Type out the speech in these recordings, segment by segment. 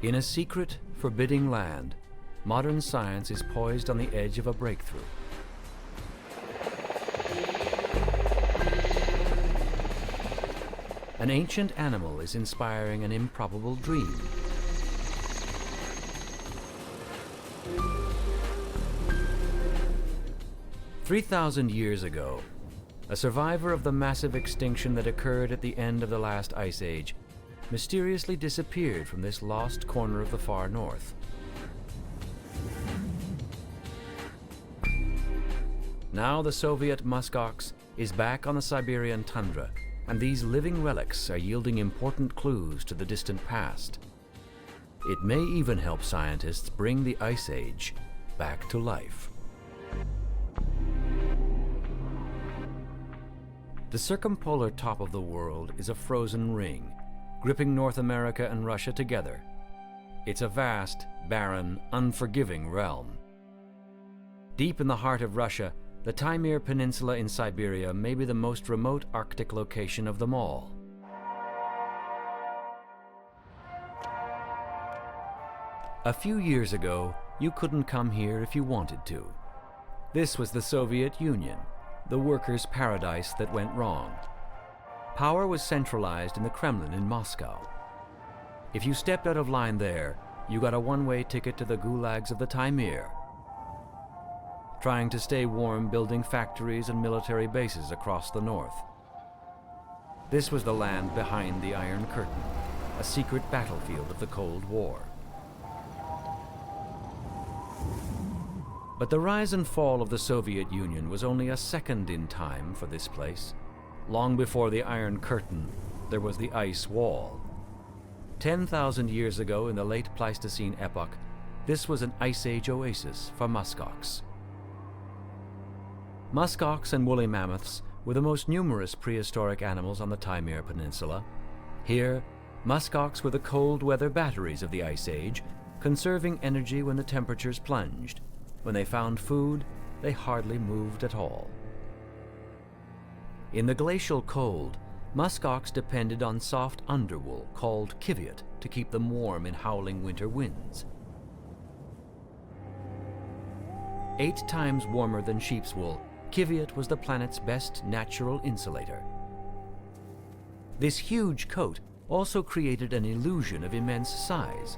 In a secret, forbidding land, modern science is poised on the edge of a breakthrough. An ancient animal is inspiring an improbable dream. "3,000 years ago, a survivor of the massive extinction that occurred at the end of the last ice age mysteriously disappeared from this lost corner of the far north. Now the Soviet Muskox is back on the Siberian tundra, and these living relics are yielding important clues to the distant past. It may even help scientists bring the ice age back to life. The circumpolar top of the world is a frozen ring, gripping North America and Russia together. It's a vast, barren, unforgiving realm. Deep in the heart of Russia, the Taimir Peninsula in Siberia may be the most remote Arctic location of them all. A few years ago, you couldn't come here if you wanted to. This was the Soviet Union, the workers' paradise that went wrong. Power was centralized in the Kremlin in Moscow. If you stepped out of line there, you got a one-way ticket to the gulags of the Taimir. Trying to stay warm building factories and military bases across the north. This was the land behind the Iron Curtain, a secret battlefield of the Cold War. But the rise and fall of the Soviet Union was only a second in time for this place. Long before the Iron Curtain, there was the ice wall. 10,000 years ago in the late Pleistocene epoch, this was an ice age oasis for muskox. Muskox and woolly mammoths were the most numerous prehistoric animals on the Taimir Peninsula. Here, muskox were the cold weather batteries of the Ice Age, conserving energy when the temperatures plunged. When they found food, they hardly moved at all. In the glacial cold, muskox depended on soft underwool called kiviot to keep them warm in howling winter winds. 8 times warmer than sheep's wool, kiviot was the planet's best natural insulator. This huge coat also created an illusion of immense size.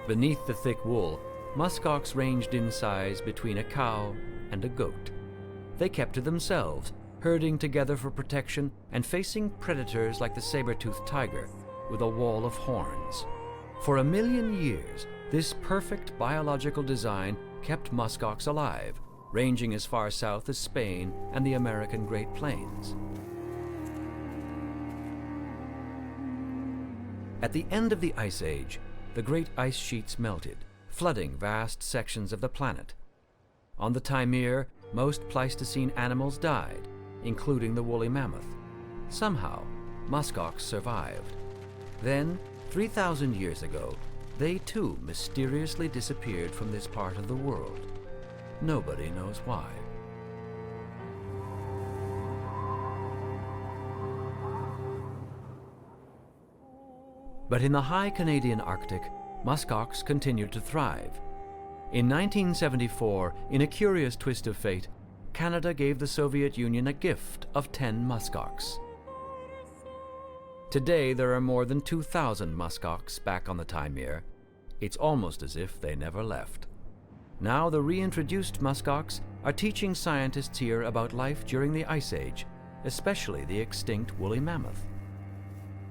Beneath the thick wool, muskox ranged in size between a cow and a goat. They kept to themselves, herding together for protection and facing predators like the saber-toothed tiger with a wall of horns. For 1 million years, this perfect biological design kept muskox alive, ranging as far south as Spain and the American Great Plains. At the end of the Ice Age, the great ice sheets melted, flooding vast sections of the planet. On the Taimir, most Pleistocene animals died, including the woolly mammoth. Somehow, muskox survived. Then, 3,000 years ago, they too mysteriously disappeared from this part of the world. Nobody knows why. But in the high Canadian Arctic, muskox continued to thrive. In 1974, in a curious twist of fate, Canada gave the Soviet Union a gift of 10 muskox. Today, there are more than 2,000 muskox back on the Taimir. It's almost as if they never left. Now the reintroduced muskox are teaching scientists here about life during the Ice Age, especially the extinct woolly mammoth.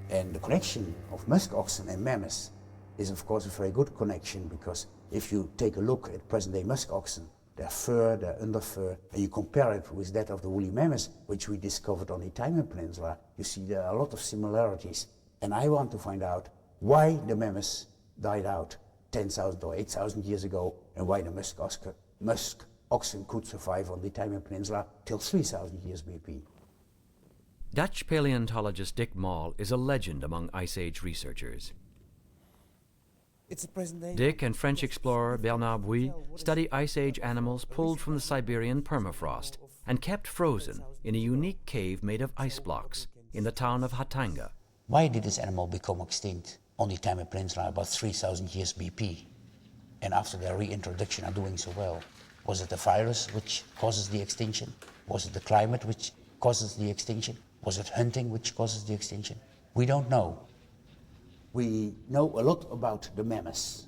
And the connection of muskoxen and mammoths is of course a very good connection, because if you take a look at present-day muskoxen, their fur, their underfur, and you compare it with that of the woolly mammoths, which we discovered on the Taimir Peninsula, you see there are a lot of similarities. And I want to find out why the mammoths died out 10,000 or 8,000 years ago, and why the muskoxen could survive on the Taimir Peninsula till 3,000 years maybe. Dutch paleontologist Dick Maul is a legend among Ice Age researchers. Dick and French explorer Bernard Bouy study Ice Age animals pulled from the Siberian permafrost and kept frozen in a unique cave made of ice blocks in the town of Hatanga. Why did this animal become extinct? on the Taimir Peninsula about 3,000 years BP, and after their reintroduction are doing so well. Was it the virus which causes the extinction? Was it the climate which causes the extinction? Was it hunting which causes the extinction? We don't know. We know a lot about the mammoths,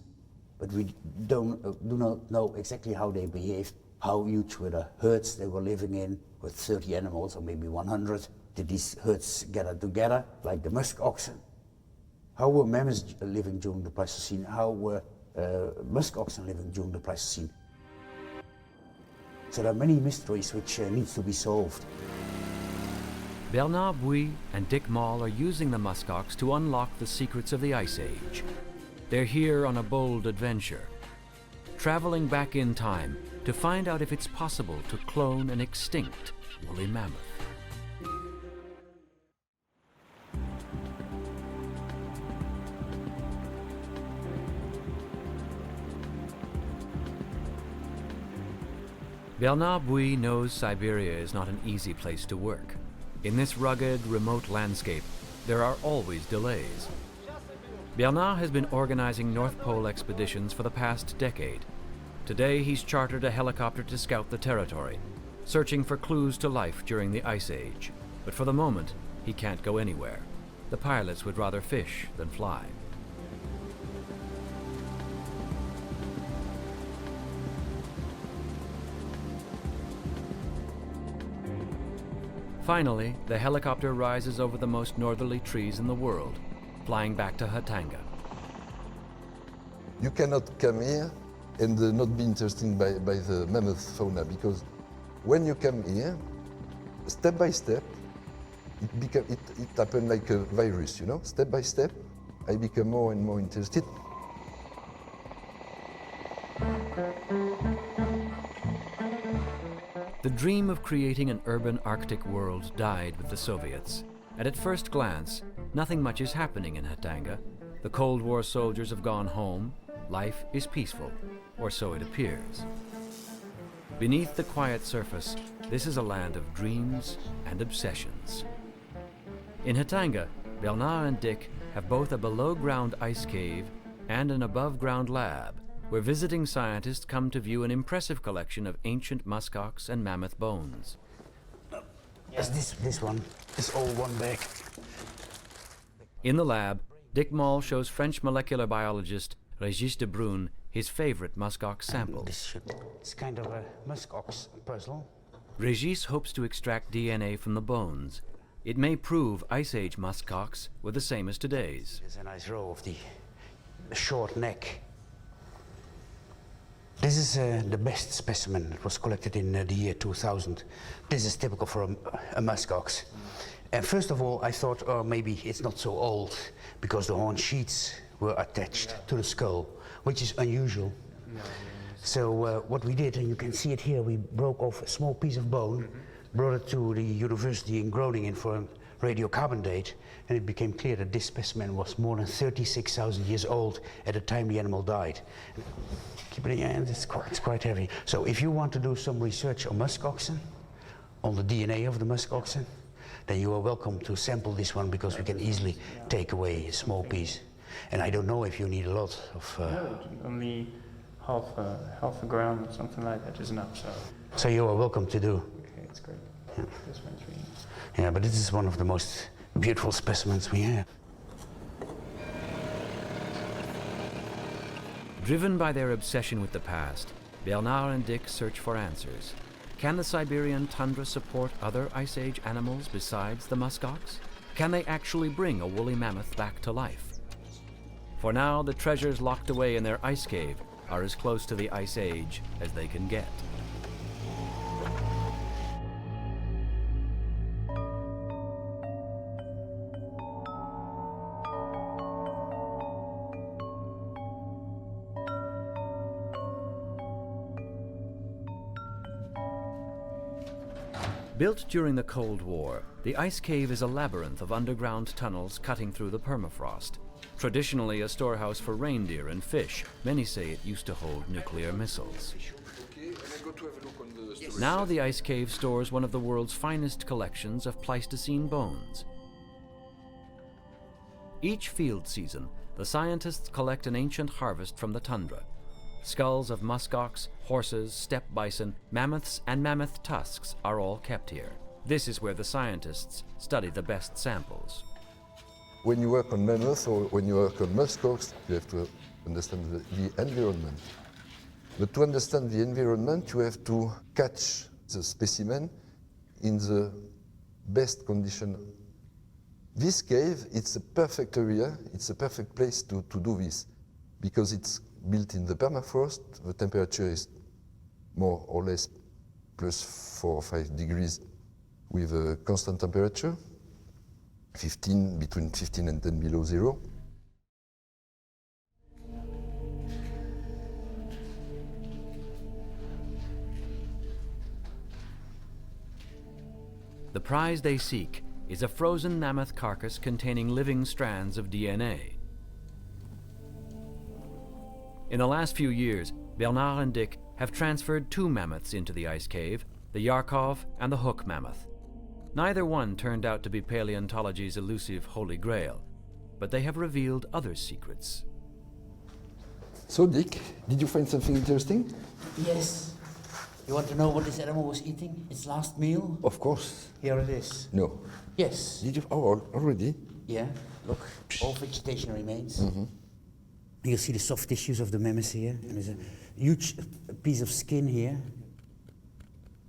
but we do not know exactly how they behaved, how huge were the herds they were living in, with 30 animals or maybe 100. Did these herds gather together, like the musk oxen? How were mammoths living during the Pleistocene? How were musk oxen living during the Pleistocene? So there are many mysteries which need to be solved. Bernard Bouy and Dick Moll are using the muskox to unlock the secrets of the Ice Age. They're here on a bold adventure, traveling back in time to find out if it's possible to clone an extinct woolly mammoth. Bernard Bouy knows Siberia is not an easy place to work. In this rugged, remote landscape, there are always delays. Bernard has been organizing North Pole expeditions for the past decade. Today, he's chartered a helicopter to scout the territory, searching for clues to life during the Ice Age. But for the moment, he can't go anywhere. The pilots would rather fish than fly. Finally, the helicopter rises over the most northerly trees in the world, flying back to Hatanga. You cannot come here and not be interested by the mammoth fauna, because when you come here, step by step, it happens like a virus, you know? Step by step, I become more and more interested. The dream of creating an urban Arctic world died with the Soviets, and at first glance, nothing much is happening in Hatanga. The Cold War soldiers have gone home, life is peaceful, or so it appears. Beneath the quiet surface, this is a land of dreams and obsessions. In Hatanga, Bernard and Dick have both a below-ground ice cave and an above-ground lab, where visiting scientists come to view an impressive collection of ancient muskox and mammoth bones. Yes, this one is all one bag. In the lab, Dick Moll shows French molecular biologist Régis de Brun his favorite muskox samples. It's kind of a muskox puzzle. Régis hopes to extract DNA from the bones. It may prove Ice Age muskox were the same as today's. There's a nice row of the short neck. This is the best specimen that was collected in the year 2000. This is typical for a muskox. And first of all, I thought, oh, maybe it's not so old, because the horn sheets were attached to the skull, which is unusual. So what we did, and you can see it here, we broke off a small piece of bone, brought it to the university in Groningen for a radiocarbon date, and it became clear that this specimen was more than 36,000 years old at the time the animal died. Keep it in your hand, it's quite heavy. So if you want to do some research on muskoxen, on the DNA of the muskoxen, then you are welcome to sample this one, because we can easily take away a small piece. And I don't know if you need a lot of... No, only half a gram or something like that is enough. So you are welcome to do. Okay, it's great. Yeah. This one's really... Yeah, but this is one of the most beautiful specimens we have. Driven by their obsession with the past, Bernard and Dick search for answers. Can the Siberian tundra support other Ice Age animals besides the muskox? Can they actually bring a woolly mammoth back to life? For now, the treasures locked away in their ice cave are as close to the Ice Age as they can get. Built during the Cold War, the ice cave is a labyrinth of underground tunnels cutting through the permafrost. Traditionally a storehouse for reindeer and fish, many say it used to hold nuclear missiles. Now the ice cave stores one of the world's finest collections of Pleistocene bones. Each field season, the scientists collect an ancient harvest from the tundra. Skulls of muskox, horses, steppe bison, mammoths, and mammoth tusks are all kept here. This is where the scientists study the best samples. When you work on mammoth or when you work on muskox, you have to understand the environment. But to understand the environment, you have to catch the specimen in the best condition. This cave, it's a perfect area, it's a perfect place to do this, because it's built in the permafrost. The temperature is more or less plus 4 or 5 degrees with a constant temperature, between 15 and 10 below zero. The prize they seek is a frozen mammoth carcass containing living strands of DNA. In the last few years, Bernard and Dick have transferred 2 mammoths into the ice cave, the Yarkov and the Hook mammoth. Neither one turned out to be paleontology's elusive Holy Grail, but they have revealed other secrets. So, Dick, did you find something interesting? Yes. You want to know what this animal was eating? Its last meal? Of course. Here it is. No. Yes. Did you? Oh, already? Yeah, look, all vegetation remains. You see the soft tissues of the mammoth here, and there's a huge piece of skin here.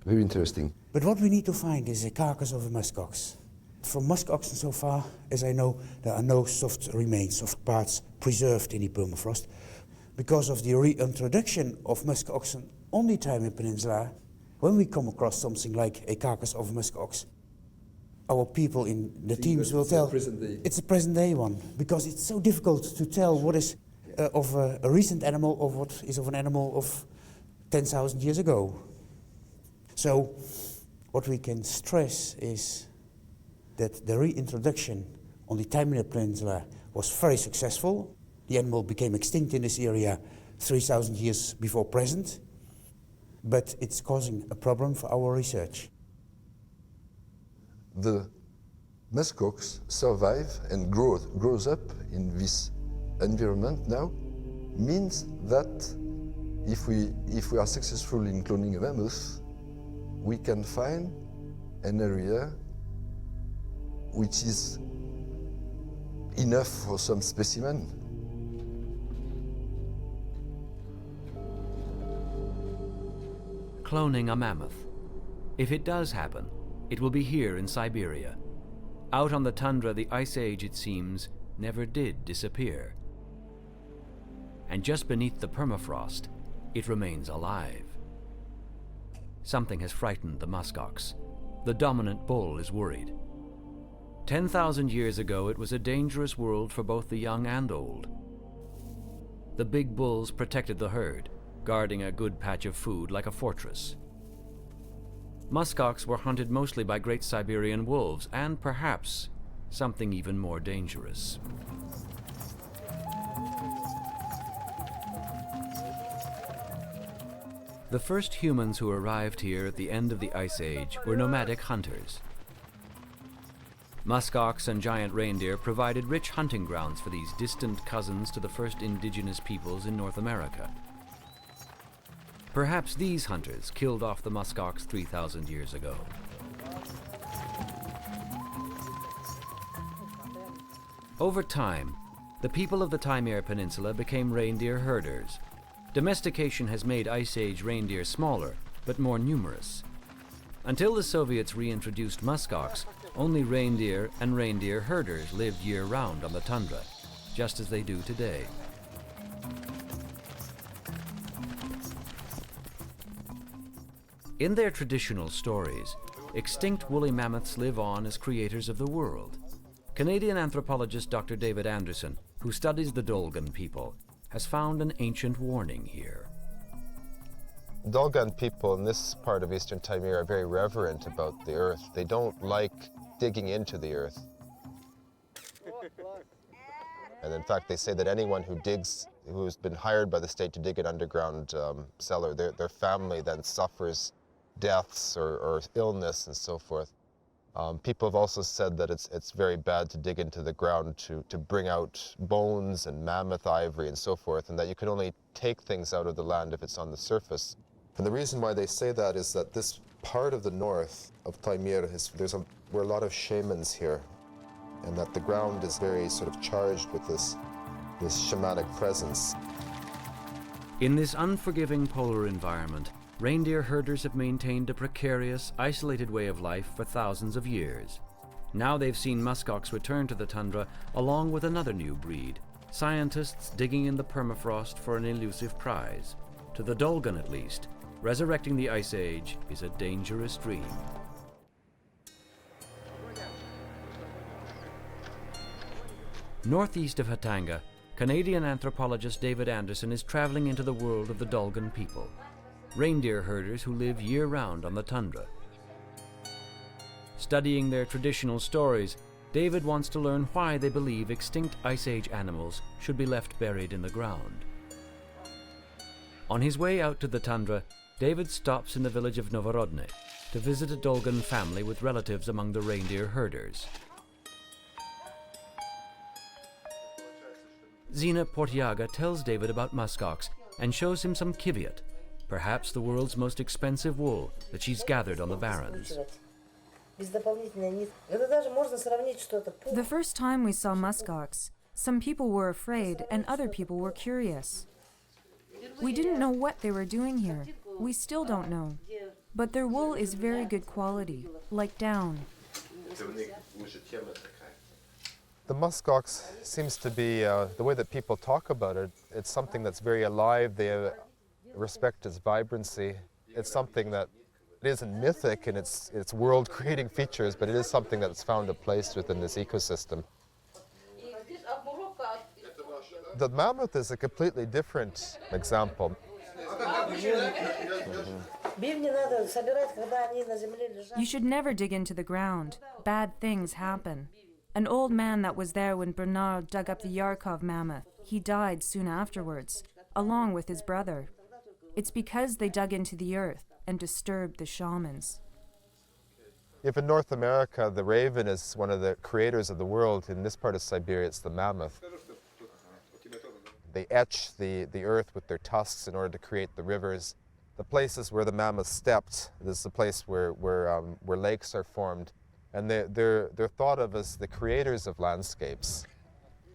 Very interesting. But what we need to find is a carcass of a muskox. From muskoxen so far, as I know, there are no soft remains, soft parts preserved in the permafrost. Because of the reintroduction of muskoxen on the Taimir Peninsula, when we come across something like a carcass of a muskox, our people in the teams will tell it's a present day one, because it's so difficult to tell what is of a recent animal or what is of an animal of 10,000 years ago. So what we can stress is that the reintroduction on the Taimir Peninsula was very successful. The animal became extinct in this area 3,000 years before present, but it's causing a problem for our research. The muskox survive and grows up in this environment now means that if we are successful in cloning a mammoth, we can find an area which is enough for some specimen. Cloning a mammoth. If it does happen, it will be here in Siberia. Out on the tundra, the Ice Age, it seems, never did disappear. And just beneath the permafrost, it remains alive. Something has frightened the muskox. The dominant bull is worried. 10,000 years ago, it was a dangerous world for both the young and old. The big bulls protected the herd, guarding a good patch of food like a fortress. Muskox were hunted mostly by great Siberian wolves, and perhaps something even more dangerous. The first humans who arrived here at the end of the Ice Age were nomadic hunters. Muskox and giant reindeer provided rich hunting grounds for these distant cousins to the first indigenous peoples in North America. Perhaps these hunters killed off the muskox 3,000 years ago. Over time, the people of the Taimir Peninsula became reindeer herders. Domestication has made Ice Age reindeer smaller, but more numerous. Until the Soviets reintroduced muskox, only reindeer and reindeer herders lived year-round on the tundra, just as they do today. In their traditional stories, extinct woolly mammoths live on as creators of the world. Canadian anthropologist Dr. David Anderson, who studies the Dolgan people, has found an ancient warning here. Dolgan people in this part of Eastern Taimir are very reverent about the earth. They don't like digging into the earth. And in fact, they say that anyone who's been hired by the state to dig an underground cellar, their family then suffers deaths or illness and so forth. People have also said that it's very bad to dig into the ground to bring out bones and mammoth ivory and so forth, and that you can only take things out of the land if it's on the surface. And the reason why they say that is that this part of the north of Taimir, we're a lot of shamans here, and that the ground is very sort of charged with this shamanic presence. In this unforgiving polar environment, reindeer herders have maintained a precarious, isolated way of life for thousands of years. Now they've seen muskox return to the tundra along with another new breed, scientists digging in the permafrost for an elusive prize. To the Dolgan at least, resurrecting the Ice Age is a dangerous dream. Northeast of Hatanga, Canadian anthropologist David Anderson is traveling into the world of the Dolgan people, reindeer herders who live year-round on the tundra. Studying their traditional stories, David wants to learn why they believe extinct Ice Age animals should be left buried in the ground. On his way out to the tundra, David stops in the village of Novorodne to visit a Dolgan family with relatives among the reindeer herders. Zina Portiaga tells David about muskox and shows him some kiviat, perhaps the world's most expensive wool that she's gathered on the barrens. The first time we saw muskox, some people were afraid and other people were curious. We didn't know what they were doing here. We still don't know. But their wool is very good quality, like down. The muskox seems to be, the way that people talk about it, it's something that's very alive. They respect its vibrancy. It's something that it isn't mythic in its world-creating features, but it is something that's found a place within this ecosystem. The mammoth is a completely different example. You should never dig into the ground. Bad things happen. An old man that was there when Bernard dug up the Yarkov mammoth, he died soon afterwards, along with his brother. It's because they dug into the earth and disturbed the shamans. If in North America, the raven is one of the creators of the world, in this part of Siberia, it's the mammoth. They etch the earth with their tusks in order to create the rivers. The places where the mammoth stepped, this is the place where lakes are formed. And they're thought of as the creators of landscapes.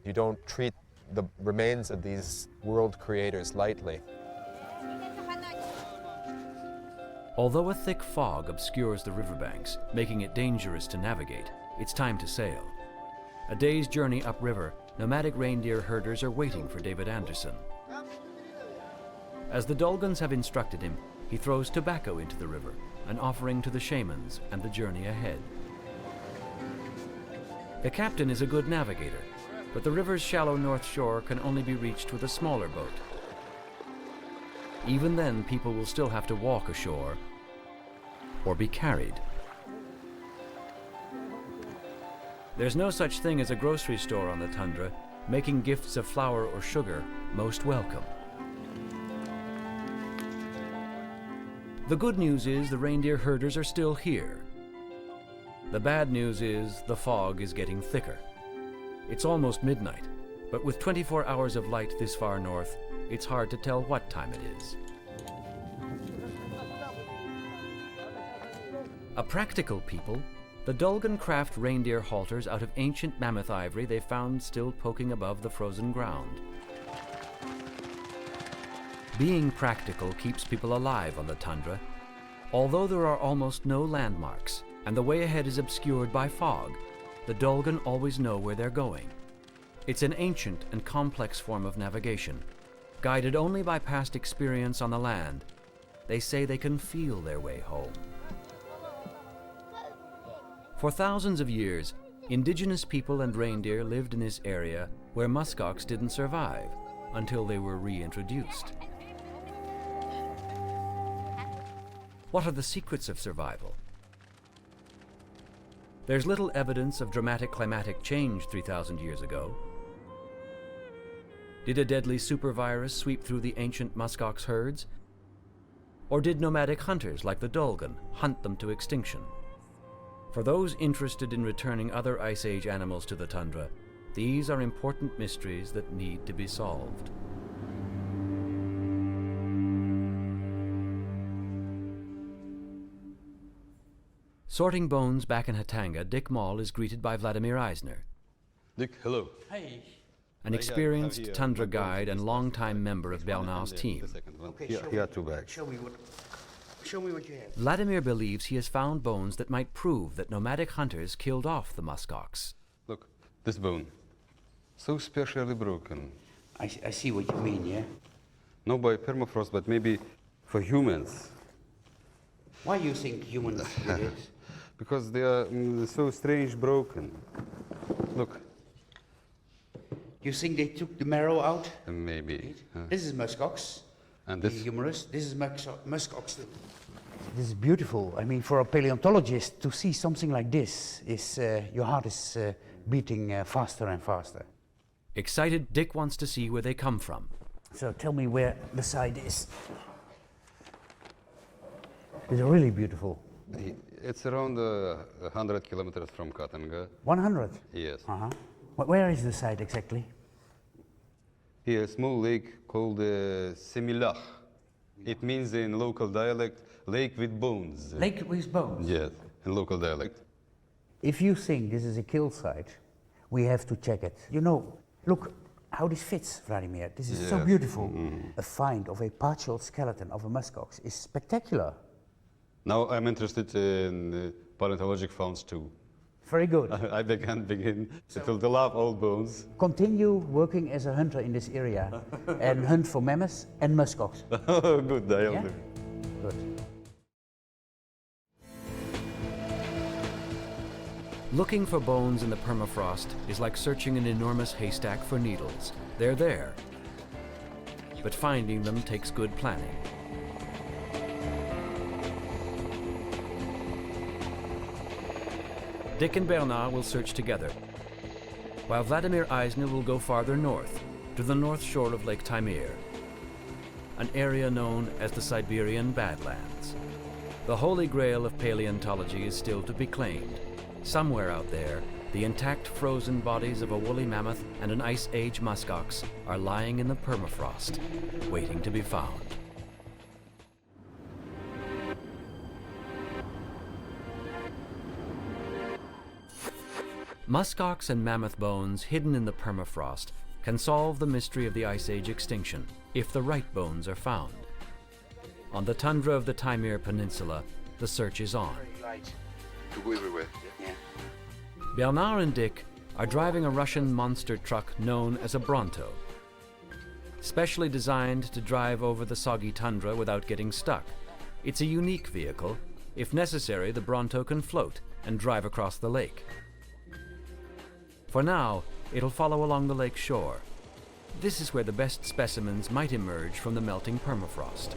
You don't treat the remains of these world creators lightly. Although a thick fog obscures the riverbanks, making it dangerous to navigate, it's time to sail. A day's journey upriver, nomadic reindeer herders are waiting for David Anderson. As the Dolgans have instructed him, he throws tobacco into the river, an offering to the shamans and the journey ahead. The captain is a good navigator, but the river's shallow north shore can only be reached with a smaller boat. Even then, people will still have to walk ashore or be carried. There's no such thing as a grocery store on the tundra, making gifts of flour or sugar most welcome. The good news is the reindeer herders are still here. The bad news is the fog is getting thicker. It's almost midnight, but with 24 hours of light this far north, it's hard to tell what time it is. A practical people, the Dolgan craft reindeer halters out of ancient mammoth ivory they found still poking above the frozen ground. Being practical keeps people alive on the tundra. Although there are almost no landmarks, and the way ahead is obscured by fog, the Dolgan always know where they're going. It's an ancient and complex form of navigation. Guided only by past experience on the land, they say they can feel their way home. For thousands of years, indigenous people and reindeer lived in this area where muskox didn't survive until they were reintroduced. What are the secrets of survival? There's little evidence of dramatic climatic change 3,000 years ago. Did a deadly supervirus sweep through the ancient muskox herds? Or did nomadic hunters like the Dolgan hunt them to extinction? For those interested in returning other Ice Age animals to the tundra, these are important mysteries that need to be solved. Sorting bones back in Hatanga, Dick Moll is greeted by Vladimir Eisner, Dick, hello. Hey. an experienced tundra guide and longtime member of Bernard's team. Okay, Here are two bags. Show me what you have. Vladimir believes he has found bones that might prove that nomadic hunters killed off the muskox. Look, this bone. So specially broken. I see what you mean, yeah? Not by permafrost, but maybe for humans. Why you think humans did it? Because they are so strange broken. Look, You think they took the marrow out? maybe. This is Muskox. And The this, humorous. This is Muskox. This is beautiful. I mean, for a paleontologist to see something like this is your heart is beating faster and faster. Excited, Dick wants to see where they come from. So tell me where the site is. It's really beautiful. it's around 100 kilometers from Katanga. 100. Yes. Uh-huh. Where is the site exactly? Here, a small lake called Semilach. It means in local dialect, lake with bones. Lake with bones. Yes, in local dialect. If you think this is a kill site, we have to check it. You know, look how this fits, Vladimir. This is so Yes. beautiful. A find of a partial skeleton of a muskox is spectacular. Now I'm interested in paleontologic founds too. Very good. I begin to love old bones. Continue working as a hunter in this area and hunt for mammoths and muskox. Good, I Yeah? Good. Looking for bones in the permafrost is like searching an enormous haystack for needles. They're there. But finding them takes good planning. Dick and Bernard will search together, while Vladimir Eisner will go farther north, to the north shore of Lake Taimir, an area known as the Siberian Badlands. The holy grail of paleontology is still to be claimed. Somewhere out there, the intact frozen bodies of a woolly mammoth and an Ice Age muskox are lying in the permafrost, waiting to be found. Muskox and mammoth bones hidden in the permafrost can solve the mystery of the Ice Age extinction if the right bones are found. On the tundra of the Taimir Peninsula, the search is on. To go everywhere. Bernard and Dick are driving a Russian monster truck known as a Bronto, specially designed to drive over the soggy tundra without getting stuck. It's a unique vehicle. If necessary, the Bronto can float and drive across the lake. For now, it'll follow along the lake shore. This is where the best specimens might emerge from the melting permafrost.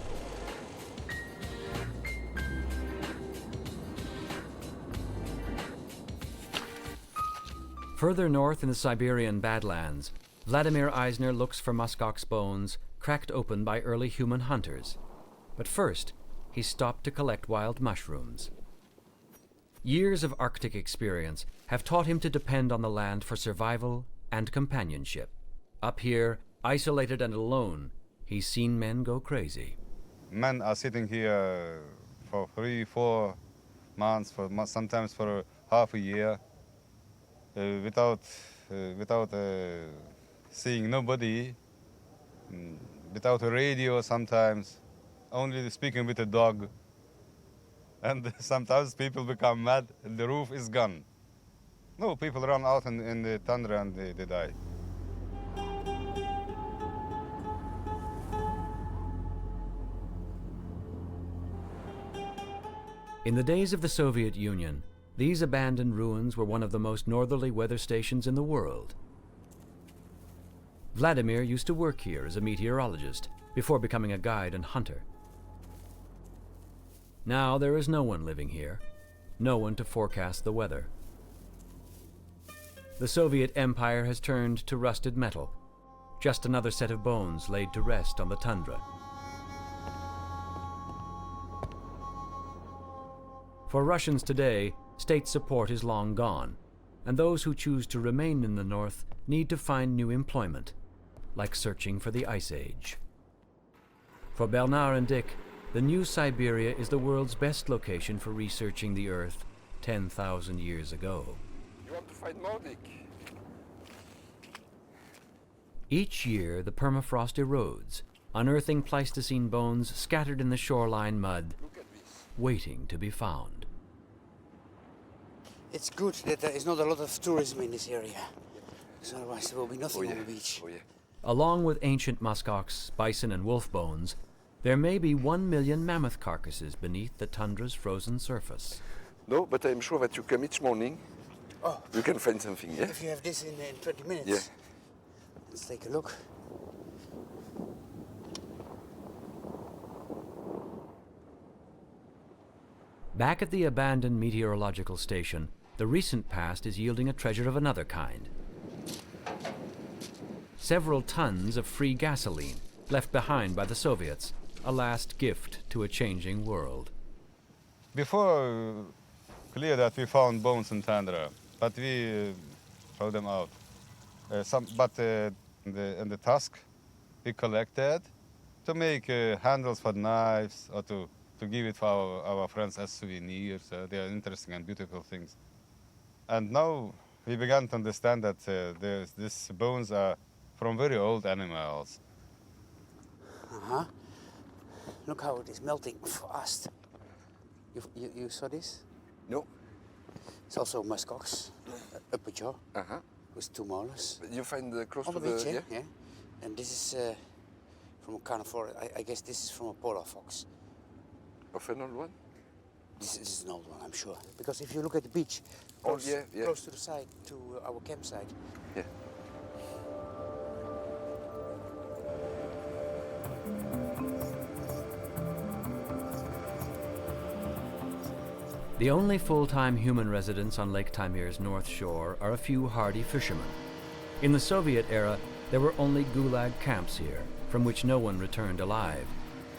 Further north in the Siberian Badlands, Vladimir Eisner looks for muskox bones cracked open by early human hunters. But first, he stopped to collect wild mushrooms. Years of Arctic experience have taught him to depend on the land for survival and companionship. Up here, isolated and alone, he's seen men go crazy. Men are sitting here for 3-4 months, sometimes for half a year, without seeing nobody, without a radio sometimes, only speaking with a dog. And sometimes people become mad and the roof is gone. No, people run out in the tundra and they die. In the days of the Soviet Union, these abandoned ruins were one of the most northerly weather stations in the world. Vladimir used to work here as a meteorologist before becoming a guide and hunter. Now there is no one living here, no one to forecast the weather. The Soviet Empire has turned to rusted metal, just another set of bones laid to rest on the tundra. For Russians today, state support is long gone, and those who choose to remain in the north need to find new employment, like searching for the Ice Age. For Bernard and Dick, the New Siberia is the world's best location for researching the Earth 10,000 years ago. You want to find more, Dick? Each year, the permafrost erodes, unearthing Pleistocene bones scattered in the shoreline mud, waiting to be found. It's good that there is not a lot of tourism in this area, because otherwise there will be nothing on the beach. Along with ancient muskox, bison, and wolf bones, there may be 1 million mammoth carcasses beneath the tundra's frozen surface. No, but I'm sure that you come each morning. Oh. You can find something, yeah? If you have this in 20 minutes. Yeah. Let's take a look. Back at the abandoned meteorological station, the recent past is yielding a treasure of another kind. Several tons of free gasoline left behind by the Soviets, a last gift to a changing world. Before, clear that we found bones in tundra, but we throw them out. In the tusk, we collected to make handles for knives or to give it for our friends as souvenirs. They are interesting and beautiful things. And now we began to understand that these bones are from very old animals. Uh-huh. Look how it is melting fast. You saw this? No. It's also muskox, upper jaw, Uh-huh. with 2 molars. You find close On to the beach, the... yeah? And this is from a carnivore. I guess this is from a polar fox. Of an old one? This is an old one, I'm sure. Because if you look at the beach, Oh, close, yeah. close to the side, to our campsite, Yeah. The only full-time human residents on Lake Taimir's north shore are a few hardy fishermen. In the Soviet era, there were only gulag camps here, from which no one returned alive.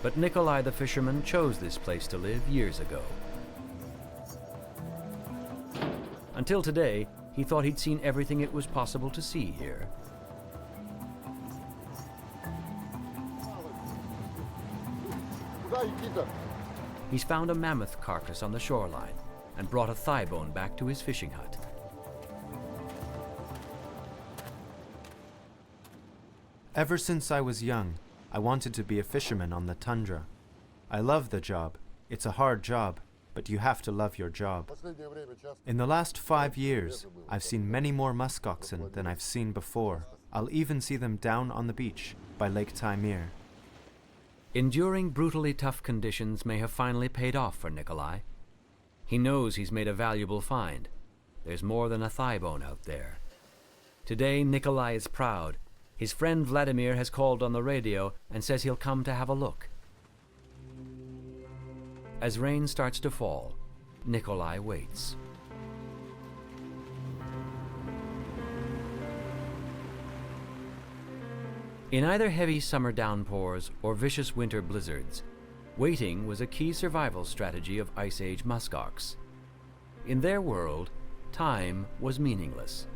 But Nikolai the fisherman chose this place to live years ago. Until today, he thought he'd seen everything it was possible to see here. He's found a mammoth carcass on the shoreline and brought a thigh bone back to his fishing hut. Ever since I was young, I wanted to be a fisherman on the tundra. I love the job. It's a hard job, but you have to love your job. In the last 5 years, I've seen many more muskoxen than I've seen before. I'll even see them down on the beach by Lake Taimir. Enduring brutally tough conditions may have finally paid off for Nikolai. He knows he's made a valuable find. There's more than a thigh bone out there. Today, Nikolai is proud. His friend Vladimir has called on the radio and says he'll come to have a look. As rain starts to fall, Nikolai waits. In either heavy summer downpours or vicious winter blizzards, waiting was a key survival strategy of Ice Age muskox. In their world, time was meaningless.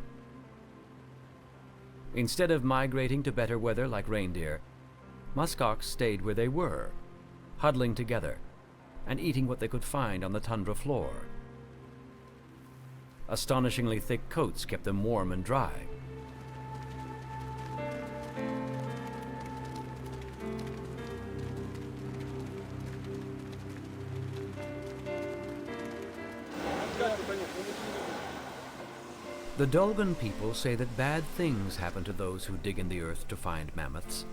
Instead of migrating to better weather like reindeer, muskox stayed where they were, huddling together and eating what they could find on the tundra floor. Astonishingly thick coats kept them warm and dry. The Dolgan people say that bad things happen to those who dig in the earth to find mammoths.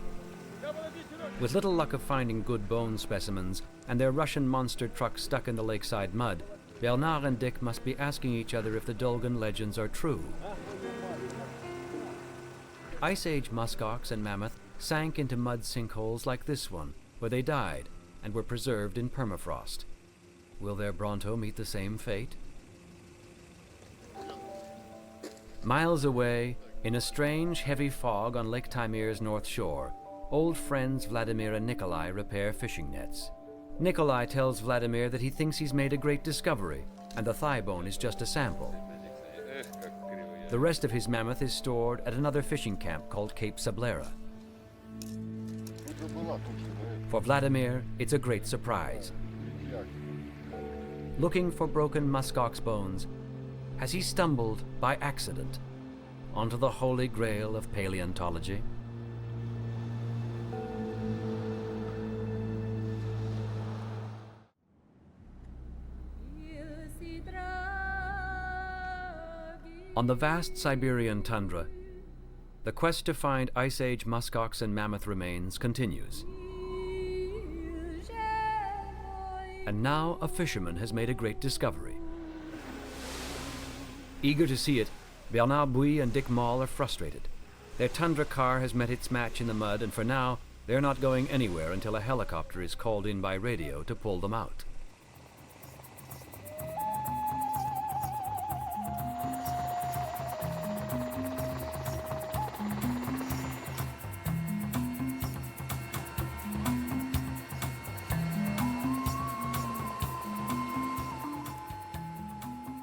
With little luck of finding good bone specimens and their Russian monster truck stuck in the lakeside mud, Bernard and Dick must be asking each other if the Dolgan legends are true. Ice Age muskox and mammoth sank into mud sinkholes like this one, where they died and were preserved in permafrost. Will their Bronto meet the same fate? Miles away, in a strange, heavy fog on Lake Taimir's north shore, old friends Vladimir and Nikolai repair fishing nets. Nikolai tells Vladimir that he thinks he's made a great discovery, and the thigh bone is just a sample. The rest of his mammoth is stored at another fishing camp called Cape Sablera. For Vladimir, it's a great surprise. Looking for broken muskox bones, has he stumbled by accident onto the holy grail of paleontology? On the vast Siberian tundra, the quest to find Ice Age muskox and mammoth remains continues. And now a fisherman has made a great discovery. Eager to see it, Bernard Bouy and Dick Moll are frustrated. Their tundra car has met its match in the mud, and for now, they're not going anywhere until a helicopter is called in by radio to pull them out.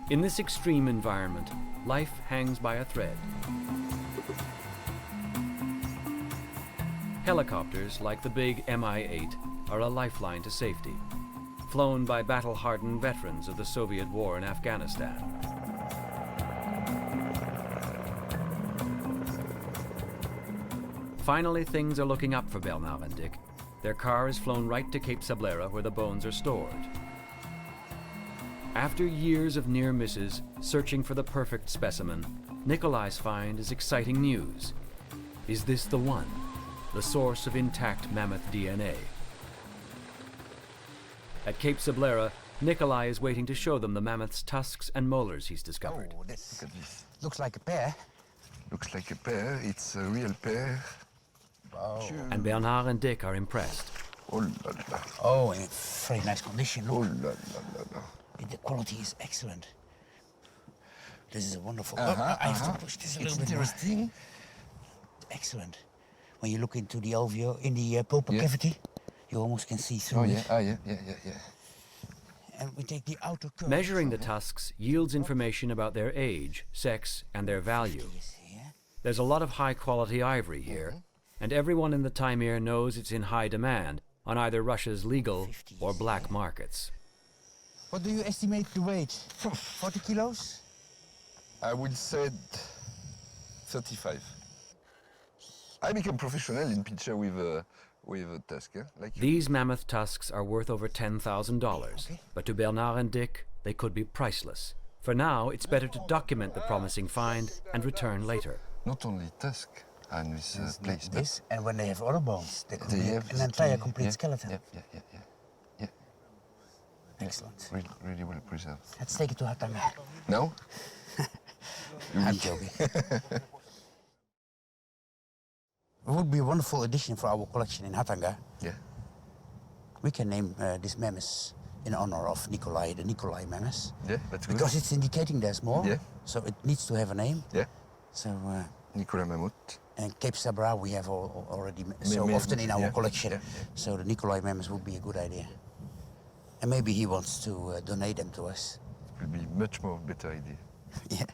In this extreme environment, life hangs by a thread. Helicopters, like the big Mi-8, are a lifeline to safety, flown by battle-hardened veterans of the Soviet war in Afghanistan. Finally, things are looking up for Bernard and Dick. Their car is flown right to Cape Sablera, where the bones are stored. After years of near misses, searching for the perfect specimen, Nikolai's find is exciting news. Is this the one? The source of intact mammoth DNA? At Cape Sablera, Nikolai is waiting to show them the mammoth's tusks and molars he's discovered. Oh, this looks like a pear. Looks like a pear. It's a real pear. Oh. And Bernard and Dick are impressed. Oh la la. Oh, in very nice condition. Oh Look. la la la la. The quality is excellent. This is a wonderful. I have to push this a little bit more. Interesting. Excellent. When you look into the alveoli, in the pulpal cavity, you almost can see through it. Yeah. And we take the outer curve. Measuring the tusks yields information about their age, sex, and their value. There's a lot of high-quality ivory here, and everyone in the Taimir knows it's in high demand on either Russia's legal or black markets. What do you estimate the weight? 40 kilos? I would say 35. I become professional in picture with a tusk. Like These mammoth tusks are worth over $10,000, but to Bernard and Dick, they could be priceless. For now, it's better to document the promising find and return later. Not only tusk and this place, this, and when they have other bones, they could have an entire complete skeleton. Yeah. Excellent. Really well preserved. Let's take it to Hatanga. No? I'm joking. It would be a wonderful addition for our collection in Hatanga. Yeah. We can name this mammoth in honor of Nikolai, the Nikolai mammoth. Yeah, that's good. Because it's indicating there's more. Yeah. So it needs to have a name. Yeah. So. Nikolai Mammoth. And Cape Sablera we have already so often in our collection. Yeah. So the Nikolai mammoth would be a good idea. And maybe he wants to donate them to us. It will be much more better idea. Yeah.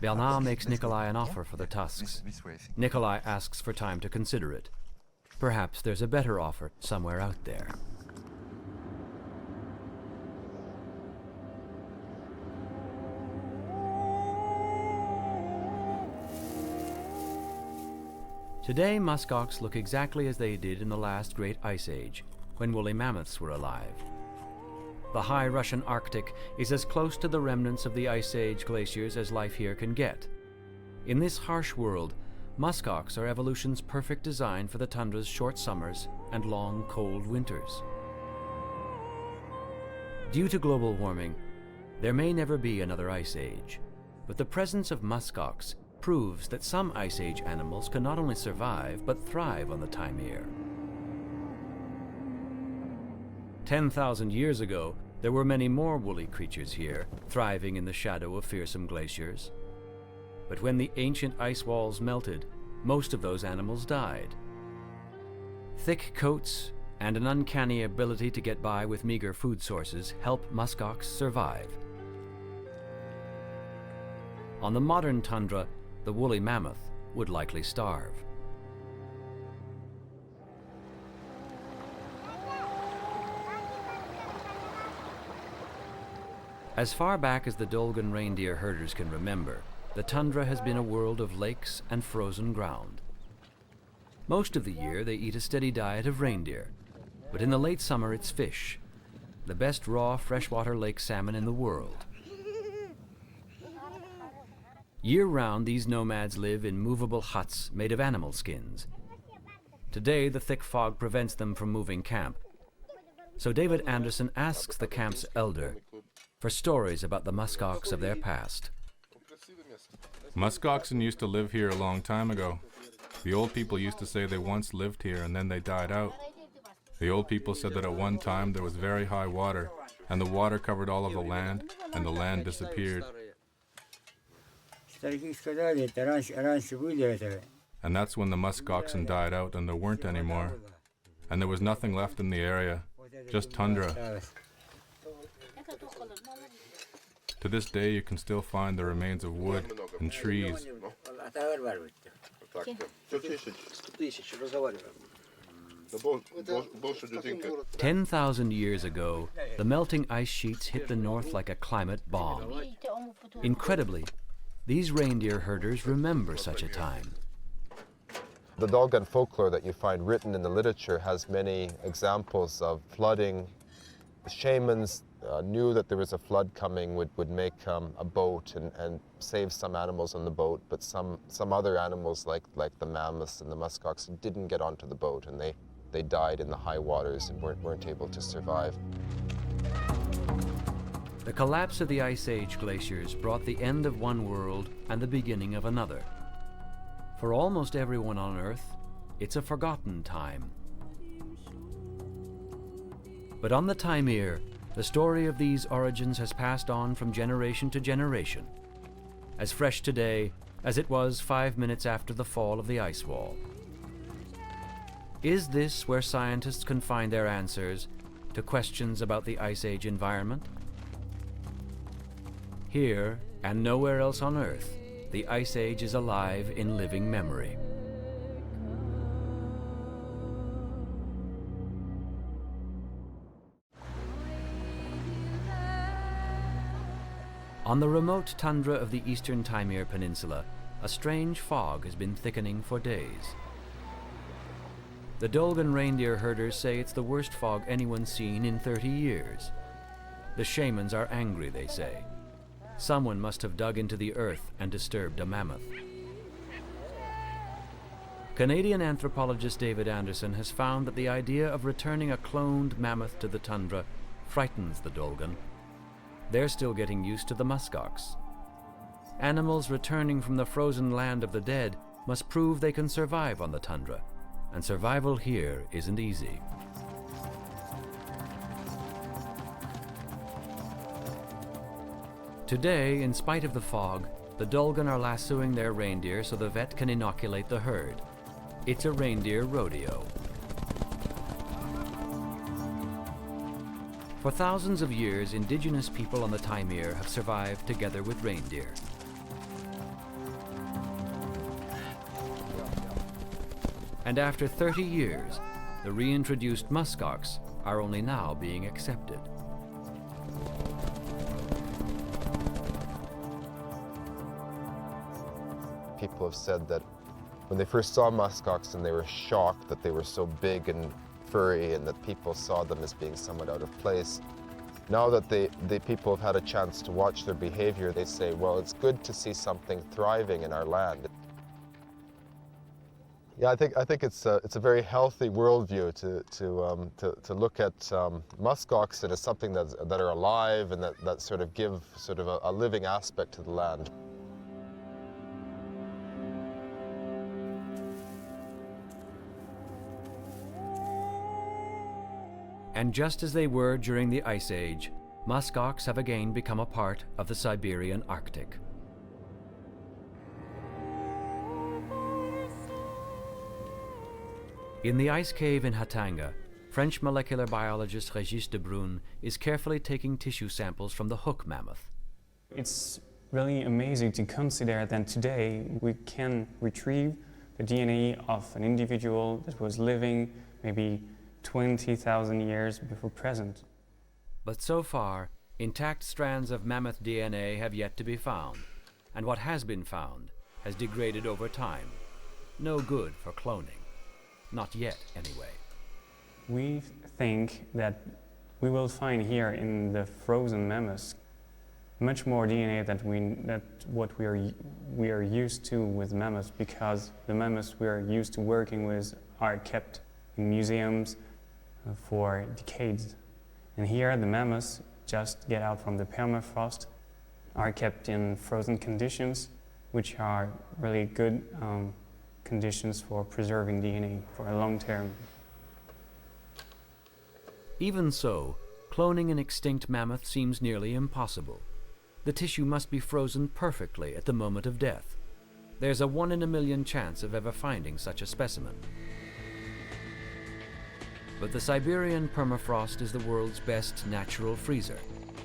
Bernard makes Nikolai an offer for the tusks. This way, I think. Nikolai asks for time to consider it. Perhaps there's a better offer somewhere out there. Today, muskox look exactly as they did in the last great ice age, when woolly mammoths were alive. The high Russian Arctic is as close to the remnants of the Ice Age glaciers as life here can get. In this harsh world, muskox are evolution's perfect design for the tundra's short summers and long, cold winters. Due to global warming, there may never be another ice age, but the presence of muskox proves that some Ice Age animals can not only survive, but thrive on the Taimir. 10,000 years ago, there were many more woolly creatures here, thriving in the shadow of fearsome glaciers. But when the ancient ice walls melted, most of those animals died. Thick coats and an uncanny ability to get by with meager food sources help muskox survive. On the modern tundra, the woolly mammoth would likely starve. As far back as the Dolgan reindeer herders can remember, the tundra has been a world of lakes and frozen ground. Most of the year they eat a steady diet of reindeer, but in the late summer it's fish, the best raw freshwater lake salmon in the world. Year-round, these nomads live in movable huts made of animal skins. Today, the thick fog prevents them from moving camp. So David Anderson asks the camp's elder for stories about the muskox of their past. Muskoxen used to live here a long time ago. The old people used to say they once lived here and then they died out. The old people said that at one time there was very high water, and the water covered all of the land, and the land disappeared. And that's when the muskoxen died out and there weren't any more. And there was nothing left in the area, just tundra. To this day, you can still find the remains of wood and trees. 10,000 years ago, the melting ice sheets hit the north like a climate bomb. Incredibly, these reindeer herders remember such a time. The Dolgan folklore that you find written in the literature has many examples of flooding. The shamans knew that there was a flood coming, would make a boat and save some animals on the boat, but some other animals like the mammoths and the muskox didn't get onto the boat, and they died in the high waters and weren't able to survive. The collapse of the Ice Age glaciers brought the end of one world and the beginning of another. For almost everyone on Earth, it's a forgotten time. But on the Taimir, the story of these origins has passed on from generation to generation, as fresh today as it was 5 minutes after the fall of the ice wall. Is this where scientists can find their answers to questions about the Ice Age environment? Here, and nowhere else on Earth, the Ice Age is alive in living memory. On the remote tundra of the eastern Taimir Peninsula, a strange fog has been thickening for days. The Dolgan reindeer herders say it's the worst fog anyone's seen in 30 years. The shamans are angry, they say. Someone must have dug into the earth and disturbed a mammoth. Canadian anthropologist David Anderson has found that the idea of returning a cloned mammoth to the tundra frightens the Dolgan. They're still getting used to the muskox. Animals returning from the frozen land of the dead must prove they can survive on the tundra, and survival here isn't easy. Today, in spite of the fog, the Dolgan are lassoing their reindeer so the vet can inoculate the herd. It's a reindeer rodeo. For thousands of years, indigenous people on the Taimir have survived together with reindeer. And after 30 years, the reintroduced muskox are only now being accepted. People have said that when they first saw muskoxen, they were shocked that they were so big and furry and that people saw them as being somewhat out of place. Now that the people have had a chance to watch their behavior, they say, well, it's good to see something thriving in our land. Yeah, I think it's a very healthy worldview to look at muskoxen as something that are alive and that sort of give sort of a living aspect to the land. And just as they were during the Ice Age, muskox have again become a part of the Siberian Arctic. In the ice cave in Hatanga, French molecular biologist Régis de Brun is carefully taking tissue samples from the hook mammoth. It's really amazing to consider that today we can retrieve the DNA of an individual that was living maybe 20,000 years before present. But so far, intact strands of mammoth DNA have yet to be found, and what has been found has degraded over time. No good for cloning. Not yet, anyway. We think that we will find here in the frozen mammoths much more DNA than what we are used to with mammoths, because the mammoths we are used to working with are kept in museums for decades. And here the mammoths just get out from the permafrost, are kept in frozen conditions, which are really good conditions for preserving DNA for a long term. Even so, cloning an extinct mammoth seems nearly impossible. The tissue must be frozen perfectly at the moment of death. There's a 1 in a million chance of ever finding such a specimen. But the Siberian permafrost is the world's best natural freezer,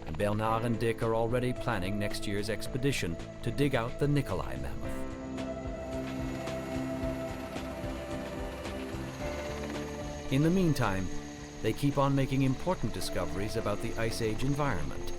and Bernard and Dick are already planning next year's expedition to dig out the Nikolai mammoth. In the meantime, they keep on making important discoveries about the Ice Age environment.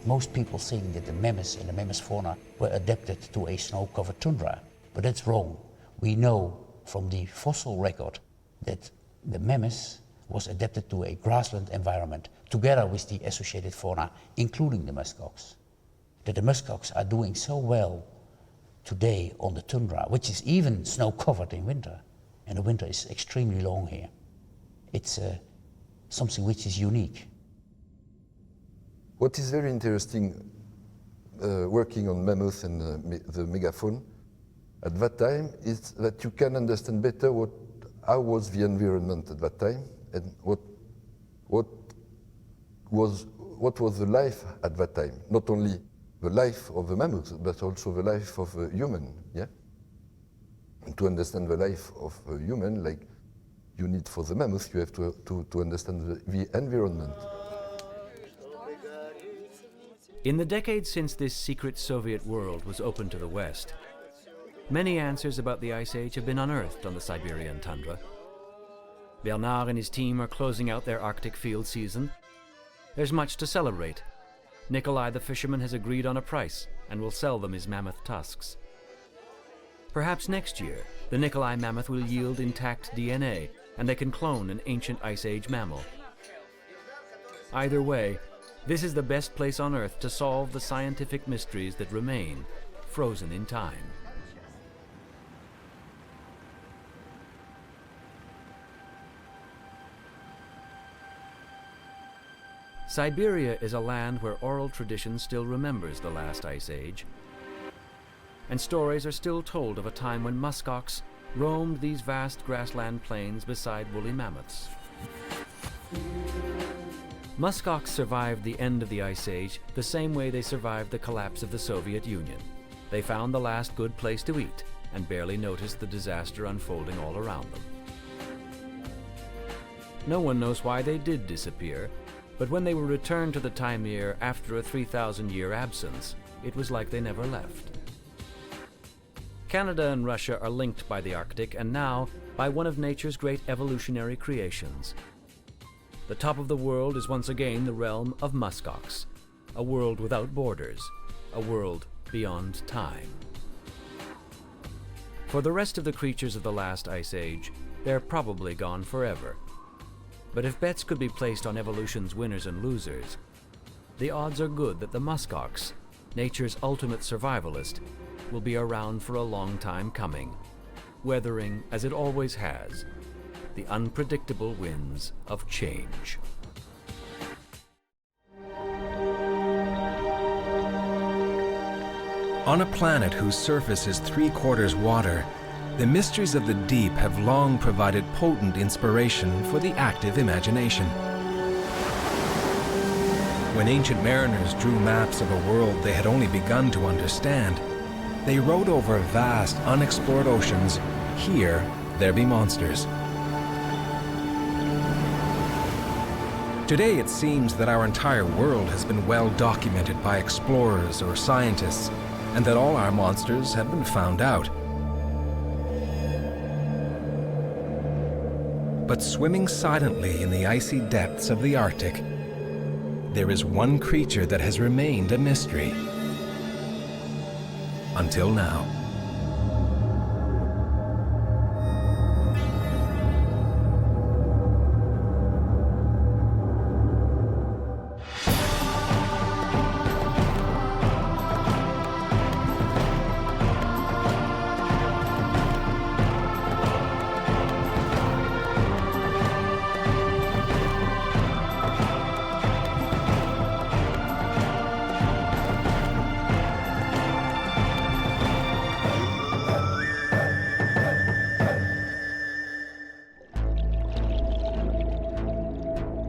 Most people think that the mammoths and the mammoth fauna were adapted to a snow-covered tundra, but that's wrong. We know from the fossil record that the mammoth was adapted to a grassland environment together with the associated fauna, including the muskox. That the muskox are doing so well today on the tundra, which is even snow-covered in winter, and the winter is extremely long here. It's something which is unique. What is very interesting working on mammoth and the megafauna at that time is that you can understand better how was the environment at that time and what was the life at that time. Not only the life of the mammoth, but also the life of a human. Yeah. And to understand the life of a human, like you need for the mammoth, you have to understand the environment. In the decades since this secret Soviet world was open to the West, many answers about the Ice Age have been unearthed on the Siberian tundra. Bernard and his team are closing out their Arctic field season. There's much to celebrate. Nikolai the fisherman has agreed on a price and will sell them his mammoth tusks. Perhaps next year, the Nikolai mammoth will yield intact DNA and they can clone an ancient Ice Age mammal. Either way, this is the best place on Earth to solve the scientific mysteries that remain frozen in time. Siberia is a land where oral tradition still remembers the last Ice Age, and stories are still told of a time when muskox roamed these vast grassland plains beside woolly mammoths. Muskox survived the end of the Ice Age the same way they survived the collapse of the Soviet Union. They found the last good place to eat and barely noticed the disaster unfolding all around them. No one knows why they did disappear, but when they were returned to the Taimir after a 3,000-year absence, it was like they never left. Canada and Russia are linked by the Arctic and now by one of nature's great evolutionary creations. The top of the world is once again the realm of muskox, a world without borders, a world beyond time. For the rest of the creatures of the last Ice Age, they're probably gone forever. But if bets could be placed on evolution's winners and losers, the odds are good that the muskox, nature's ultimate survivalist, will be around for a long time coming, weathering, as it always has, the unpredictable winds of change. On a planet whose surface is 3/4 water, the mysteries of the deep have long provided potent inspiration for the active imagination. When ancient mariners drew maps of a world they had only begun to understand, they wrote over vast, unexplored oceans, "Here there be monsters." Today it seems that our entire world has been well documented by explorers or scientists, and that all our monsters have been found out. But swimming silently in the icy depths of the Arctic, there is one creature that has remained a mystery. Until now.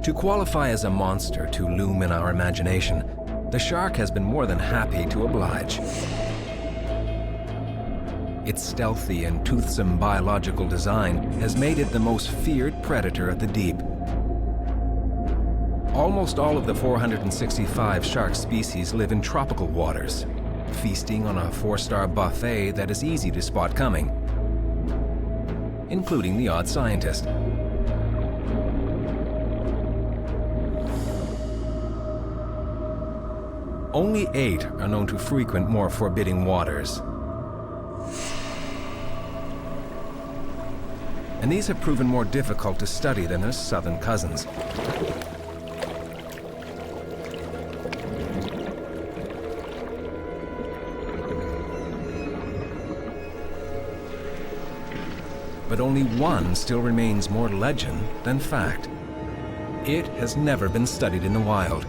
To qualify as a monster to loom in our imagination, the shark has been more than happy to oblige. Its stealthy and toothsome biological design has made it the most feared predator of the deep. Almost all of the 465 shark species live in tropical waters, feasting on a 4-star buffet that is easy to spot coming, including the odd scientist. Only 8 are known to frequent more forbidding waters. And these have proven more difficult to study than their southern cousins. But only one still remains more legend than fact. It has never been studied in the wild,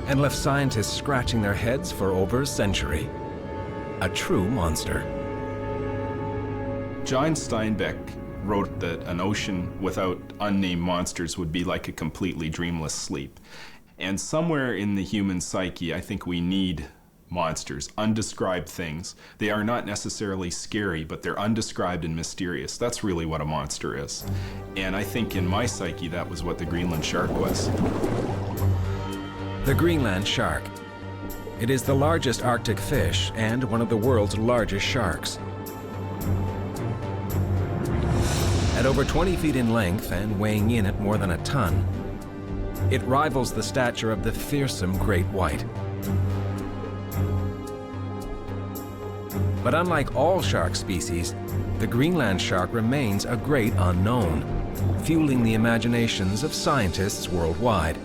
and left scientists scratching their heads for over a century. A true monster. John Steinbeck wrote that an ocean without unnamed monsters would be like a completely dreamless sleep. And somewhere in the human psyche, I think we need monsters, undescribed things. They are not necessarily scary, but they're undescribed and mysterious. That's really what a monster is. And I think in my psyche, that was what the Greenland shark was. The Greenland shark. It is the largest Arctic fish and one of the world's largest sharks. At over 20 feet in length and weighing in at more than a ton, it rivals the stature of the fearsome great white. But unlike all shark species, the Greenland shark remains a great unknown, fueling the imaginations of scientists worldwide.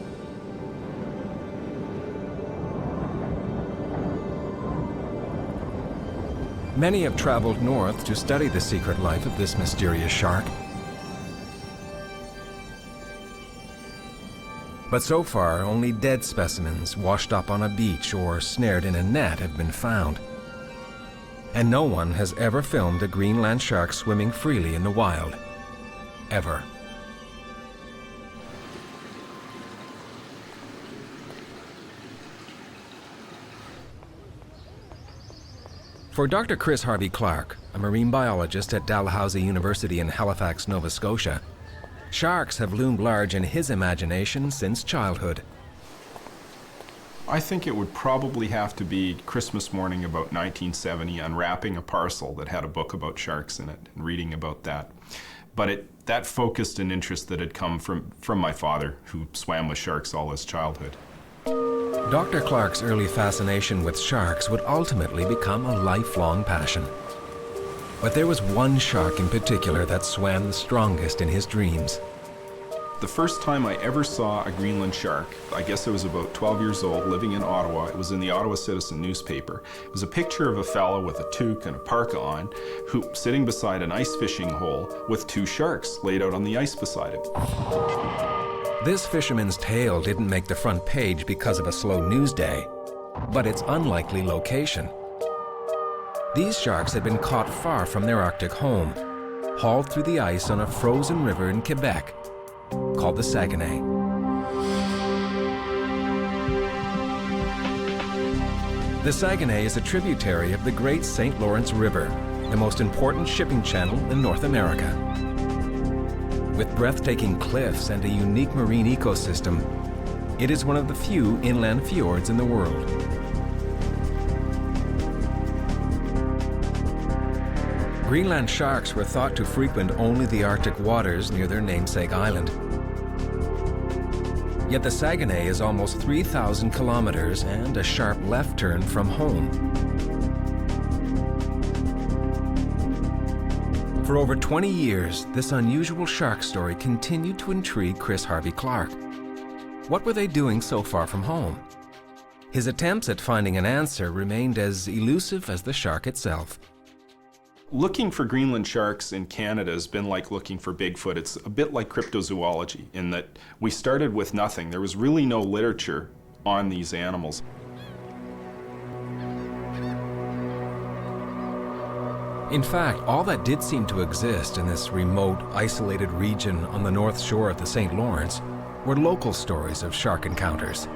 Many have traveled north to study the secret life of this mysterious shark. But so far, only dead specimens washed up on a beach or snared in a net have been found. And no one has ever filmed a Greenland shark swimming freely in the wild. Ever. For Dr. Chris Harvey-Clark, a marine biologist at Dalhousie University in Halifax, Nova Scotia, sharks have loomed large in his imagination since childhood. I think it would probably have to be Christmas morning about 1970, unwrapping a parcel that had a book about sharks in it and reading about that. But that focused an interest that had come from my father, who swam with sharks all his childhood. Dr. Clark's early fascination with sharks would ultimately become a lifelong passion. But there was one shark in particular that swam the strongest in his dreams. The first time I ever saw a Greenland shark, I guess I was about 12 years old, living in Ottawa. It was in the Ottawa Citizen newspaper. It was a picture of a fellow with a toque and a parka on, who sitting beside an ice fishing hole with 2 sharks laid out on the ice beside him. This fisherman's tale didn't make the front page because of a slow news day, but its unlikely location. These sharks had been caught far from their Arctic home, hauled through the ice on a frozen river in Quebec, called the Saguenay. The Saguenay is a tributary of the Great St. Lawrence River, the most important shipping channel in North America. With breathtaking cliffs and a unique marine ecosystem, It is one of the few inland fjords in the world. Greenland sharks were thought to frequent only the Arctic waters near their namesake island. Yet the Saguenay is almost 3,000 kilometers and a sharp left turn from home. For over 20 years, this unusual shark story continued to intrigue Chris Harvey Clark. What were they doing so far from home? His attempts at finding an answer remained as elusive as the shark itself. Looking for Greenland sharks in Canada has been like looking for Bigfoot. It's a bit like cryptozoology in that we started with nothing. There was really no literature on these animals. In fact, all that did seem to exist in this remote, isolated region on the north shore of the St. Lawrence were local stories of shark encounters,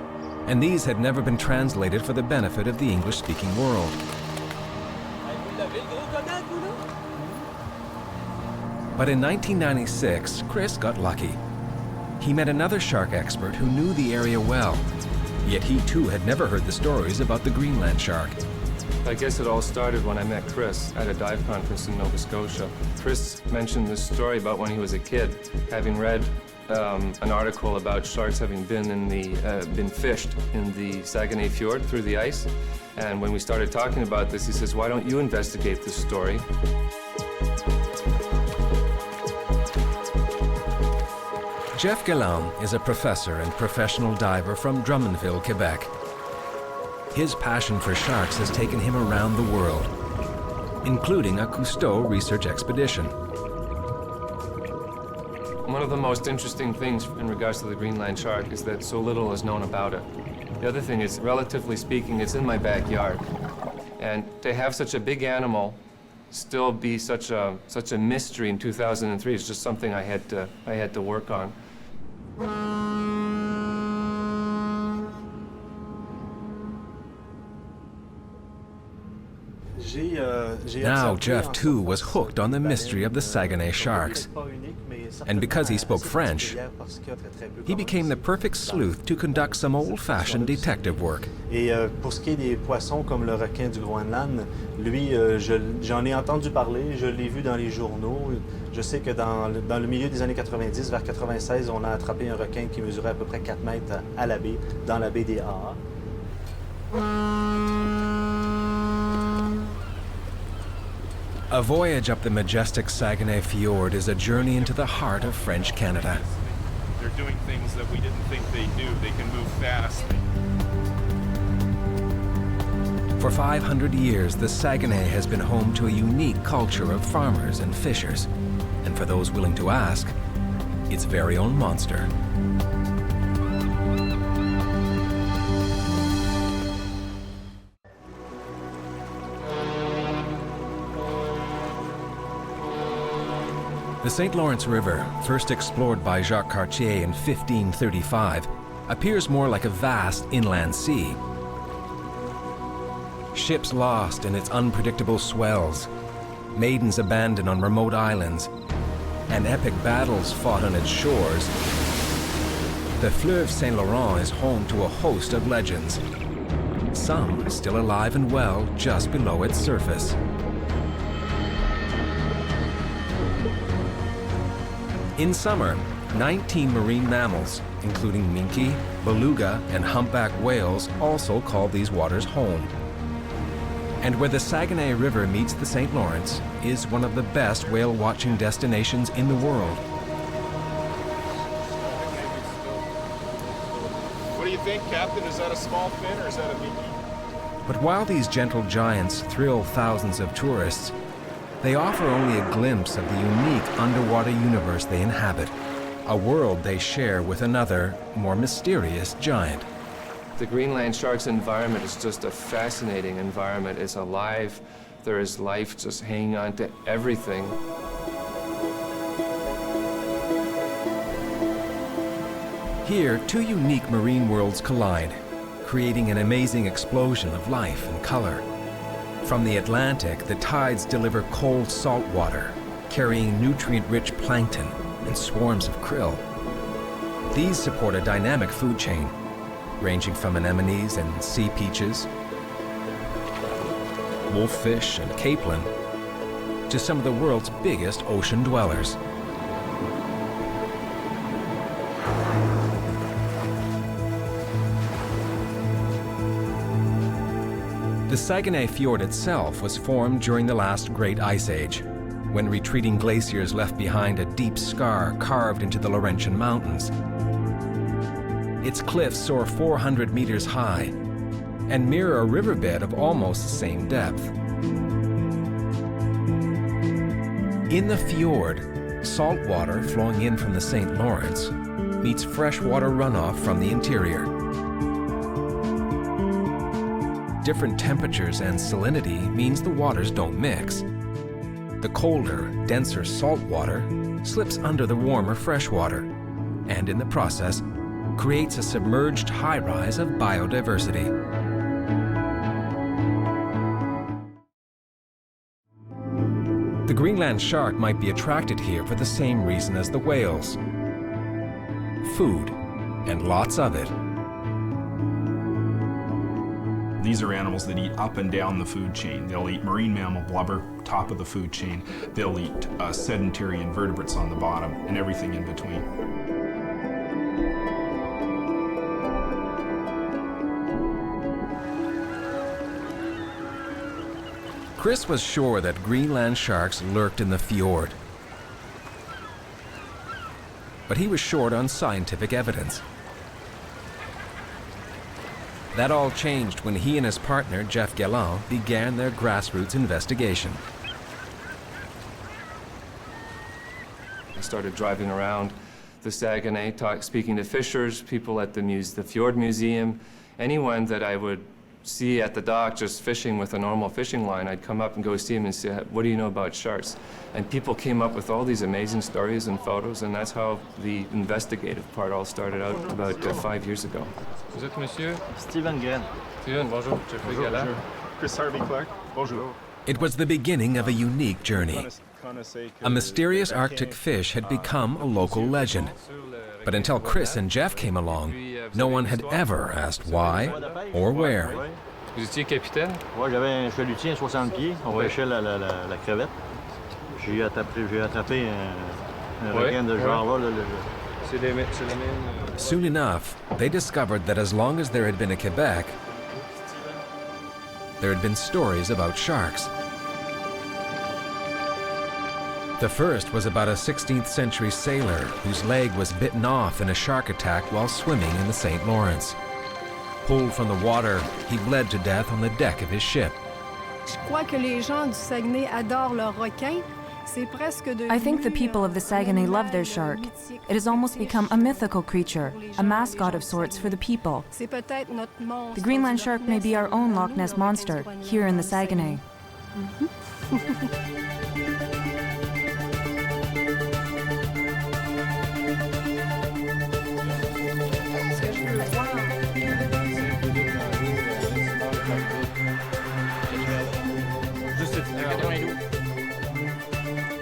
and these had never been translated for the benefit of the English-speaking world. But in 1996, Chris got lucky. He met another shark expert who knew the area well, yet he too had never heard the stories about the Greenland shark. I guess it all started when I met Chris at a dive conference in Nova Scotia. Chris mentioned this story about when he was a kid, having read an article about sharks having been fished in the Saguenay Fjord through the ice. And when we started talking about this, he says, "Why don't you investigate this story?" Jeff Galland is a professor and professional diver from Drummondville, Quebec. His passion for sharks has taken him around the world, including a Cousteau research expedition. One of the most interesting things in regards to the Greenland shark is that so little is known about it. The other thing is, relatively speaking, it's in my backyard. And to have such a big animal still be such a mystery in 2003 is just something I had to work on. Now Jeff too was hooked on the mystery of the Saguenay sharks. And because he spoke French, he became the perfect sleuth to conduct some old-fashioned detective work. Et pour ce qui est des poissons comme le requin du Groenland, lui, j'en ai entendu parler, je l'ai vu dans les journaux. Je sais que dans le milieu des années 90, vers 96, on a attrapé un requin qui mesurait à peu près 4 mètres à la baie, dans la baie des AA. A voyage up the majestic Saguenay Fjord is a journey into the heart of French Canada. They're doing things that we didn't think they do. They can move fast. For 500 years, the Saguenay has been home to a unique culture of farmers and fishers, and for those willing to ask, its very own monster. The St. Lawrence River, first explored by Jacques Cartier in 1535, appears more like a vast inland sea. Ships lost in its unpredictable swells, maidens abandoned on remote islands, and epic battles fought on its shores. The Fleuve Saint Laurent is home to a host of legends, some still alive and well just below its surface. In summer, 19 marine mammals, including minke, beluga, and humpback whales, also call these waters home. And where the Saguenay River meets the St. Lawrence is one of the best whale-watching destinations in the world. What do you think, Captain? Is that a small fin or is that a minke? But while these gentle giants thrill thousands of tourists, they offer only a glimpse of the unique underwater universe they inhabit, a world they share with another, more mysterious giant. The Greenland shark's environment is just a fascinating environment. It's alive. There is life just hanging on to everything. Here, two unique marine worlds collide, creating an amazing explosion of life and color. From the Atlantic, the tides deliver cold salt water, carrying nutrient-rich plankton and swarms of krill. These support a dynamic food chain, ranging from anemones and sea peaches, wolffish and capelin, to some of the world's biggest ocean dwellers. The Saguenay Fjord itself was formed during the last Great Ice Age, when retreating glaciers left behind a deep scar carved into the Laurentian Mountains. Its cliffs soar 400 meters high and mirror a riverbed of almost the same depth. In the fjord, salt water flowing in from the St. Lawrence meets freshwater runoff from the interior. Different temperatures and salinity means the waters don't mix. The colder, denser salt water slips under the warmer freshwater, and in the process, creates a submerged high-rise of biodiversity. The Greenland shark might be attracted here for the same reason as the whales: food, and lots of it. These are animals that eat up and down the food chain. They'll eat marine mammal blubber, top of the food chain. They'll eat sedentary invertebrates on the bottom, and everything in between. Chris was sure that Greenland sharks lurked in the fjord, but he was short on scientific evidence. That all changed when he and his partner, Jeff Gallant, began their grassroots investigation. I started driving around the Saguenay, speaking to fishers, people at the Fjord Museum, anyone that I would see at the dock just fishing with a normal fishing line. I'd come up and go see them and say, "What do you know about sharks?" And people came up with all these amazing stories and photos, and that's how the investigative part all started out about 5 years ago. Vous êtes monsieur? Steven Guerin. Steven, bonjour. Jeffrey Gallant. Chris Harvey Clark. Bonjour. It was the beginning of a unique journey. A mysterious Arctic fish had become a local legend. But until Chris and Jeff came along, no one had ever asked why or where. Vous étiez capitaine? Ouais, j'avais un chalutier à 60 pieds. On pêchait la crevette. J'ai attrapé un requin de genre-là. Soon enough, they discovered that as long as there had been a Quebec, there had been stories about sharks. The first was about a 16th century sailor whose leg was bitten off in a shark attack while swimming in the St. Lawrence. Pulled from the water, he bled to death on the deck of his ship. I think the people of the Saguenay love their shark. It has almost become a mythical creature, a mascot of sorts for the people. The Greenland shark may be our own Loch Ness monster here in the Saguenay.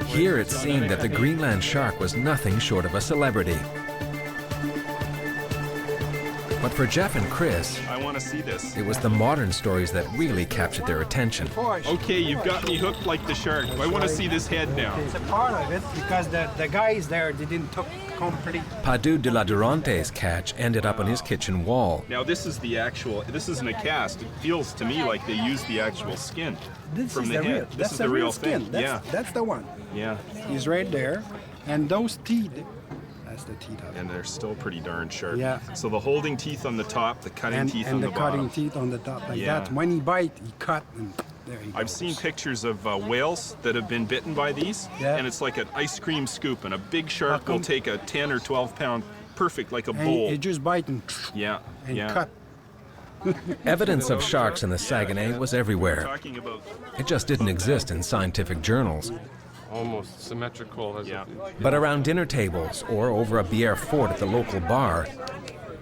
Here it seemed that the Greenland shark was nothing short of a celebrity. But for Jeff and Chris, I want to see this. It was the modern stories that really captured their attention. Okay, you've got me hooked like the shark. I want to see this head now. It's a part of it because the guys there didn't took complete. Padu de la Durante's catch ended up on his kitchen wall. Now this is the actual, this isn't a cast. It feels to me like they used the actual skin from the head. This is the real skin. thing. That's the one. Yeah. He's right there. And those teeth, that's the teeth of it. And they're still pretty darn sharp. Yeah. So the holding teeth on the top, the cutting teeth on the bottom. And the cutting teeth on the top like that. When he bite, he cut and there he goes. I've seen pictures of whales that have been bitten by these, and it's like an ice cream scoop, and a big shark will take a 10 or 12 pound, perfect, like a bowl. And he just bite and cut. Evidence of sharks in the Saguenay was everywhere. It just didn't exist in scientific journals. Almost symmetrical. But around dinner tables or over a bière forte at the local bar,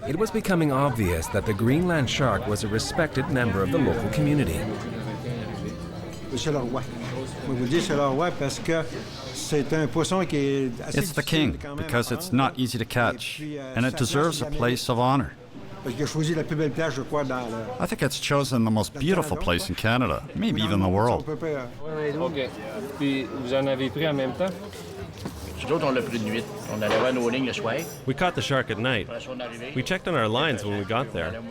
it was becoming obvious that the Greenland shark was a respected member of the local community. It's the king because it's not easy to catch, and it deserves a place of honor. I think it's chosen the most beautiful place in Canada, maybe even the world. OK. Puis vous en avez pris en même temps? We caught the shark at night. We checked on our lines when we got there.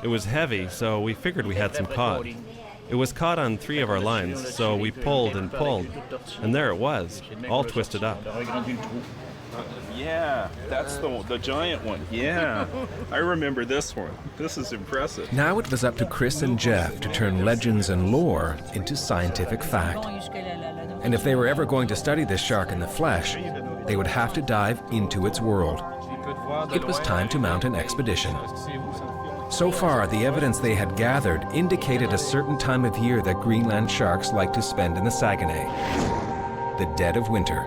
It was heavy, so we figured we had some cod. It was caught on 3 of our lines, so we pulled and pulled, and there it was, all twisted up. Yeah, that's the giant one. Yeah, I remember this one. This is impressive. Now it was up to Chris and Jeff to turn legends and lore into scientific fact. And if they were ever going to study this shark in the flesh, they would have to dive into its world. It was time to mount an expedition. So far, the evidence they had gathered indicated a certain time of year that Greenland sharks like to spend in the Saguenay, the dead of winter.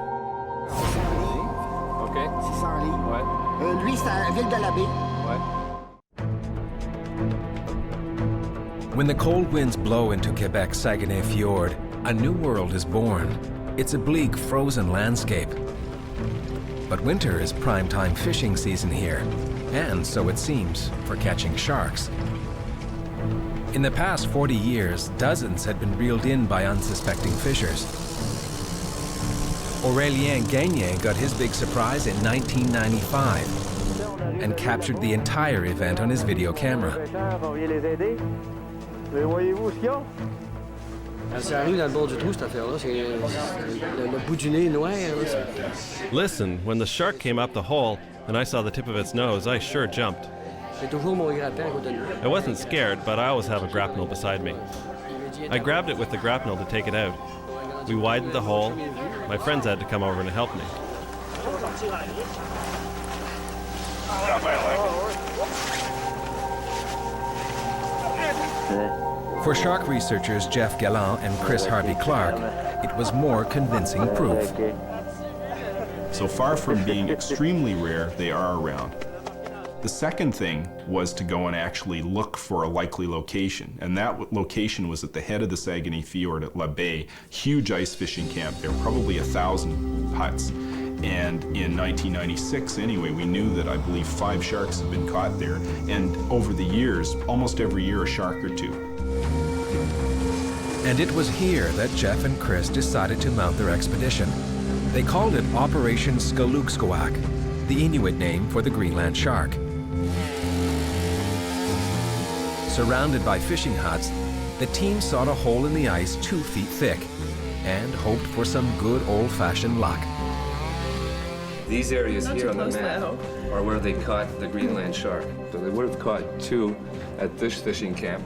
OK. Ouais. Lui, c'est à Ville de la Baie. Ouais. When the cold winds blow into Quebec's Saguenay Fjord, a new world is born. It's a bleak, frozen landscape. But winter is prime-time fishing season here, and so it seems, for catching sharks. In the past 40 years, dozens had been reeled in by unsuspecting fishers. Aurélien Gagné got his big surprise in 1995 and captured the entire event on his video camera. Listen, when the shark came up the hole and I saw the tip of its nose, I sure jumped. I wasn't scared, but I always have a grapnel beside me. I grabbed it with the grapnel to take it out. We widened the hole. My friends had to come over and help me. For shark researchers Jeff Gallant and Chris Harvey-Clark, it was more convincing proof. So far from being extremely rare, they are around. The second thing was to go and actually look for a likely location, and that location was at the head of the Saguenay Fjord at La Baie, huge ice fishing camp there, probably 1,000 huts. And in 1996, anyway, we knew that I believe 5 sharks had been caught there, and over the years, almost every year, a shark or 2. And it was here that Jeff and Chris decided to mount their expedition. They called it Operation Skalukskoak, the Inuit name for the Greenland shark. Surrounded by fishing huts, the team sought a hole in the ice 2 feet thick and hoped for some good old-fashioned luck. These areas here on the map are where they caught the Greenland shark. So they would have caught 2 at this fishing camp.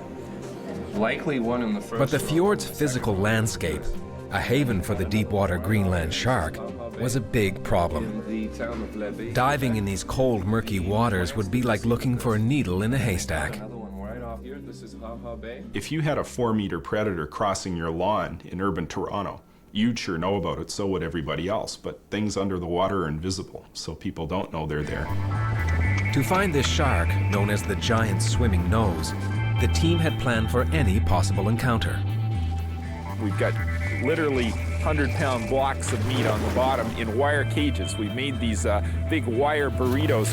Likely 1 in the first. But the fjord's physical landscape, a haven for the deep-water Greenland shark, was a big problem. Diving in these cold, murky waters would be like looking for a needle in a haystack. If you had a 4-meter predator crossing your lawn in urban Toronto, you'd sure know about it, so would everybody else, but things under the water are invisible, so people don't know they're there. To find this shark, known as the giant swimming nose, the team had planned for any possible encounter. We've got literally 100-pound blocks of meat on the bottom in wire cages. We've made these big wire burritos.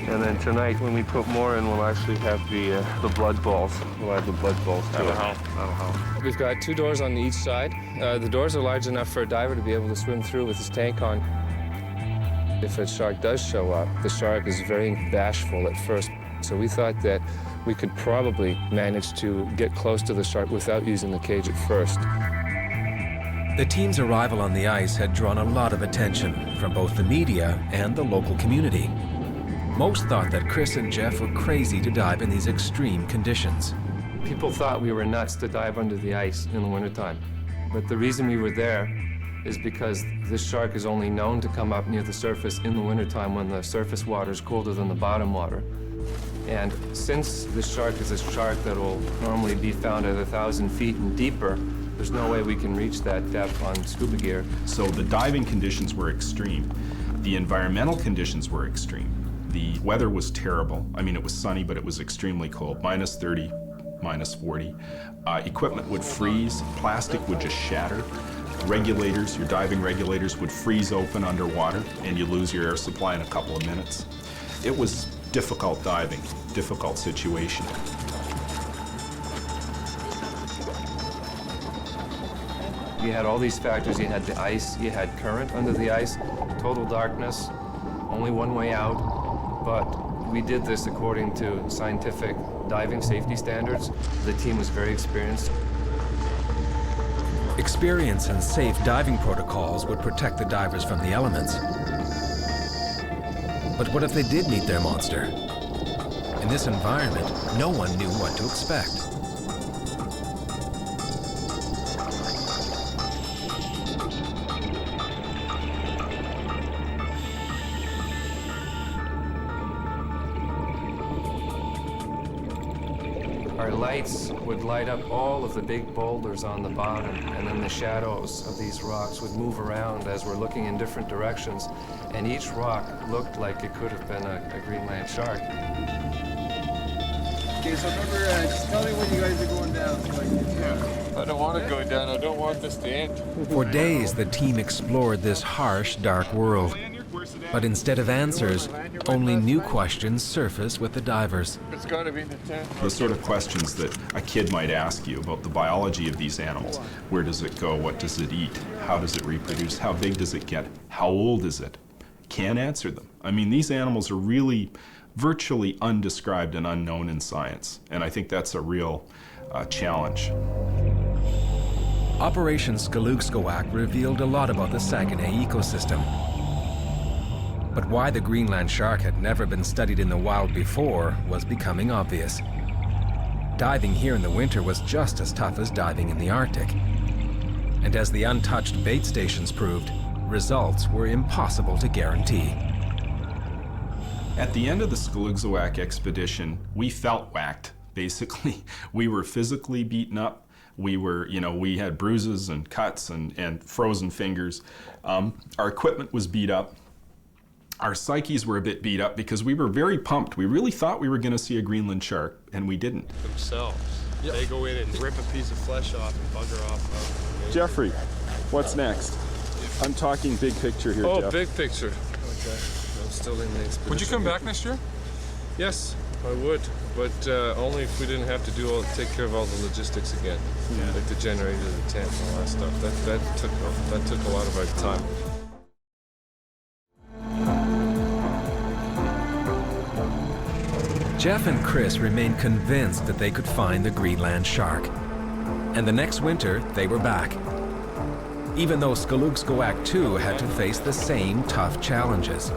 And then tonight, when we put more in, we'll actually have the blood balls. We'll add the blood balls to it. We've got 2 doors on each side. The doors are large enough for a diver to be able to swim through with his tank on. If a shark does show up, the shark is very bashful at first. So we thought that we could probably manage to get close to the shark without using the cage at first. The team's arrival on the ice had drawn a lot of attention from both the media and the local community. Most thought that Chris and Jeff were crazy to dive in these extreme conditions. People thought we were nuts to dive under the ice in the wintertime. But the reason we were there is because this shark is only known to come up near the surface in the wintertime when the surface water is colder than the bottom water. And since this shark is a shark that will normally be found at 1,000 feet and deeper, there's no way we can reach that depth on scuba gear. So the diving conditions were extreme. The environmental conditions were extreme. The weather was terrible. I mean, it was sunny, but it was extremely cold, minus 30, minus 40. Equipment would freeze, plastic would just shatter. Regulators, your diving regulators would freeze open underwater, and you lose your air supply in a couple of minutes. It was difficult diving, difficult situation. You had all these factors. You had the ice, you had current under the ice, total darkness, only one way out. But we did this according to scientific diving safety standards. The team was very experienced. Experience and safe diving protocols would protect the divers from the elements. But what if they did meet their monster? In this environment, no one knew what to expect. Our lights would light up all of the big boulders on the bottom, and then the shadows of these rocks would move around as we're looking in different directions, and each rock looked like it could have been a Greenland shark. Okay, so remember, just tell me when you guys are going down. I don't want to go down. I don't want this to end. For days, the team explored this harsh, dark world. But instead of answers, only new questions surface with the divers. It's got to be in the tent. The sort of questions that a kid might ask you about the biology of these animals. Where does it go? What does it eat? How does it reproduce? How big does it get? How old is it? Can't answer them. I mean, these animals are really virtually undescribed and unknown in science. And I think that's a real challenge. Operation Skalugskawak revealed a lot about the Saguenay ecosystem. But why the Greenland shark had never been studied in the wild before was becoming obvious. Diving here in the winter was just as tough as diving in the Arctic. And as the untouched bait stations proved, results were impossible to guarantee. At the end of the Skalugskawak expedition, we felt whacked, basically. We were physically beaten up. We were, we had bruises and cuts and frozen fingers. Our equipment was beat up. Our psyches were a bit beat up because we were very pumped. We really thought we were going to see a Greenland shark, and we didn't. Themselves. Yep. They go in and rip a piece of flesh off and bugger off. Jeffrey, what's next? I'm talking big picture here, Jeff. Big picture. Okay. I'm still in the expedition. Would you come back next year? Yes, I would, but only if we didn't have to take care of all the logistics again, like the generator, the tent, and all that stuff. That took a lot of our time. Jeff and Chris remained convinced that they could find the Greenland shark. And the next winter, they were back. Even though Skalugskawak too had to face the same tough challenges.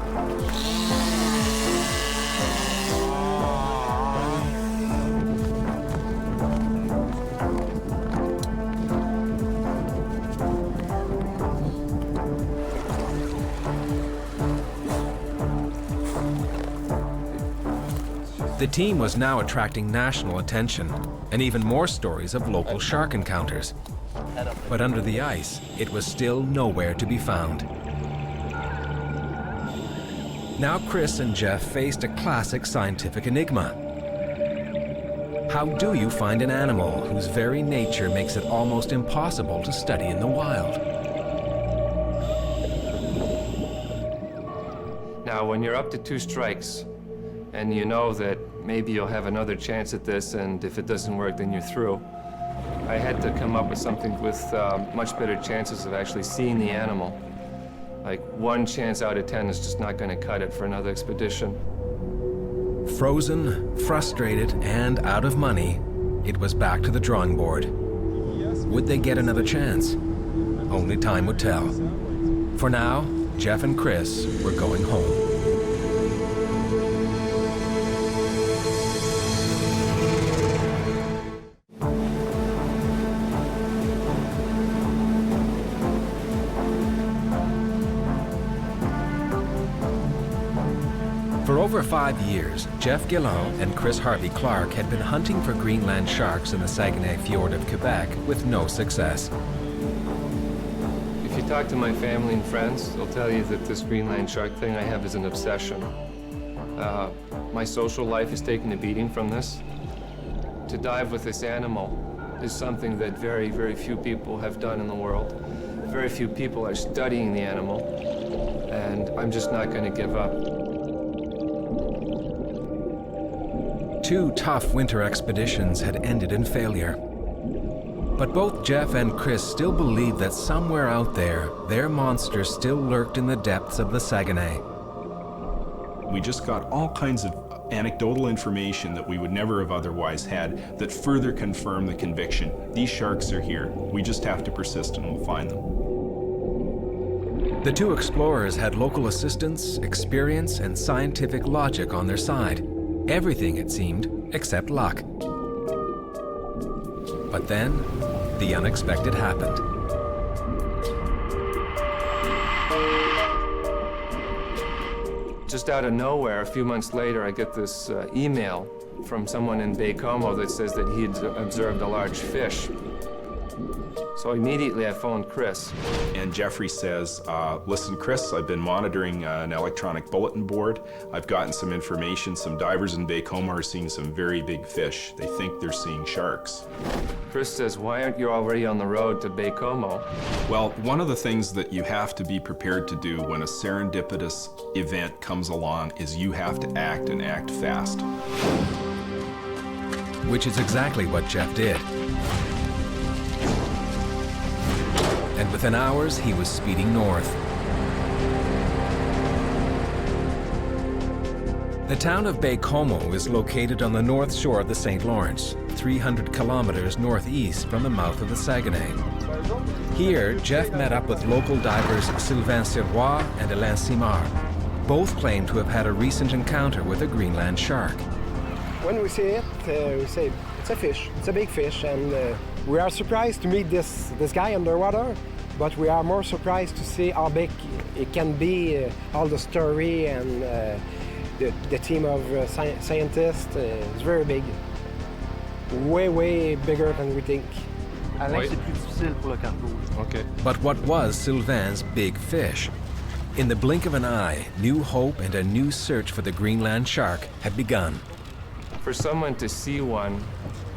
The team was now attracting national attention, and even more stories of local shark encounters. But under the ice, it was still nowhere to be found. Now Chris and Jeff faced a classic scientific enigma. How do you find an animal whose very nature makes it almost impossible to study in the wild? Now, when you're up to 2 strikes, and you know that maybe you'll have another chance at this, and if it doesn't work, then you're through. I had to come up with something with much better chances of actually seeing the animal. Like 1 chance out of 10 is just not going to cut it for another expedition. Frozen, frustrated, and out of money, it was back to the drawing board. Would they get another chance? Only time would tell. For now, Jeff and Chris were going home. For over 5 years, Jeff Guillaume and Chris Harvey-Clark had been hunting for Greenland sharks in the Saguenay Fjord of Quebec with no success. If you talk to my family and friends, they'll tell you that this Greenland shark thing I have is an obsession. My social life is taking a beating from this. To dive with this animal is something that very, very few people have done in the world. Very few people are studying the animal, and I'm just not going to give up. 2 tough winter expeditions had ended in failure. But both Jeff and Chris still believed that somewhere out there, their monster still lurked in the depths of the Saguenay. We just got all kinds of anecdotal information that we would never have otherwise had that further confirm the conviction. These sharks are here. We just have to persist and we'll find them. The 2 explorers had local assistance, experience, and scientific logic on their side. Everything, it seemed, except luck. But then, the unexpected happened. Just out of nowhere, a few months later, I get this email from someone in Baie-Comeau that says that he'd observed a large fish. So immediately I phoned Chris. And Jeffrey says, listen, Chris, I've been monitoring an electronic bulletin board. I've gotten some information. Some divers in Baie-Comeau are seeing some very big fish. They think they're seeing sharks. Chris says, why aren't you already on the road to Baie-Comeau? Well, one of the things that you have to be prepared to do when a serendipitous event comes along is you have to act and act fast. Which is exactly what Jeff did. And within hours, he was speeding north. The town of Baie-Comeau is located on the north shore of the St. Lawrence, 300 kilometers northeast from the mouth of the Saguenay. Here, Jeff met up with local divers Sylvain Sirois and Alain Simard. Both claim to have had a recent encounter with a Greenland shark. When we see it, we say it's a fish, it's a big fish, and we are surprised to meet this guy underwater, but we are more surprised to see how big it can be, all the story and the team of scientists is very big. Way bigger than we think. Okay. But what was Sylvain's big fish? In the blink of an eye, new hope and a new search for the Greenland shark had begun. For someone to see one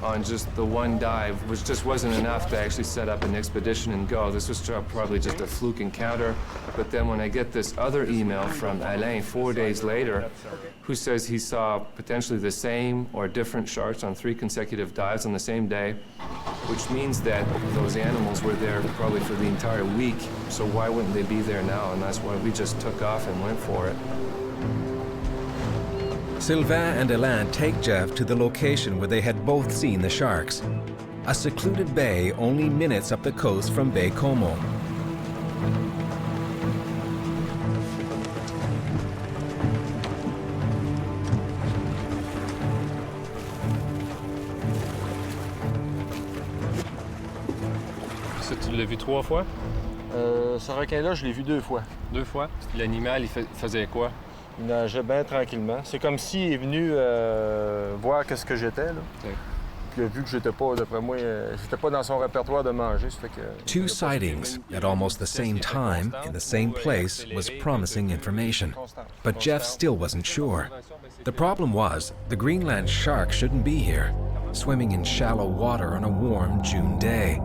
on just the one dive, which just wasn't enough to actually set up an expedition and go. This was probably just a fluke encounter. But then when I get this other email from Alain 4 days later, who says he saw potentially the same or different sharks on 3 consecutive dives on the same day, which means that those animals were there probably for the entire week. So why wouldn't they be there now? And that's why we just took off and went for it. Sylvain and Alain take Jeff to the location where they had both seen the sharks, a secluded bay only minutes up the coast from Baie-Comeau. Ça, tu l'as vu 3 fois? Ce requin-là, je l'ai vu 2 fois. 2 fois? L'animal, il faisait quoi? Il nageait bien tranquillement. C'est comme s'il est venu voir qu'est-ce que j'étais, là. Okay. Puis il a vu que j'étais pas, d'après moi, j'étais pas dans son répertoire de manger, ça fait que... 2 sightings at almost the same time in the same place was promising information. But Jeff still wasn't sure. The problem was, the Greenland shark shouldn't be here, swimming in shallow water on a warm June day.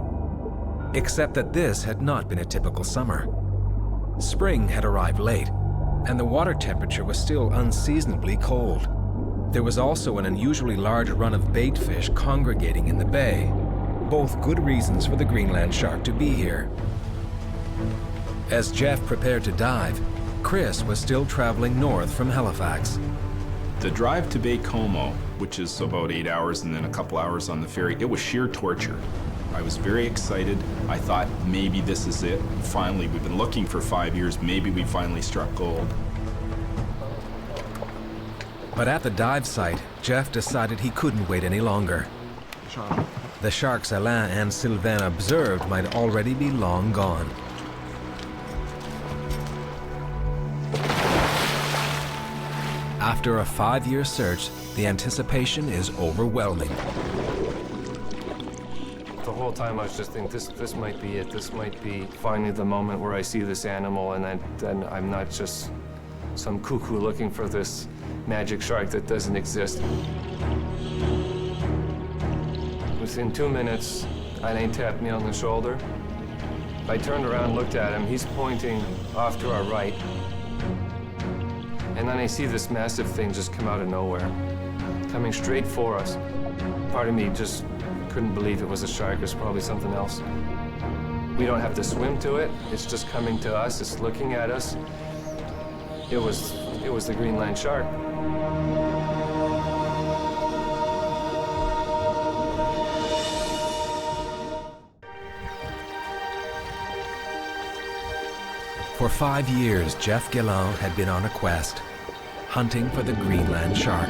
Except that this had not been a typical summer. Spring had arrived late, and the water temperature was still unseasonably cold. There was also an unusually large run of bait fish congregating in the bay, both good reasons for the Greenland shark to be here. As Jeff prepared to dive, Chris was still traveling north from Halifax. The drive to Baie-Comeau, which is about 8 hours and then a couple hours on the ferry, it was sheer torture. I was very excited. I thought maybe this is it. Finally, we've been looking for 5 years. Maybe we finally struck gold. But at the dive site, Jeff decided he couldn't wait any longer. The sharks Alain and Sylvain observed might already be long gone. After a 5-year search, the anticipation is overwhelming. The whole time I was just thinking, this might be it. This might be finally the moment where I see this animal, and then I'm not just some cuckoo looking for this magic shark that doesn't exist. Within 2 minutes, Alain tapped me on the shoulder. I turned around, looked at him. He's pointing off to our right. And then I see this massive thing just come out of nowhere. coming straight for us. Part of me just couldn't believe it was a shark. It was probably something else. We don't have to swim to it. It's just coming to us. It's looking at us. It was the Greenland shark. For 5 years, Jeff Guéland had been on a quest, hunting for the Greenland shark.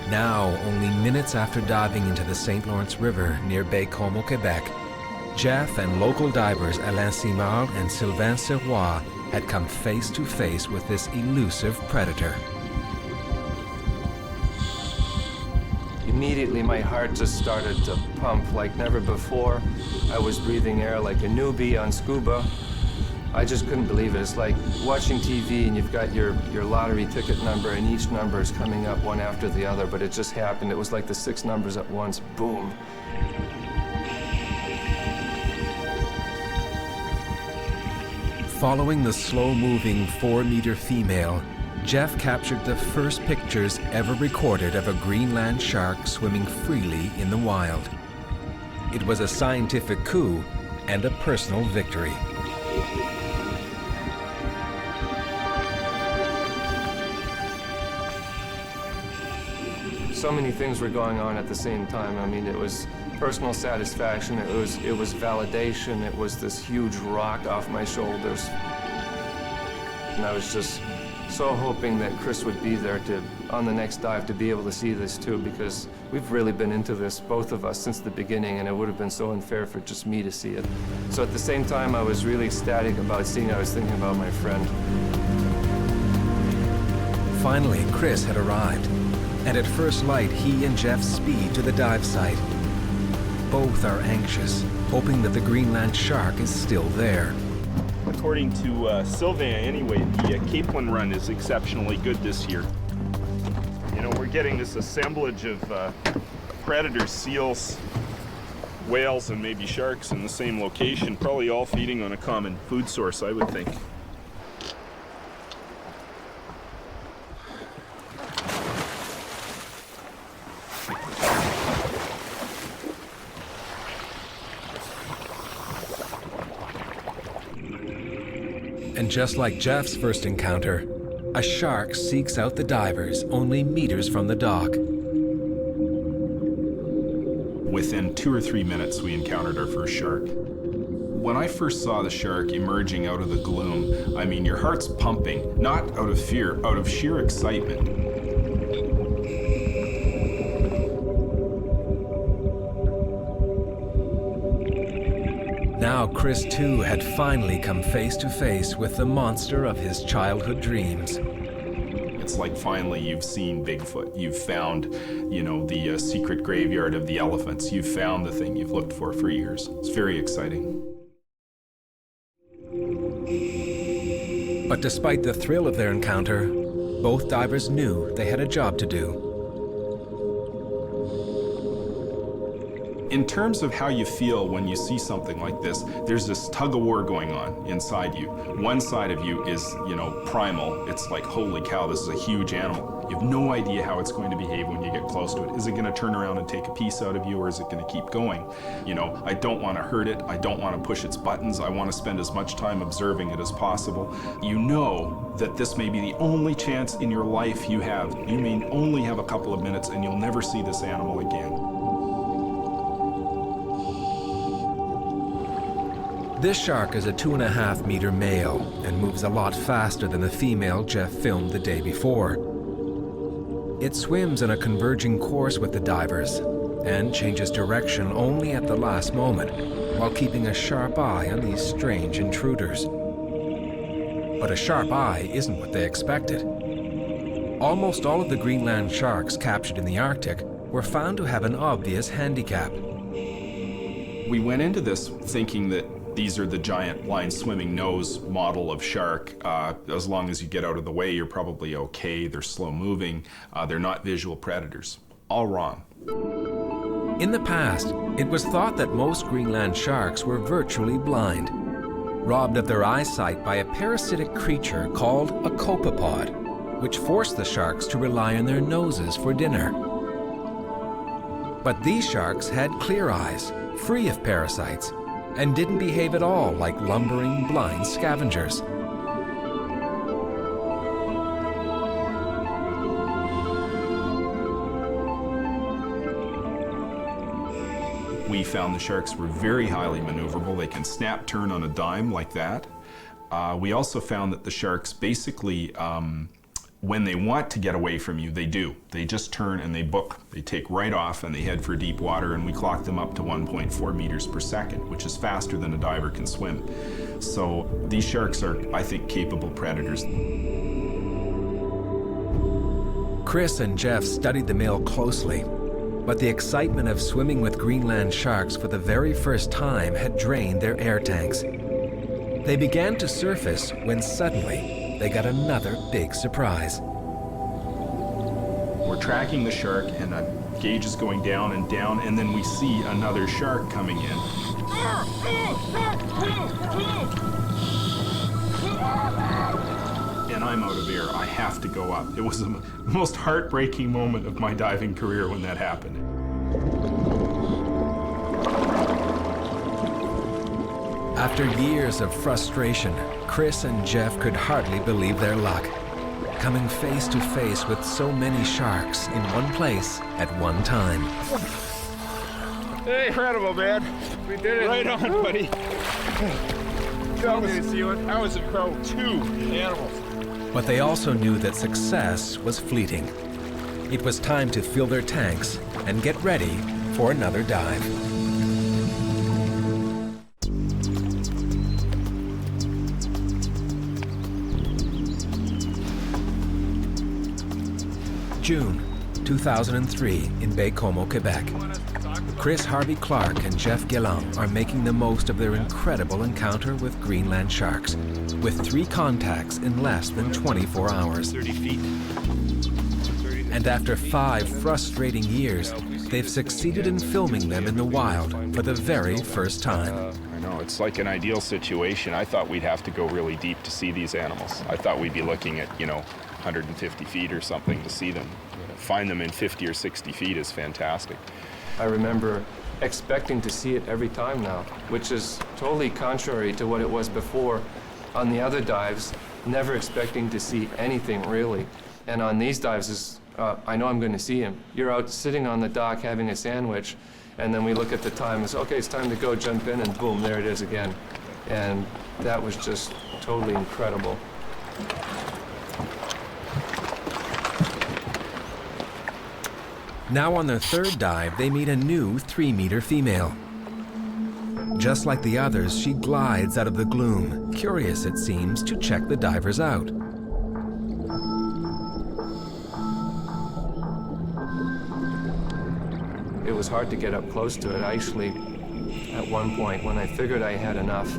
Now, only minutes after diving into the St. Lawrence River near Baie-Comeau, Quebec, Jeff and local divers Alain Simard and Sylvain Sirois had come face to face with this elusive predator. Immediately, my heart just started to pump like never before. I was breathing air like a newbie on scuba. I just couldn't believe it. It's like watching TV and you've got your lottery ticket number and each number is coming up one after the other, but it just happened. It was like the 6 numbers at once, boom. Following the slow-moving 4-meter female, Jeff captured the first pictures ever recorded of a Greenland shark swimming freely in the wild. It was a scientific coup and a personal victory. So many things were going on at the same time. I mean, it was personal satisfaction, it was validation, it was this huge rock off my shoulders. And I was just so hoping that Chris would be there on the next dive to be able to see this too, because we've really been into this, both of us, since the beginning, and it would have been so unfair for just me to see it. So at the same time, I was really ecstatic about seeing it. I was thinking about my friend. Finally, Chris had arrived, and at first light, he and Jeff speed to the dive site. Both are anxious, hoping that the Greenland shark is still there. According to Sylvain, anyway, the Capelin run is exceptionally good this year. You know, we're getting this assemblage of predators, seals, whales, and maybe sharks in the same location, probably all feeding on a common food source, I would think. And just like Jeff's first encounter, a shark seeks out the divers only meters from the dock. Within 2 or 3 minutes, we encountered our first shark. When I first saw the shark emerging out of the gloom, I mean, your heart's pumping, not out of fear, out of sheer excitement. Now Chris too had finally come face to face with the monster of his childhood dreams. It's like finally you've seen Bigfoot. You've found, you know, the secret graveyard of the elephants. You've found the thing you've looked for years. It's very exciting. But despite the thrill of their encounter, both divers knew they had a job to do. In terms of how you feel when you see something like this, there's this tug-of-war going on inside you. One side of you is, you know, primal. It's like, holy cow, this is a huge animal. You have no idea how it's going to behave when you get close to it. Is it going to turn around and take a piece out of you, or is it going to keep going? You know, I don't want to hurt it. I don't want to push its buttons. I want to spend as much time observing it as possible. You know that this may be the only chance in your life you have. You may only have a couple of minutes, and you'll never see this animal again. This shark is a 2.5 meter male and moves a lot faster than the female Jeff filmed the day before. It swims in a converging course with the divers and changes direction only at the last moment while keeping a sharp eye on these strange intruders. But a sharp eye isn't what they expected. Almost all of the Greenland sharks captured in the Arctic were found to have an obvious handicap. We went into this thinking that these are the giant blind swimming nose model of shark. As long as you get out of the way, you're probably okay. They're slow moving. They're not visual predators. All wrong. In the past, it was thought that most Greenland sharks were virtually blind, robbed of their eyesight by a parasitic creature called a copepod, which forced the sharks to rely on their noses for dinner. But these sharks had clear eyes, free of parasites, and didn't behave at all like lumbering, blind scavengers. We found the sharks were very highly maneuverable. They can snap, turn on a dime like that. We also found that the sharks basically, when they want to get away from you, they do. They just turn and they book. They take right off and they head for deep water, and we clocked them up to 1.4 meters per second, which is faster than a diver can swim. So these sharks are, I think, capable predators. Chris and Jeff studied the male closely, but the excitement of swimming with Greenland sharks for the very first time had drained their air tanks. They began to surface when suddenly they got another big surprise. We're tracking the shark and a gauge is going down, and then we see another shark coming in. And I'm out of air. I have to go up. It was the most heartbreaking moment of my diving career when that happened. After years of frustration, Chris and Jeff could hardly believe their luck, coming face to face with so many sharks in one place at one time. Hey, incredible, man. We did it. Right on, buddy. That was incredible. 2 animals. But they also knew that success was fleeting. It was time to fill their tanks and get ready for another dive. June 2003 in Baie-Comeau, Quebec. Chris Harvey Clark and Jeff Guélan are making the most of their incredible encounter with Greenland sharks, with 3 contacts in less than 24 hours. 30 feet. And after 5 frustrating years, they've succeeded in filming them in the wild for the very first time. I know, it's like an ideal situation. I thought we'd have to go really deep to see these animals. I thought we'd be looking at, 150 feet or something to see them. Find them in 50 or 60 feet is fantastic. I remember expecting to see it every time now, which is totally contrary to what it was before. On the other dives, never expecting to see anything really. And on these dives, I know I'm going to see him. You're out sitting on the dock having a sandwich, and then we look at the time and say, okay, it's time to go, jump in, and boom, there it is again. And that was just totally incredible. Now on their 3rd dive, they meet a new 3-meter female. Just like the others, she glides out of the gloom, curious, it seems, to check the divers out. It was hard to get up close to it. I actually, at one point, when I figured I had enough,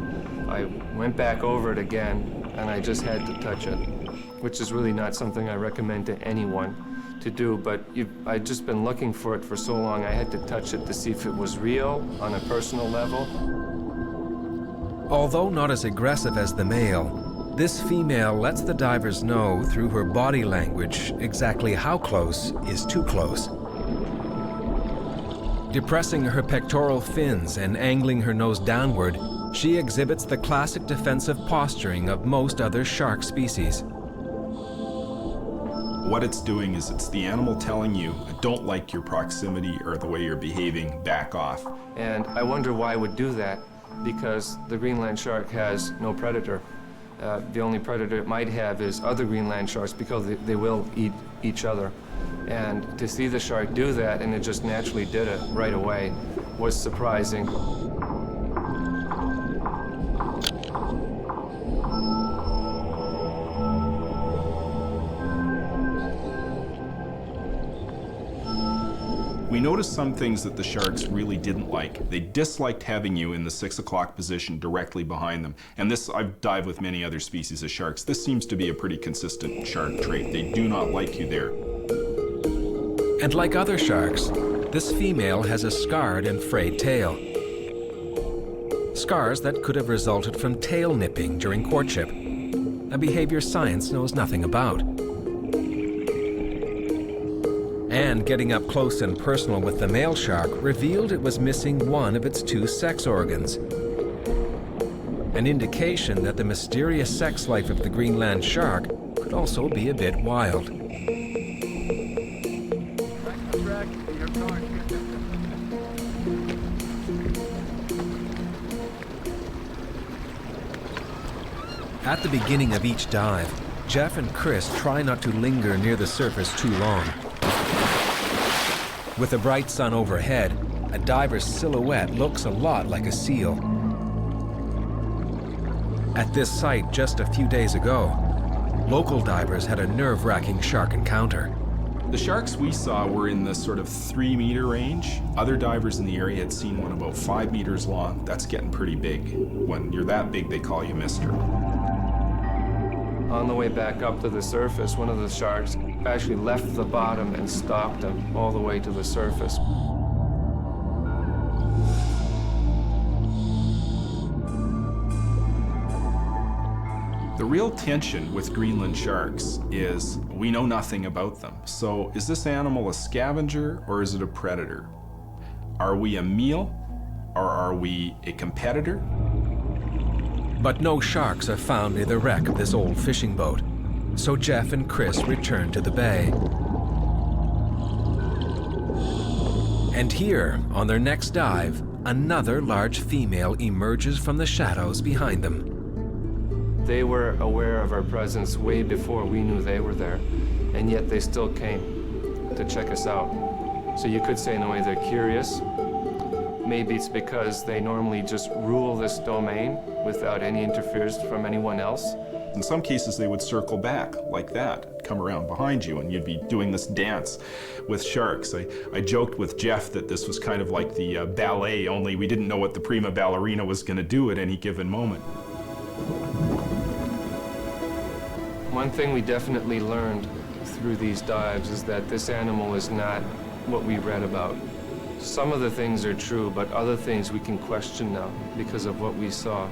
I went back over it again, and I just had to touch it, which is really not something I recommend to anyone to do, but I'd just been looking for it for so long, I had to touch it to see if it was real on a personal level. Although not as aggressive as the male, this female lets the divers know through her body language exactly how close is too close. Depressing her pectoral fins and angling her nose downward, she exhibits the classic defensive posturing of most other shark species. What it's doing is it's the animal telling you, I don't like your proximity or the way you're behaving, back off. And I wonder why it would do that, because the Greenland shark has no predator. The only predator it might have is other Greenland sharks, because they will eat each other. And to see the shark do that, and it just naturally did it right away, was surprising. We noticed some things that the sharks really didn't like. They disliked having you in the 6 o'clock position directly behind them. And this, I've dived with many other species of sharks. This seems to be a pretty consistent shark trait. They do not like you there. And like other sharks, this female has a scarred and frayed tail. Scars that could have resulted from tail nipping during courtship, a behavior science knows nothing about. And getting up close and personal with the male shark revealed it was missing one of its 2 sex organs. An indication that the mysterious sex life of the Greenland shark could also be a bit wild. At the beginning of each dive, Jeff and Chris try not to linger near the surface too long. With the bright sun overhead, a diver's silhouette looks a lot like a seal. At this site just a few days ago, local divers had a nerve-wracking shark encounter. The sharks we saw were in the sort of 3-meter range. Other divers in the area had seen one about 5 meters long. That's getting pretty big. When you're that big, they call you mister. On the way back up to the surface, one of the sharks actually left the bottom and stalked him all the way to the surface. The real tension with Greenland sharks is we know nothing about them. So is this animal a scavenger or is it a predator? Are we a meal or are we a competitor? But no sharks are found near the wreck of this old fishing boat, so Jeff and Chris return to the bay. And here, on their next dive, another large female emerges from the shadows behind them. They were aware of our presence way before we knew they were there, and yet they still came to check us out. So you could say in a way they're curious. Maybe it's because they normally just rule this domain without any interference from anyone else. In some cases, they would circle back like that, come around behind you, and you'd be doing this dance with sharks. I joked with Jeff that this was kind of like the ballet, only we didn't know what the prima ballerina was going to do at any given moment. One thing we definitely learned through these dives is that this animal is not what we read about. Some of the things are true, but other things we can question now because of what we saw.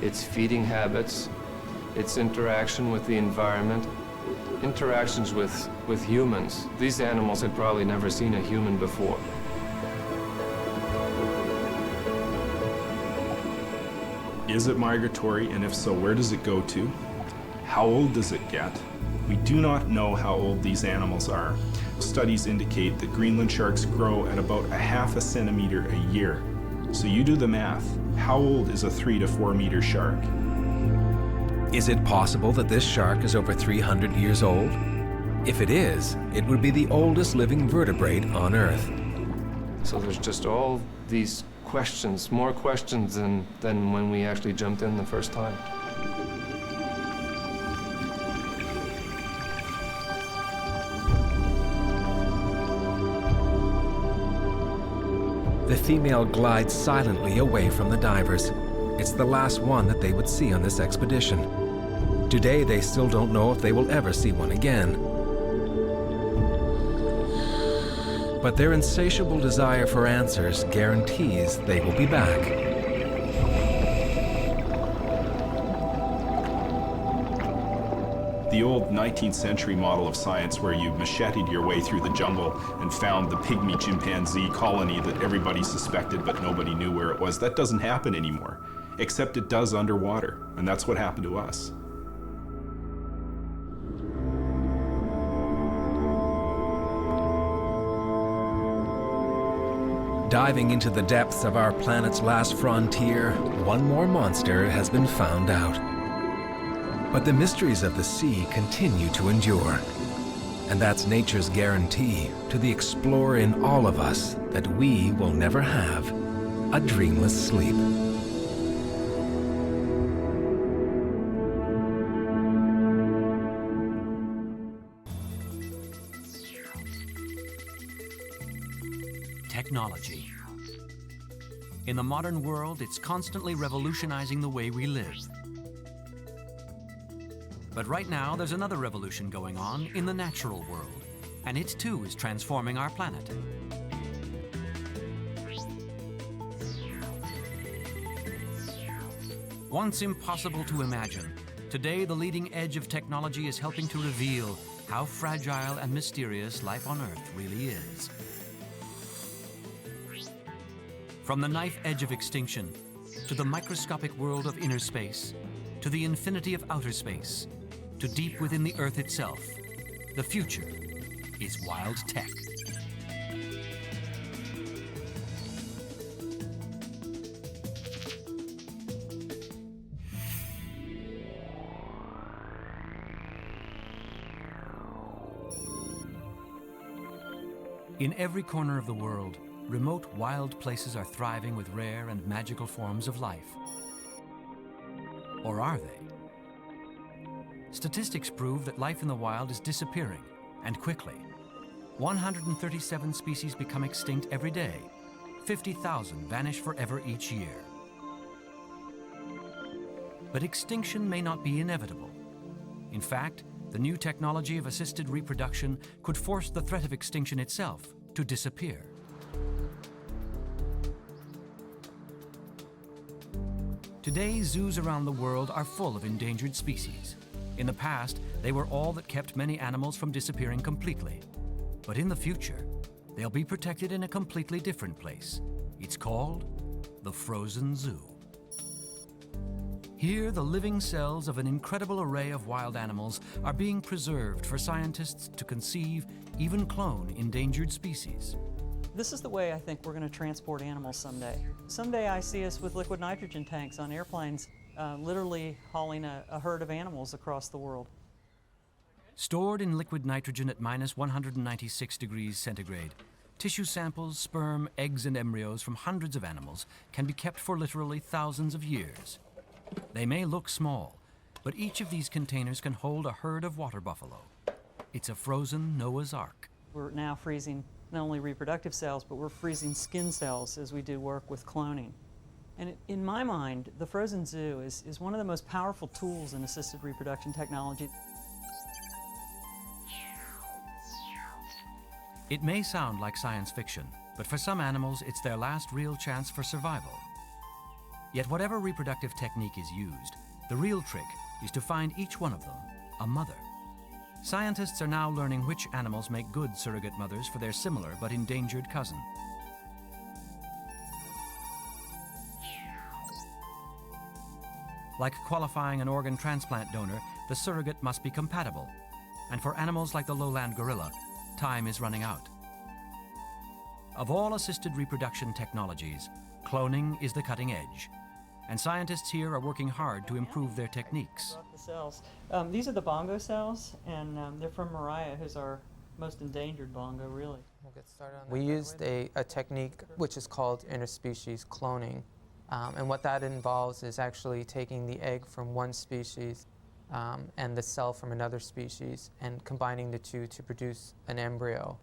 Its feeding habits, its interaction with the environment, interactions with humans. These animals had probably never seen a human before. Is it migratory, and if so, where does it go to? How old does it get? We do not know how old these animals are. Studies indicate that Greenland sharks grow at about 0.5 centimeter a year. So you do the math. How old is a 3 to 4 meter shark? Is it possible that this shark is over 300 years old? If it is, it would be the oldest living vertebrate on Earth. So there's just all these questions, more questions than when we actually jumped in the first time. The female glides silently away from the divers. It's the last one that they would see on this expedition. Today, they still don't know if they will ever see one again. But their insatiable desire for answers guarantees they will be back. The old 19th century model of science where you macheted your way through the jungle and found the pygmy chimpanzee colony that everybody suspected but nobody knew where it was, that doesn't happen anymore, except it does underwater, and that's what happened to us. Diving into the depths of our planet's last frontier, one more monster has been found out. But the mysteries of the sea continue to endure. And that's nature's guarantee to the explorer in all of us that we will never have a dreamless sleep. Technology. In the modern world, it's constantly revolutionizing the way we live. But right now, there's another revolution going on in the natural world, and it too is transforming our planet. Once impossible to imagine, Today, the leading edge of technology is helping to reveal how fragile and mysterious life on Earth really is. From the knife edge of extinction, to the microscopic world of inner space, to the infinity of outer space, to deep within the Earth itself, the future is wild tech. In every corner of the world, remote wild places are thriving with rare and magical forms of life. Or are they? Statistics prove that life in the wild is disappearing, and quickly. 137 species become extinct every day. 50,000 vanish forever each year. But extinction may not be inevitable. In fact, the new technology of assisted reproduction could force the threat of extinction itself to disappear. Today, zoos around the world are full of endangered species. In the past, they were all that kept many animals from disappearing completely. But in the future, they'll be protected in a completely different place. It's called the Frozen Zoo. Here, the living cells of an incredible array of wild animals are being preserved for scientists to conceive, even clone endangered species. This is the way I think we're going to transport animals someday. Someday I see us with liquid nitrogen tanks on airplanes, literally hauling a herd of animals across the world. Stored in liquid nitrogen at minus 196 degrees centigrade, tissue samples, sperm, eggs, and embryos from hundreds of animals can be kept for literally thousands of years. They may look small, but each of these containers can hold a herd of water buffalo. It's a frozen Noah's Ark. We're now freezing not only reproductive cells, but we're freezing skin cells as we do work with cloning. And in my mind, the frozen zoo is one of the most powerful tools in assisted reproduction technology. It may sound like science fiction, but for some animals, it's their last real chance for survival. Yet whatever reproductive technique is used, the real trick is to find each one of them a mother. Scientists are now learning which animals make good surrogate mothers for their similar but endangered cousin. Like qualifying an organ transplant donor, the surrogate must be compatible. And for animals like the lowland gorilla, time is running out. Of all assisted reproduction technologies, cloning is the cutting edge. And scientists here are working hard to improve their techniques. The cells. These are the bongo cells, and they're from Mariah, who's our most endangered bongo, really. We'll get started on that. We used a technique which is called interspecies cloning. And what that involves is actually taking the egg from one species and the cell from another species and combining the two to produce an embryo.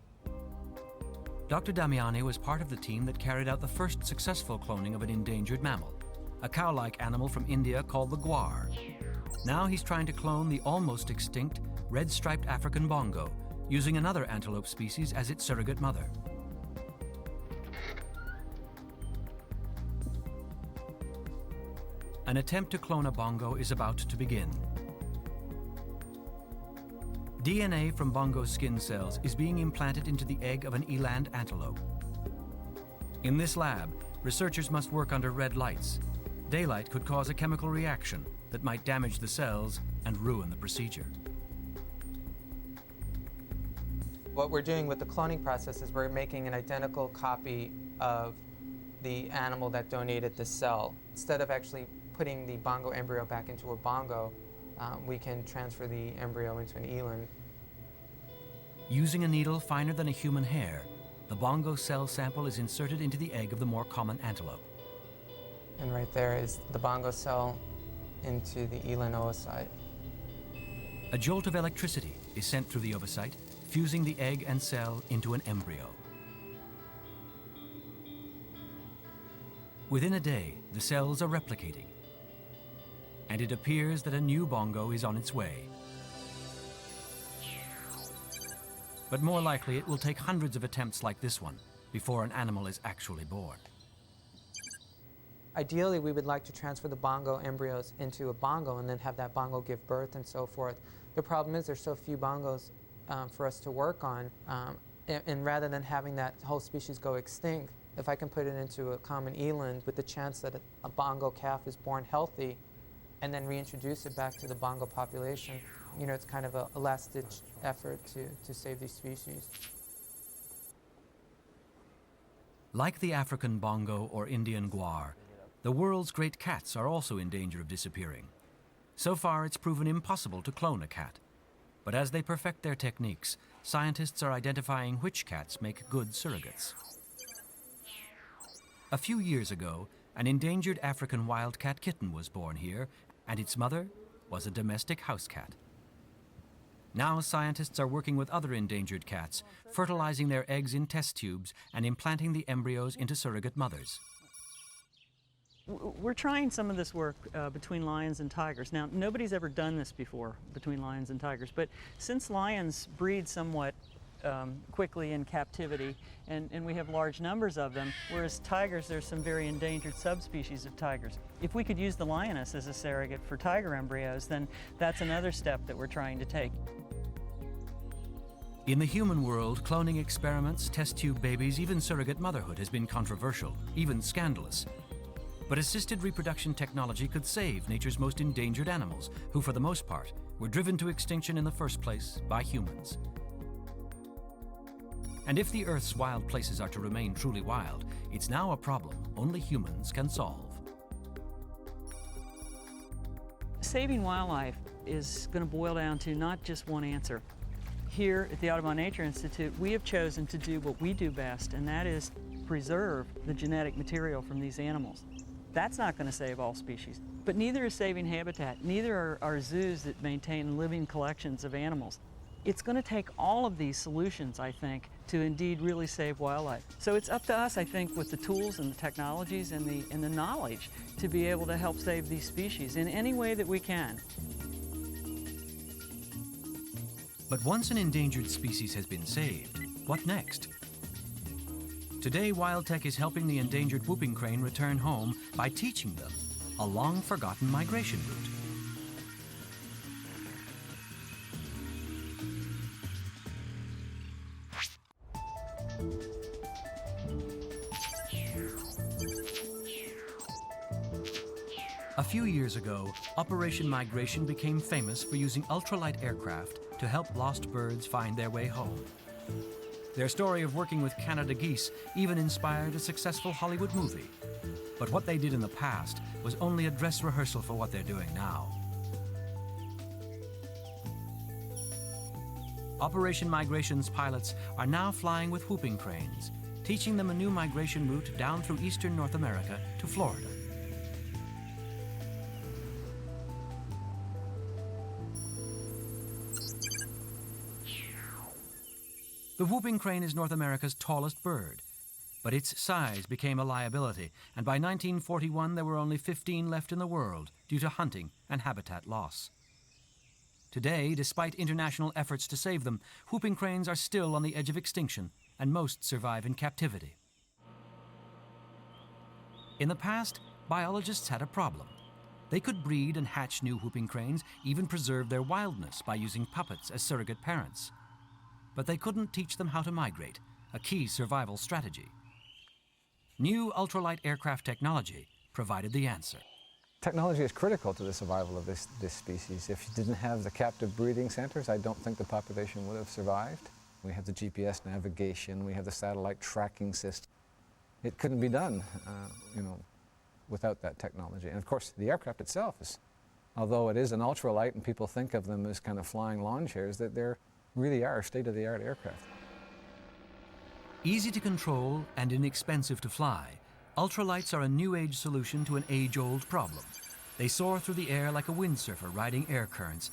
Dr. Damiani was part of the team that carried out the first successful cloning of an endangered mammal, a cow-like animal from India called the guar. Now he's trying to clone the almost extinct red-striped African bongo, using another antelope species as its surrogate mother. An attempt to clone a bongo is about to begin. DNA from bongo skin cells is being implanted into the egg of an eland antelope. In this lab, researchers must work under red lights. Daylight could cause a chemical reaction that might damage the cells and ruin the procedure. What we're doing with the cloning process is we're making an identical copy of the animal that donated the cell. Instead of actually putting the bongo embryo back into a bongo, we can transfer the embryo into an eland. Using a needle finer than a human hair, the bongo cell sample is inserted into the egg of the more common antelope. And right there is the bongo cell into the eland oocyte. A jolt of electricity is sent through the ovocyte, fusing the egg and cell into an embryo. Within a day, the cells are replicating, and it appears that a new bongo is on its way. But more likely, it will take hundreds of attempts like this one before an animal is actually born. Ideally, we would like to transfer the bongo embryos into a bongo and then have that bongo give birth and so forth. The problem is there's so few bongos for us to work on, and rather than having that whole species go extinct, if I can put it into a common eland with the chance that a bongo calf is born healthy and then reintroduce it back to the bongo population, you know, it's kind of a last-ditch effort to save these species. Like the African bongo or Indian guar, the world's great cats are also in danger of disappearing. So far, it's proven impossible to clone a cat. But as they perfect their techniques, scientists are identifying which cats make good surrogates. A few years ago, an endangered African wildcat kitten was born here, and its mother was a domestic house cat. Now scientists are working with other endangered cats, fertilizing their eggs in test tubes and implanting the embryos into surrogate mothers. We're trying some of this work between lions and tigers. Now, nobody's ever done this before between lions and tigers, but since lions breed somewhat quickly in captivity, and we have large numbers of them, whereas tigers, there's some very endangered subspecies of tigers. If we could use the lioness as a surrogate for tiger embryos, then that's another step that we're trying to take. In the human world, cloning experiments, test tube babies, even surrogate motherhood has been controversial, even scandalous. But assisted reproduction technology could save nature's most endangered animals, who for the most part were driven to extinction in the first place by humans. And if the Earth's wild places are to remain truly wild, it's now a problem only humans can solve. Saving wildlife is going to boil down to not just one answer. Here at the Audubon Nature Institute, we have chosen to do what we do best, and that is preserve the genetic material from these animals. That's not going to save all species, but neither is saving habitat. Neither are zoos that maintain living collections of animals. It's going to take all of these solutions, I think, to indeed really save wildlife. So it's up to us, I think, with the tools and the technologies and the knowledge to be able to help save these species in any way that we can. But once an endangered species has been saved, what next? Today, WildTech is helping the endangered whooping crane return home by teaching them a long-forgotten migration route. A few years ago, Operation Migration became famous for using ultralight aircraft to help lost birds find their way home. Their story of working with Canada geese even inspired a successful Hollywood movie. But what they did in the past was only a dress rehearsal for what they're doing now. Operation Migration's pilots are now flying with whooping cranes, teaching them a new migration route down through eastern North America to Florida. The whooping crane is North America's tallest bird, but its size became a liability, and by 1941 there were only 15 left in the world due to hunting and habitat loss. Today, despite international efforts to save them, whooping cranes are still on the edge of extinction, and most survive in captivity. In the past, biologists had a problem. They could breed and hatch new whooping cranes, even preserve their wildness by using puppets as surrogate parents. But they couldn't teach them how to migrate, a key survival strategy. New ultralight aircraft technology provided the answer. Technology is critical to the survival of this species. If you didn't have the captive breeding centers, I don't think the population would have survived. We have the GPS navigation, we have the satellite tracking system. It couldn't be done, without that technology. And of course, the aircraft itself is, although it is an ultralight and people think of them as kind of flying lawn chairs, that they're really are state-of-the-art aircraft. Easy to control and inexpensive to fly, ultralights are a new age solution to an age-old problem. They soar through the air like a windsurfer riding air currents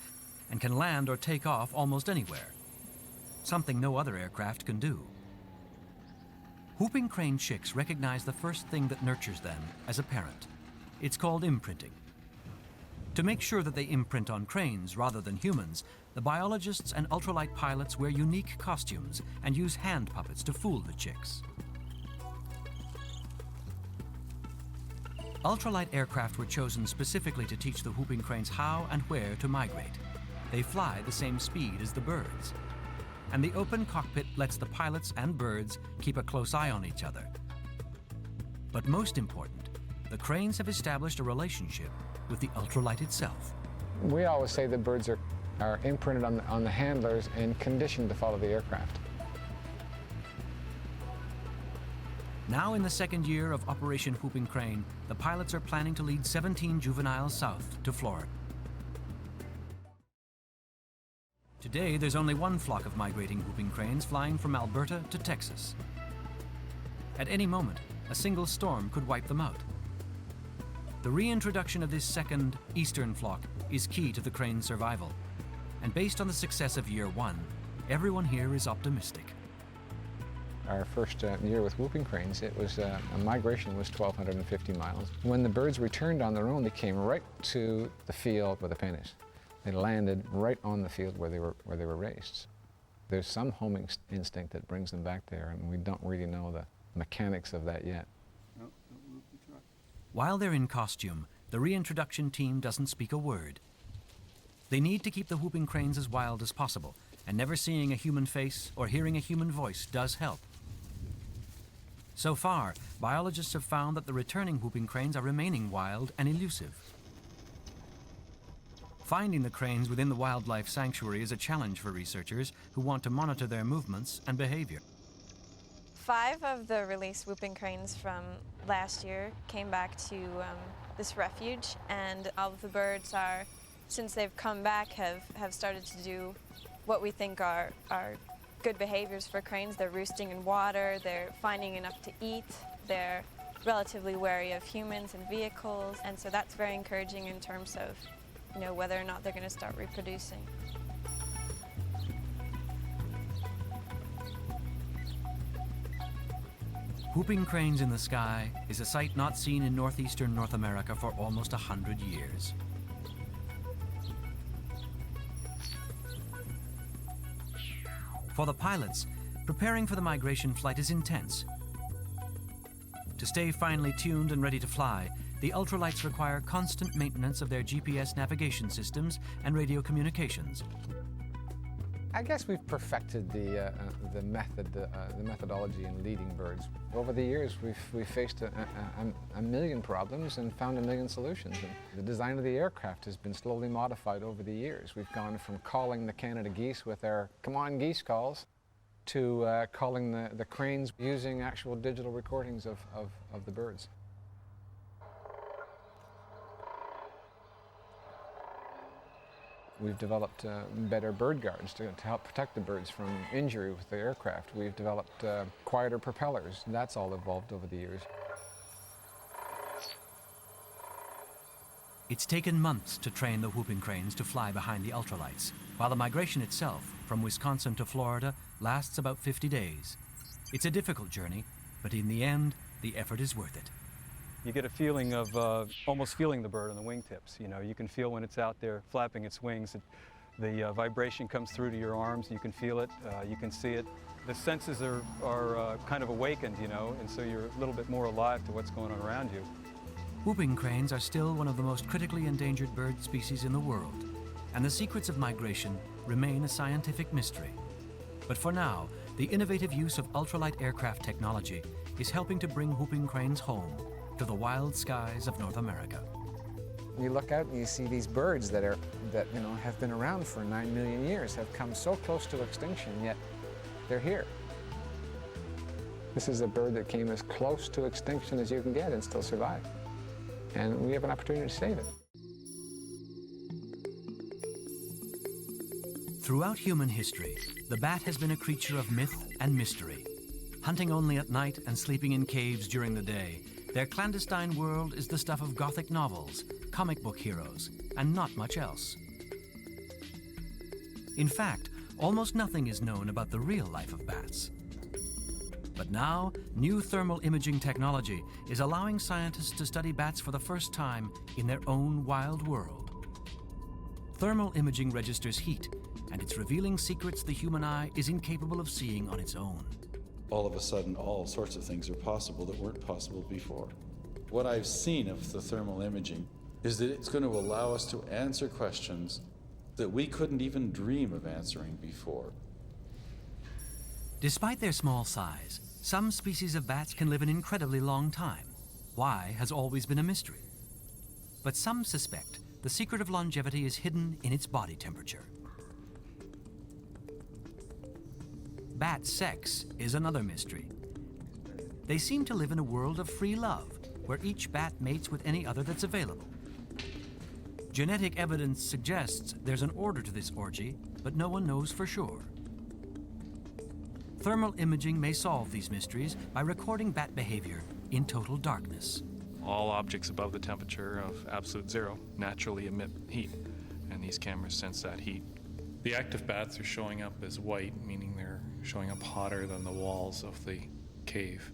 and can land or take off almost anywhere, something no other aircraft can do. Whooping crane chicks recognize the first thing that nurtures them as a parent. It's called imprinting. To make sure that they imprint on cranes rather than humans, the biologists and ultralight pilots wear unique costumes and use hand puppets to fool the chicks. Ultralight aircraft were chosen specifically to teach the whooping cranes how and where to migrate. They fly the same speed as the birds. And the open cockpit lets the pilots and birds keep a close eye on each other. But most important, the cranes have established a relationship with the ultralight itself. We always say the birds are imprinted on the handlers and conditioned to follow the aircraft. Now in the second year of Operation Whooping Crane, the pilots are planning to lead 17 juveniles south to Florida. Today, there's only one flock of migrating whooping cranes flying from Alberta to Texas. At any moment, a single storm could wipe them out. The reintroduction of this second, eastern flock is key to the crane's survival. And based on the success of year one, everyone here is optimistic. Our first year with whooping cranes, it was a migration was 1,250 miles. When the birds returned on their own, they came right to the field where the pen is. They landed right on the field where they were raised. There's some homing instinct that brings them back there, and we don't really know the mechanics of that yet. While they're in costume, the reintroduction team doesn't speak a word. They need to keep the whooping cranes as wild as possible, and never seeing a human face or hearing a human voice does help. So far, biologists have found that the returning whooping cranes are remaining wild and elusive. Finding the cranes within the wildlife sanctuary is a challenge for researchers who want to monitor their movements and behavior. 5 of the released whooping cranes from last year came back to this refuge, and all of the birds are, since they've come back, have started to do what we think are good behaviors for cranes. They're roosting in water, they're finding enough to eat, they're relatively wary of humans and vehicles, and so that's very encouraging in terms of whether or not they're going to start reproducing. Whooping cranes in the sky is a sight not seen in northeastern North America for almost 100 years. For the pilots, preparing for the migration flight is intense. To stay finely tuned and ready to fly, the ultralights require constant maintenance of their GPS navigation systems and radio communications. I guess we've perfected the methodology in leading birds. Over the years, we've faced a million problems and found a million solutions. And the design of the aircraft has been slowly modified over the years. We've gone from calling the Canada geese with our "come on geese" calls to calling the cranes using actual digital recordings of the birds. We've developed better bird guards to help protect the birds from injury with the aircraft. We've developed quieter propellers. That's all evolved over the years. It's taken months to train the whooping cranes to fly behind the ultralights, while the migration itself, from Wisconsin to Florida, lasts about 50 days. It's a difficult journey, but in the end, the effort is worth it. You get a feeling of almost feeling the bird on the wingtips. You can feel when it's out there flapping its wings. The vibration comes through to your arms. You can feel it. You can see it. The senses are kind of awakened, and so you're a little bit more alive to what's going on around you. Whooping cranes are still one of the most critically endangered bird species in the world, and the secrets of migration remain a scientific mystery. But for now, the innovative use of ultralight aircraft technology is helping to bring whooping cranes home to the wild skies of North America. You look out and you see these birds that have been around for 9 million years, have come so close to extinction, yet they're here. This is a bird that came as close to extinction as you can get and still survive. And we have an opportunity to save it. Throughout human history, the bat has been a creature of myth and mystery. Hunting only at night and sleeping in caves during the day, their clandestine world is the stuff of Gothic novels, comic book heroes, and not much else. In fact, almost nothing is known about the real life of bats. But now, new thermal imaging technology is allowing scientists to study bats for the first time in their own wild world. Thermal imaging registers heat, and it's revealing secrets the human eye is incapable of seeing on its own. All of a sudden, all sorts of things are possible that weren't possible before. What I've seen of the thermal imaging is that it's going to allow us to answer questions that we couldn't even dream of answering before. Despite their small size, some species of bats can live an incredibly long time. Why has always been a mystery. But some suspect the secret of longevity is hidden in its body temperature. Bat sex is another mystery. They seem to live in a world of free love, where each bat mates with any other that's available. Genetic evidence suggests there's an order to this orgy, but no one knows for sure. Thermal imaging may solve these mysteries by recording bat behavior in total darkness. All objects above the temperature of absolute zero naturally emit heat, and these cameras sense that heat. The active bats are showing up as white, meaning they're showing up hotter than the walls of the cave.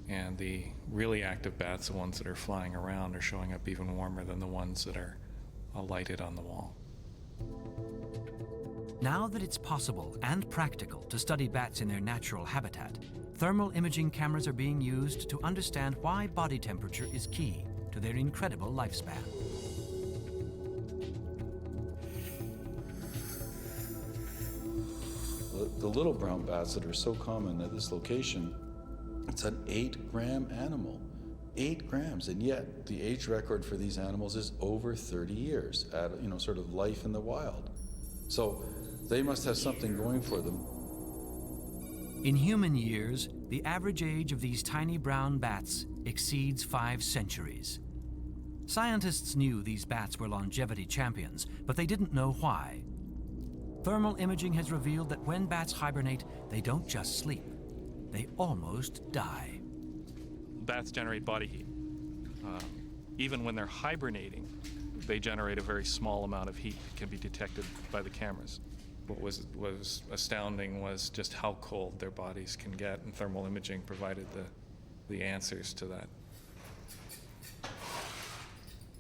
And the really active bats, the ones that are flying around, are showing up even warmer than the ones that are lighted on the wall. Now that it's possible and practical to study bats in their natural habitat, thermal imaging cameras are being used to understand why body temperature is key to their incredible lifespan. The little brown bats that are so common at this location, it's an 8-gram animal. 8 grams, and yet the age record for these animals is over 30 years at, sort of life in the wild. So they must have something going for them. In human years, the average age of these tiny brown bats exceeds 5 centuries. Scientists knew these bats were longevity champions, but they didn't know why. Thermal imaging has revealed that when bats hibernate, they don't just sleep. They almost die. Bats generate body heat. Even when they're hibernating, they generate a very small amount of heat that can be detected by the cameras. What was astounding was just how cold their bodies can get, and thermal imaging provided the answers to that.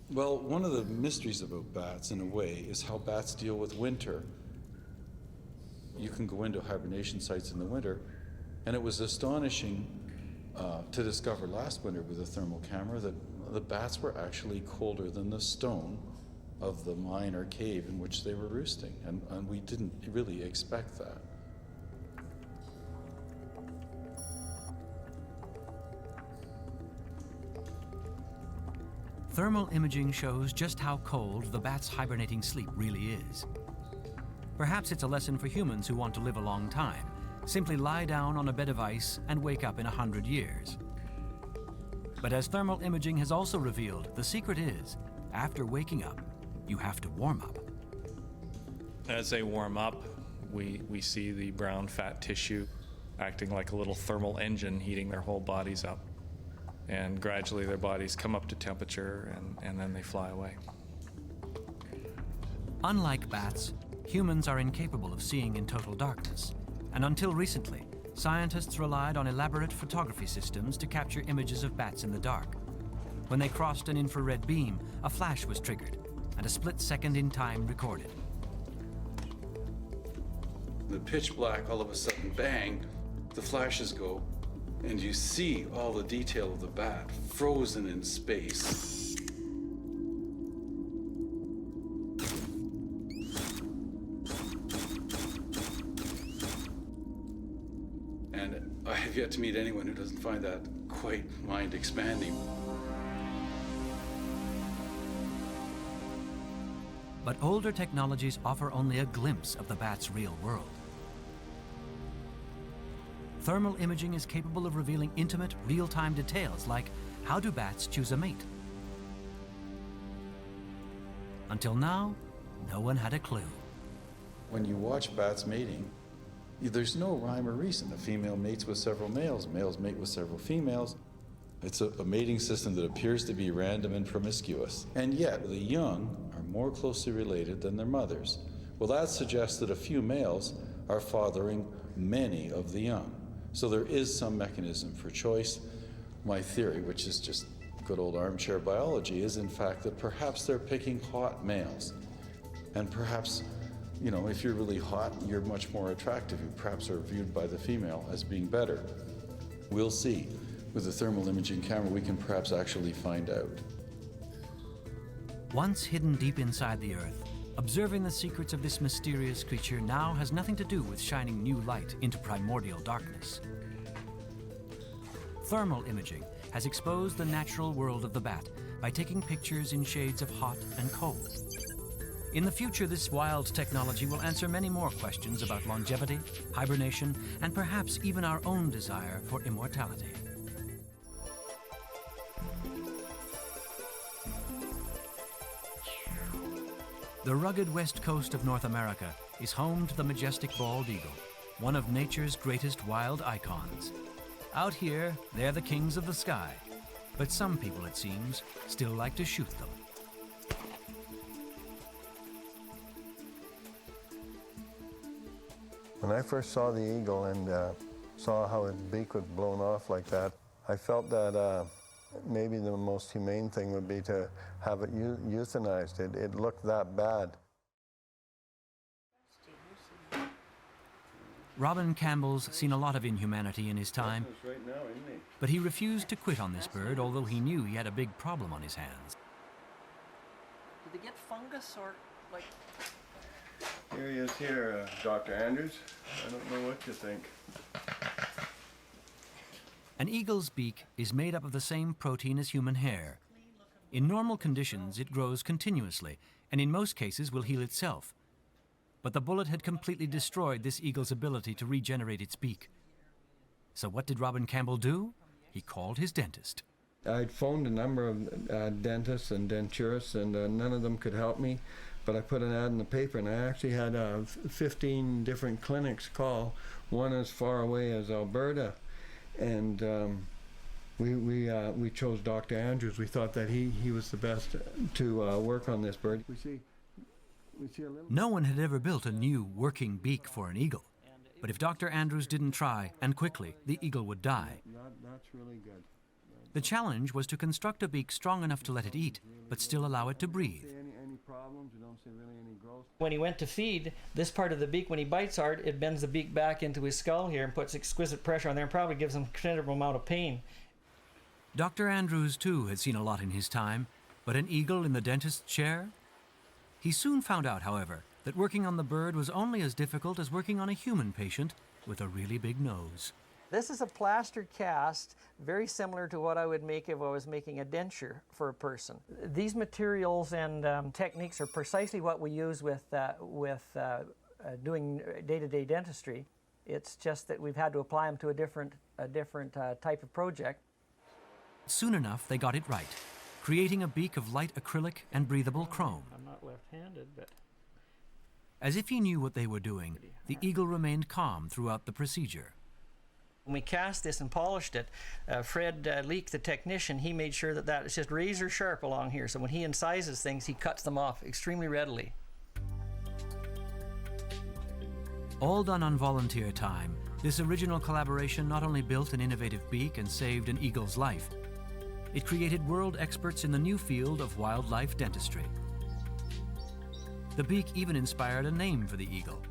Well, one of the mysteries about bats, in a way, is how bats deal with winter. You can go into hibernation sites in the winter, and it was astonishing to discover last winter with a thermal camera that the bats were actually colder than the stone of the mine or cave in which they were roosting, and we didn't really expect that. Thermal imaging shows just how cold the bat's hibernating sleep really is. Perhaps it's a lesson for humans who want to live a long time. Simply lie down on a bed of ice and wake up in 100 years. But as thermal imaging has also revealed, the secret is, after waking up, you have to warm up. As they warm up, we see the brown fat tissue acting like a little thermal engine, heating their whole bodies up. And gradually their bodies come up to temperature, and then they fly away. Unlike bats, humans are incapable of seeing in total darkness. And until recently, scientists relied on elaborate photography systems to capture images of bats in the dark. When they crossed an infrared beam, a flash was triggered, and a split second in time recorded. The pitch black, all of a sudden, bang, the flashes go, and you see all the detail of the bat frozen in space. And I have yet to meet anyone who doesn't find that quite mind-expanding. But older technologies offer only a glimpse of the bat's real world. Thermal imaging is capable of revealing intimate, real-time details like how do bats choose a mate? Until now, no one had a clue. When you watch bats mating, there's no rhyme or reason. A female mates with several males, males mate with several females. It's a mating system that appears to be random and promiscuous. And yet, the young are more closely related than their mothers. Well, that suggests that a few males are fathering many of the young. So there is some mechanism for choice. My theory, which is just good old armchair biology, is in fact that perhaps they're picking hot males. And perhaps, if you're really hot, you're much more attractive. You perhaps are viewed by the female as being better. We'll see. With a thermal imaging camera, we can perhaps actually find out. Once hidden deep inside the Earth, observing the secrets of this mysterious creature now has nothing to do with shining new light into primordial darkness. Thermal imaging has exposed the natural world of the bat by taking pictures in shades of hot and cold. In the future, this wild technology will answer many more questions about longevity, hibernation, and perhaps even our own desire for immortality. The rugged west coast of North America is home to the majestic bald eagle, one of nature's greatest wild icons. Out here, they're the kings of the sky, but some people, it seems, still like to shoot them. When I first saw the eagle and saw how its beak was blown off like that, I felt that maybe the most humane thing would be to have it euthanized. It looked that bad. Robin Campbell's seen a lot of inhumanity in his time, but he refused to quit on this bird, although he knew he had a big problem on his hands. Did they get fungus or like... Here he is here, Dr. Andrews. I don't know what you think. An eagle's beak is made up of the same protein as human hair. In normal conditions, it grows continuously, and in most cases will heal itself. But the bullet had completely destroyed this eagle's ability to regenerate its beak. So what did Robin Campbell do? He called his dentist. I'd phoned a number of dentists and denturists, and none of them could help me. But I put an ad in the paper, and I actually had 15 different clinics call, one as far away as Alberta. And we chose Dr. Andrews. We thought that he was the best to work on this bird. We see a little... No one had ever built a new working beak for an eagle. But if Dr. Andrews didn't try, and quickly, the eagle would die. That's really good. The challenge was to construct a beak strong enough to let it eat, but still allow it to breathe. Any problems? You don't see really any growth? When he went to feed, this part of the beak, when he bites hard, it bends the beak back into his skull here and puts exquisite pressure on there and probably gives him a considerable amount of pain. Dr. Andrews, too, had seen a lot in his time, but an eagle in the dentist's chair? He soon found out, however, that working on the bird was only as difficult as working on a human patient with a really big nose. This is a plaster cast, very similar to what I would make if I was making a denture for a person. These materials and techniques are precisely what we use with doing day-to-day dentistry. It's just that we've had to apply them to a different type of project. Soon enough, they got it right, creating a beak of light acrylic and breathable chrome. I'm not left-handed, but... As if he knew what they were doing, the eagle remained calm throughout the procedure. When we cast this and polished it, Fred Leek, the technician, he made sure that is just razor sharp along here. So when he incises things, he cuts them off extremely readily. All done on volunteer time, this original collaboration not only built an innovative beak and saved an eagle's life, it created world experts in the new field of wildlife dentistry. The beak even inspired a name for the eagle.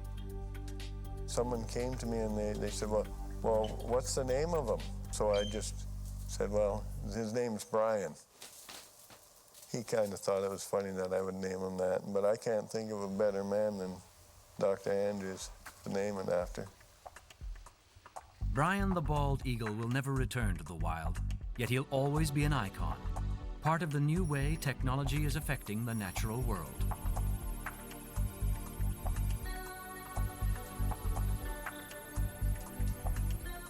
Someone came to me and they said, well, what's the name of him? So I just said, well, his name's Brian. He kind of thought it was funny that I would name him that, but I can't think of a better man than Dr. Andrews to name it after. Brian the bald eagle will never return to the wild, yet he'll always be an icon, part of the new way technology is affecting the natural world.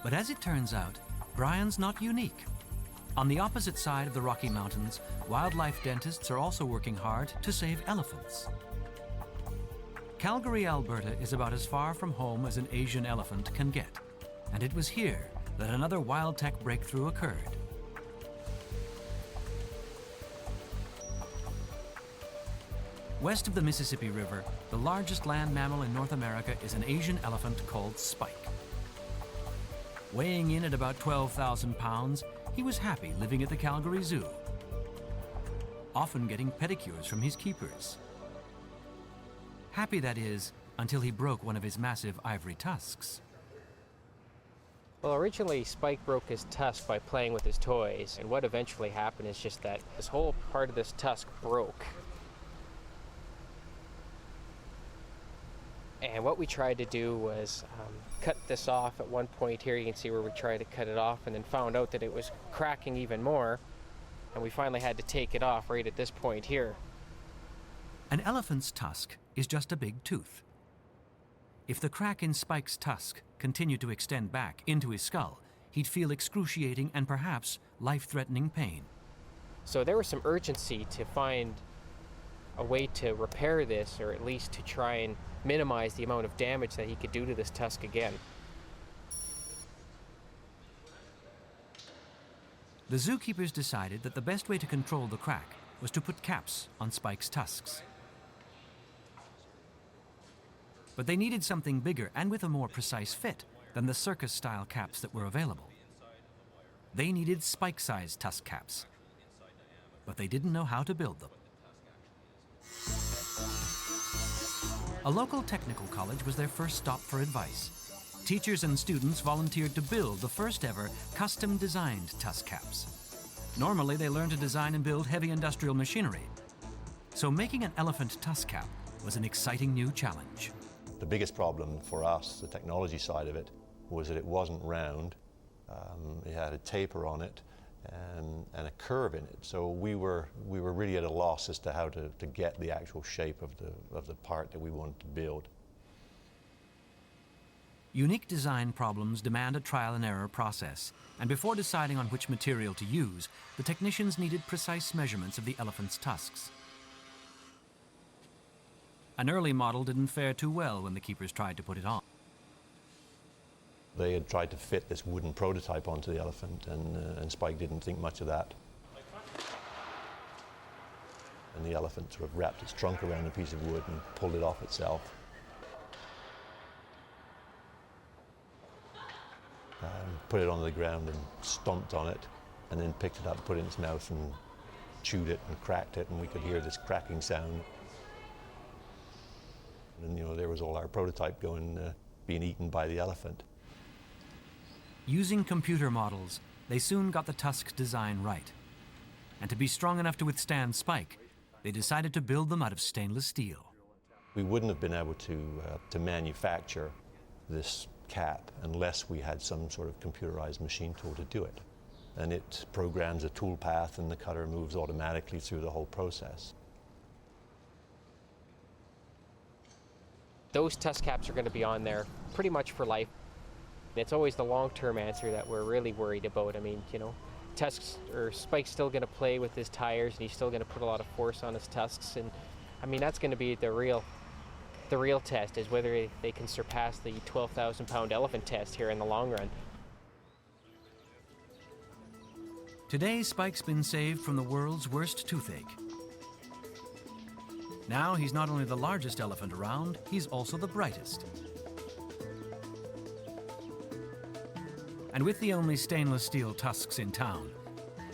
But as it turns out, Brian's not unique. On the opposite side of the Rocky Mountains, wildlife dentists are also working hard to save elephants. Calgary, Alberta is about as far from home as an Asian elephant can get, and it was here that another wild tech breakthrough occurred. West of the Mississippi River, the largest land mammal in North America is an Asian elephant called Spike. Weighing in at about 12,000 pounds, he was happy living at the Calgary Zoo, often getting pedicures from his keepers. Happy, that is, until he broke one of his massive ivory tusks. Well, originally Spike broke his tusk by playing with his toys, and what eventually happened is just that this whole part of this tusk broke. And what we tried to do was cut this off at one point here. You can see where we tried to cut it off, and then found out that it was cracking even more, and we finally had to take it off right at this point here. An elephant's tusk is just a big tooth. If the crack in Spike's tusk continued to extend back into his skull, he'd feel excruciating and perhaps life-threatening pain. So there was some urgency to find a way to repair this, or at least to try and minimize the amount of damage that he could do to this tusk again. The zookeepers decided that the best way to control the crack was to put caps on Spike's tusks. But they needed something bigger and with a more precise fit than the circus-style caps that were available. They needed Spike-sized tusk caps, but they didn't know how to build them. A local technical college was their first stop for advice. Teachers and students volunteered to build the first ever custom-designed tusk caps. Normally, they learn to design and build heavy industrial machinery. So making an elephant tusk cap was an exciting new challenge. The biggest problem for us, the technology side of it, was that it wasn't round. It had a taper on it and a curve in it. So we were really at a loss as to how to get the actual shape of the part that we wanted to build. Unique design problems demand a trial and error process, and before deciding on which material to use, the technicians needed precise measurements of the elephant's tusks. An early model didn't fare too well when the keepers tried to put it on. They had tried to fit this wooden prototype onto the elephant, and Spike didn't think much of that. And the elephant sort of wrapped its trunk around a piece of wood and pulled it off itself. Put it onto the ground and stomped on it, and then picked it up, put it in its mouth and chewed it and cracked it, and we could hear this cracking sound. And you know, there was all our prototype being eaten by the elephant. Using computer models, they soon got the tusk design right. And to be strong enough to withstand Spike, they decided to build them out of stainless steel. We wouldn't have been able to manufacture this cap unless we had some sort of computerized machine tool to do it. And it programs a tool path, and the cutter moves automatically through the whole process. Those tusk caps are going to be on there pretty much for life. It's always the long-term answer that we're really worried about. I mean, you know, Spike's still going to play with his tires, and he's still going to put a lot of force on his tusks. And I mean, that's going to be the real test, is whether they can surpass the 12,000-pound elephant test here in the long run. Today, Spike's been saved from the world's worst toothache. Now he's not only the largest elephant around, he's also the brightest. And with the only stainless steel tusks in town,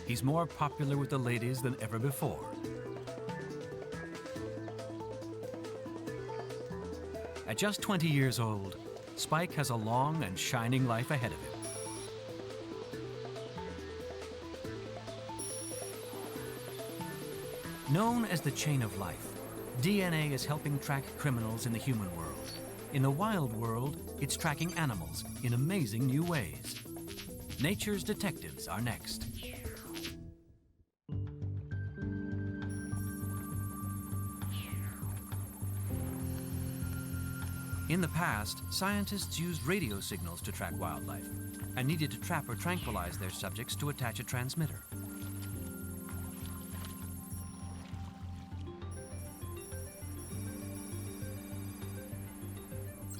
he's more popular with the ladies than ever before. At just 20 years old, Spike has a long and shining life ahead of him. Known as the chain of life, DNA is helping track criminals in the human world. In the wild world, it's tracking animals in amazing new ways. Nature's detectives are next. In the past, scientists used radio signals to track wildlife and needed to trap or tranquilize their subjects to attach a transmitter.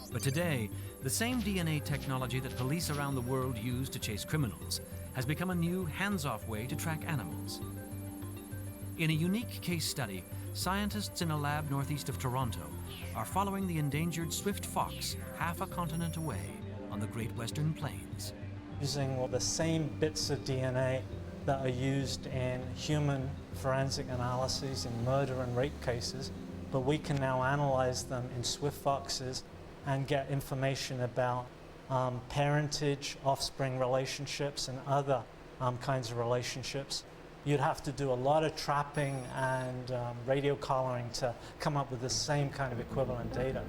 But today, the same DNA technology that police around the world use to chase criminals has become a new hands-off way to track animals. In a unique case study, scientists in a lab northeast of Toronto are following the endangered swift fox half a continent away on the Great Western Plains. Using the same bits of DNA that are used in human forensic analyses in murder and rape cases, but we can now analyze them in swift foxes and get information about parentage, offspring relationships, and other kinds of relationships. You'd have to do a lot of trapping and radio collaring to come up with the same kind of equivalent data.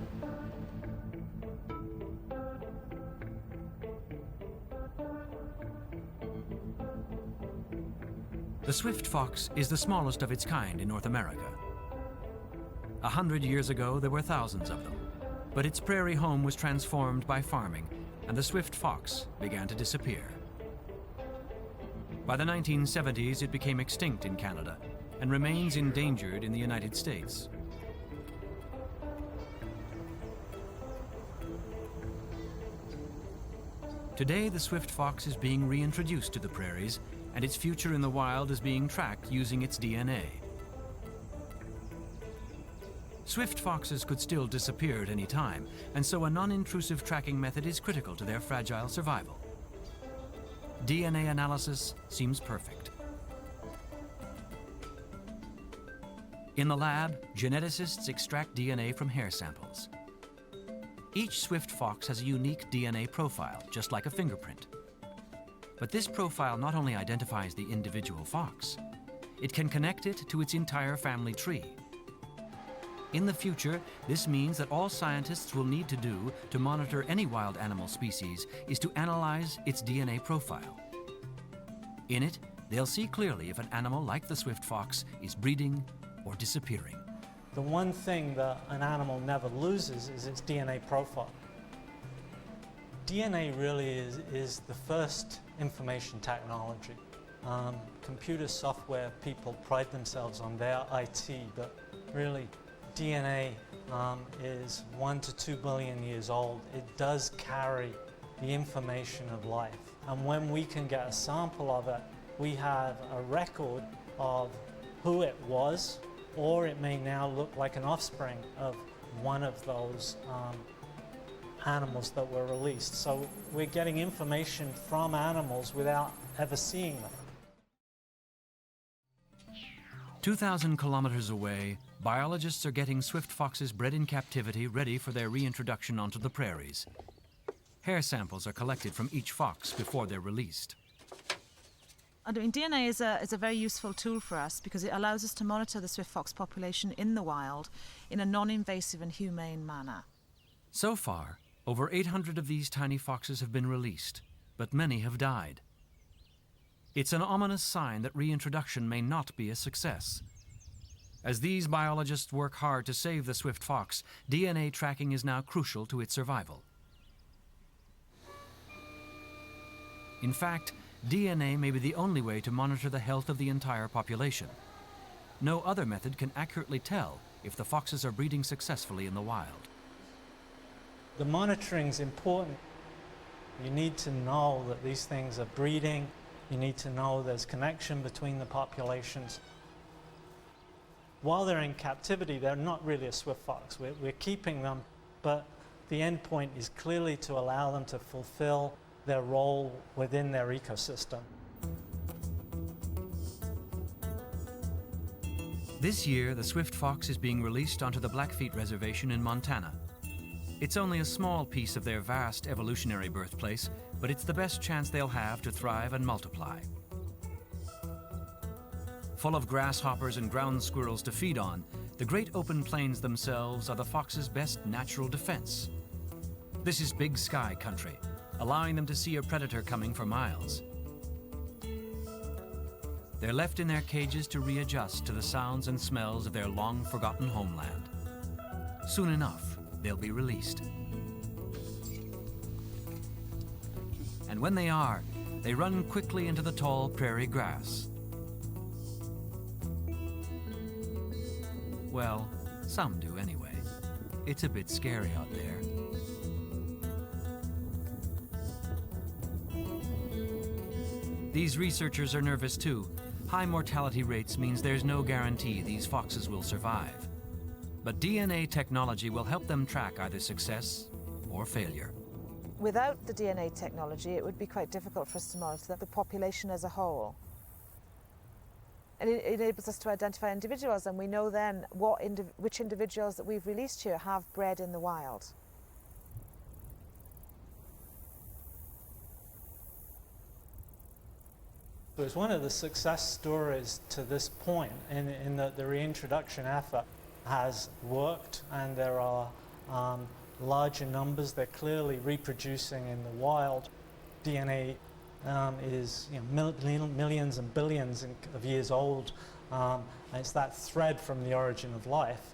The swift fox is the smallest of its kind in North America. 100 years ago, there were thousands of them, but its prairie home was transformed by farming, and the swift fox began to disappear. By the 1970s, it became extinct in Canada and remains endangered in the United States. Today, the swift fox is being reintroduced to the prairies, and its future in the wild is being tracked using its DNA. Swift foxes could still disappear at any time, and so a non-intrusive tracking method is critical to their fragile survival. DNA analysis seems perfect. In the lab, geneticists extract DNA from hair samples. Each swift fox has a unique DNA profile, just like a fingerprint. But this profile not only identifies the individual fox, it can connect it to its entire family tree. In the future, this means that all scientists will need to do to monitor any wild animal species is to analyze its DNA profile. In it, they'll see clearly if an animal like the swift fox is breeding or disappearing. The one thing that an animal never loses is its DNA profile. DNA really is the first information technology. Computer software people pride themselves on their IT, but really DNA is 1 to 2 billion years old. It does carry the information of life. And when we can get a sample of it, we have a record of who it was, or it may now look like an offspring of one of those animals that were released. So we're getting information from animals without ever seeing them. 2,000 kilometers away, biologists are getting swift foxes bred in captivity ready for their reintroduction onto the prairies. Hair samples are collected from each fox before they're released. I mean, DNA is a very useful tool for us because it allows us to monitor the swift fox population in the wild in a non-invasive and humane manner. So far, over 800 of these tiny foxes have been released, but many have died. It's an ominous sign that reintroduction may not be a success. As these biologists work hard to save the swift fox, DNA tracking is now crucial to its survival. In fact, DNA may be the only way to monitor the health of the entire population. No other method can accurately tell if the foxes are breeding successfully in the wild. The monitoring's important. You need to know that these things are breeding. You need to know there's connection between the populations. While they're in captivity, they're not really a swift fox. We're keeping them, but the end point is clearly to allow them to fulfill their role within their ecosystem. This year, the swift fox is being released onto the Blackfeet Reservation in Montana. It's only a small piece of their vast evolutionary birthplace, but it's the best chance they'll have to thrive and multiply. Full of grasshoppers and ground squirrels to feed on, the great open plains themselves are the fox's best natural defense. This is big sky country, allowing them to see a predator coming for miles. They're left in their cages to readjust to the sounds and smells of their long-forgotten homeland. Soon enough, they'll be released. And when they are, they run quickly into the tall prairie grass. Well, some do anyway. It's a bit scary out there. These researchers are nervous too. High mortality rates means there's no guarantee these foxes will survive. But DNA technology will help them track either success or failure. Without the DNA technology, it would be quite difficult for us to monitor the population as a whole. And it enables us to identify individuals, and we know then which individuals that we've released here have bred in the wild. It was one of the success stories to this point in that the reintroduction effort has worked, and there are larger numbers. They're clearly reproducing in the wild. DNA is millions and billions of years old. And it's that thread from the origin of life.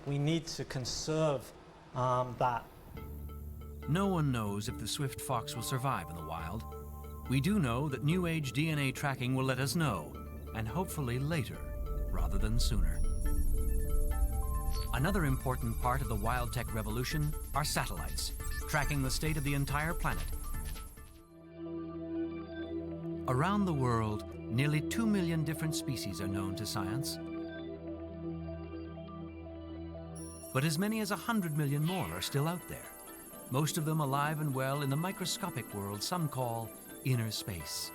We need to conserve that. No one knows if the swift fox will survive in the wild. We do know that New Age DNA tracking will let us know, and hopefully later, rather than sooner. Another important part of the wild tech revolution are satellites, tracking the state of the entire planet. Around the world, nearly 2 million different species are known to science. But as many as 100 million more are still out there, most of them alive and well in the microscopic world some call inner space.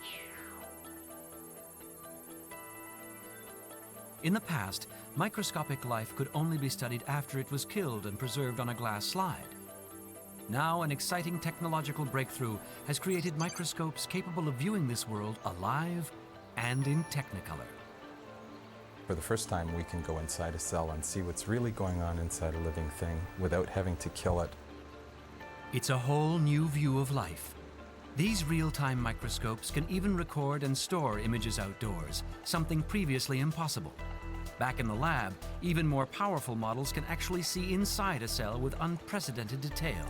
In the past, microscopic life could only be studied after it was killed and preserved on a glass slide. Now, an exciting technological breakthrough has created microscopes capable of viewing this world alive and in Technicolor. For the first time, we can go inside a cell and see what's really going on inside a living thing without having to kill it. It's a whole new view of life. These real-time microscopes can even record and store images outdoors, something previously impossible. Back in the lab, even more powerful models can actually see inside a cell with unprecedented detail.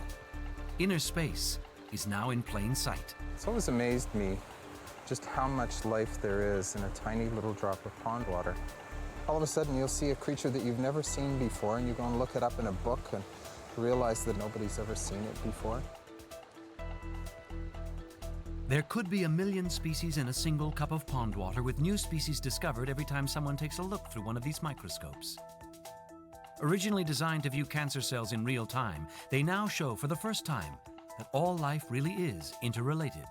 Inner space is now in plain sight. It's always amazed me just how much life there is in a tiny little drop of pond water. All of a sudden, you'll see a creature that you've never seen before, and you go and look it up in a book and realize that nobody's ever seen it before. There could be 1 million species in a single cup of pond water, with new species discovered every time someone takes a look through one of these microscopes. Originally designed to view cancer cells in real time, they now show for the first time that all life really is interrelated.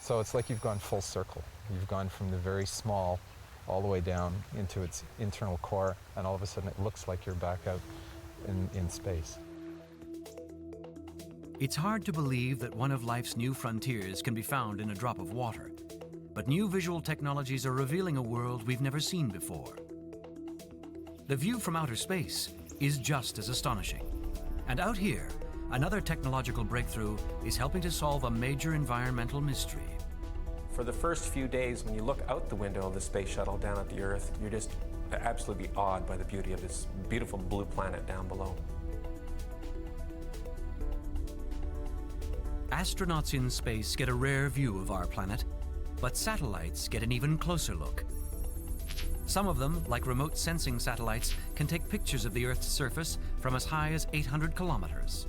So it's like you've gone full circle. You've gone from the very small all the way down into its internal core, and all of a sudden it looks like you're back out in space. It's hard to believe that one of life's new frontiers can be found in a drop of water, but new visual technologies are revealing a world we've never seen before. The view from outer space is just as astonishing. And out here, another technological breakthrough is helping to solve a major environmental mystery. For the first few days, when you look out the window of the space shuttle down at the Earth, you're just absolutely awed by the beauty of this beautiful blue planet down below. Astronauts in space get a rare view of our planet, but satellites get an even closer look. Some of them, like remote sensing satellites, can take pictures of the Earth's surface from as high as 800 kilometers.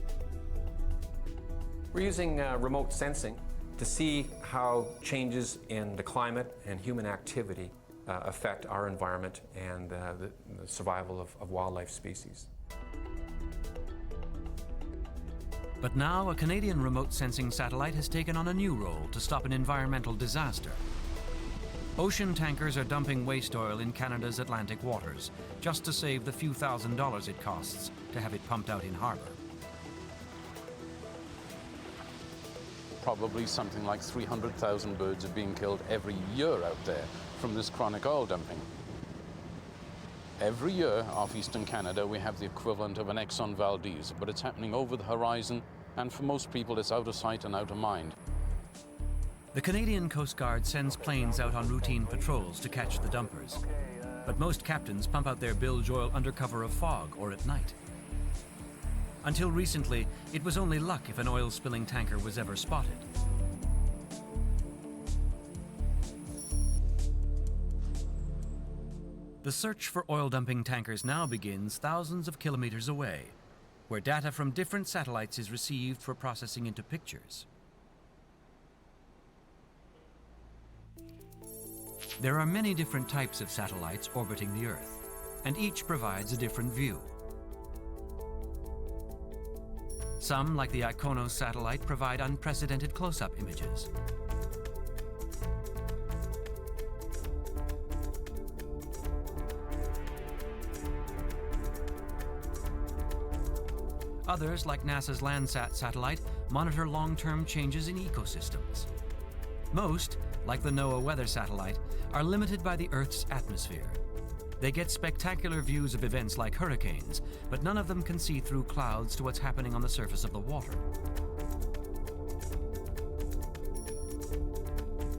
We're using remote sensing to see how changes in the climate and human activity affect our environment and the survival of wildlife species. But now a Canadian remote sensing satellite has taken on a new role to stop an environmental disaster. Ocean tankers are dumping waste oil in Canada's Atlantic waters, just to save the few $1,000s it costs to have it pumped out in harbor. Probably something like 300,000 birds are being killed every year out there from this chronic oil dumping. Every year off eastern Canada we have the equivalent of an Exxon Valdez, but it's happening over the horizon, and for most people it's out of sight and out of mind. The Canadian Coast Guard sends planes out on routine patrols to catch the dumpers, but most captains pump out their bilge oil under cover of fog or at night. Until recently, it was only luck if an oil-spilling tanker was ever spotted. The search for oil-dumping tankers now begins thousands of kilometers away, where data from different satellites is received for processing into pictures. There are many different types of satellites orbiting the Earth, and each provides a different view. Some, like the Iconos satellite, provide unprecedented close-up images. Others, like NASA's Landsat satellite, monitor long-term changes in ecosystems. Most, like the NOAA weather satellite, are limited by the Earth's atmosphere. They get spectacular views of events like hurricanes, but none of them can see through clouds to what's happening on the surface of the water.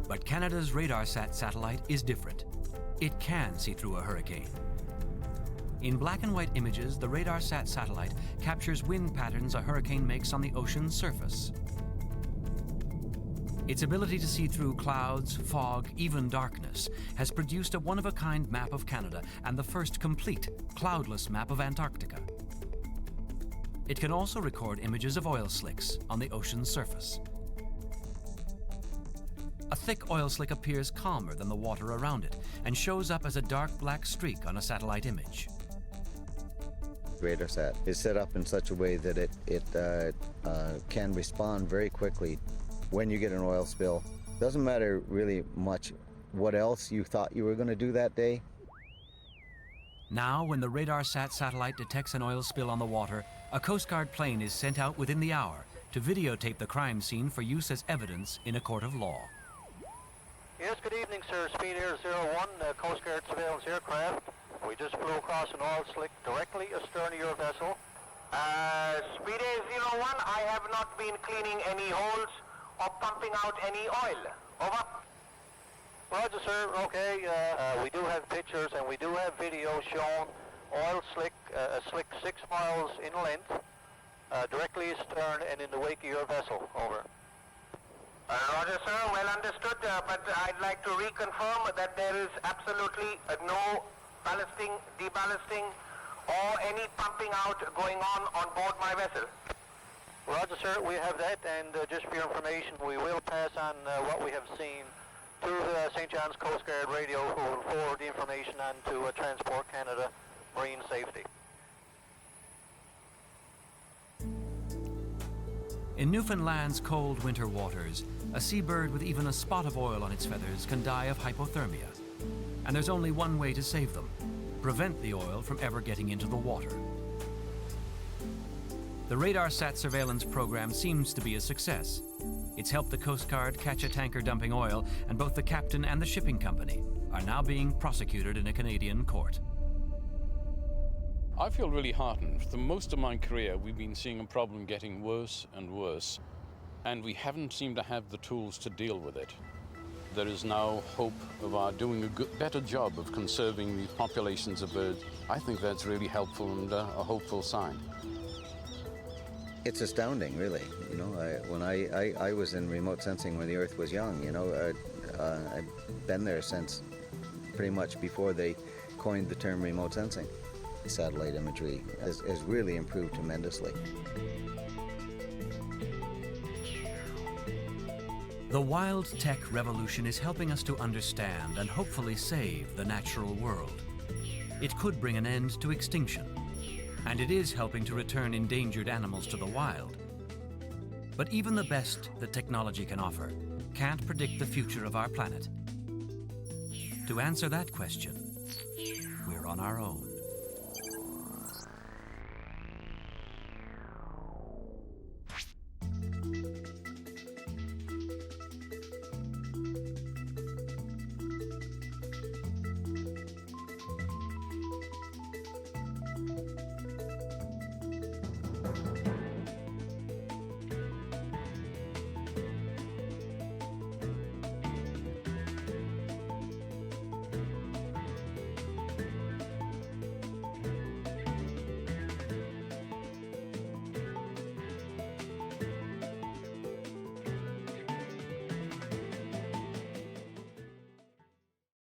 But Canada's RadarSat satellite is different. It can see through a hurricane. In black and white images, the RadarSat satellite captures wind patterns a hurricane makes on the ocean's surface. Its ability to see through clouds, fog, even darkness, has produced a one-of-a-kind map of Canada and the first complete, cloudless map of Antarctica. It can also record images of oil slicks on the ocean's surface. A thick oil slick appears calmer than the water around it and shows up as a dark black streak on a satellite image. RadarSat is set up in such a way that it can respond very quickly when you get an oil spill. Doesn't matter really much what else you thought you were going to do that day. Now, when the RadarSat satellite detects an oil spill on the water, a Coast Guard plane is sent out within the hour to videotape the crime scene for use as evidence in a court of law. Yes, good evening, sir. Speed Air 01, Coast Guard surveillance aircraft. We just flew across an oil slick directly astern of your vessel. Speed Air 01, I have not been cleaning any holes or pumping out any oil. Over. Roger, sir. Okay, we do have pictures and we do have video showing oil slick, a slick 6 miles in length, directly astern and in the wake of your vessel. Over. Roger, sir. Well understood, but I'd like to reconfirm that there is absolutely no ballasting, deballasting, or any pumping out going on board my vessel. Roger, sir. We have that, and just for your information, we will pass on what we have seen to St. John's Coast Guard Radio, who will forward the information on to Transport Canada Marine Safety. In Newfoundland's cold winter waters, a seabird with even a spot of oil on its feathers can die of hypothermia. And there's only one way to save them: prevent the oil from ever getting into the water. The RadarSat surveillance program seems to be a success. It's helped the Coast Guard catch a tanker dumping oil, and both the captain and the shipping company are now being prosecuted in a Canadian court. I feel really heartened. For most of my career, we've been seeing a problem getting worse and worse, and we haven't seemed to have the tools to deal with it. There is now hope of our doing a better job of conserving the populations of birds. I think that's really helpful and a hopeful sign. It's astounding, really. You know, when I was in remote sensing when the Earth was young, you know, I've been there since pretty much before they coined the term remote sensing. Satellite imagery has really improved tremendously. The wild tech revolution is helping us to understand and hopefully save the natural world. It could bring an end to extinction, and it is helping to return endangered animals to the wild. But even the best that technology can offer can't predict the future of our planet. To answer that question, we're on our own.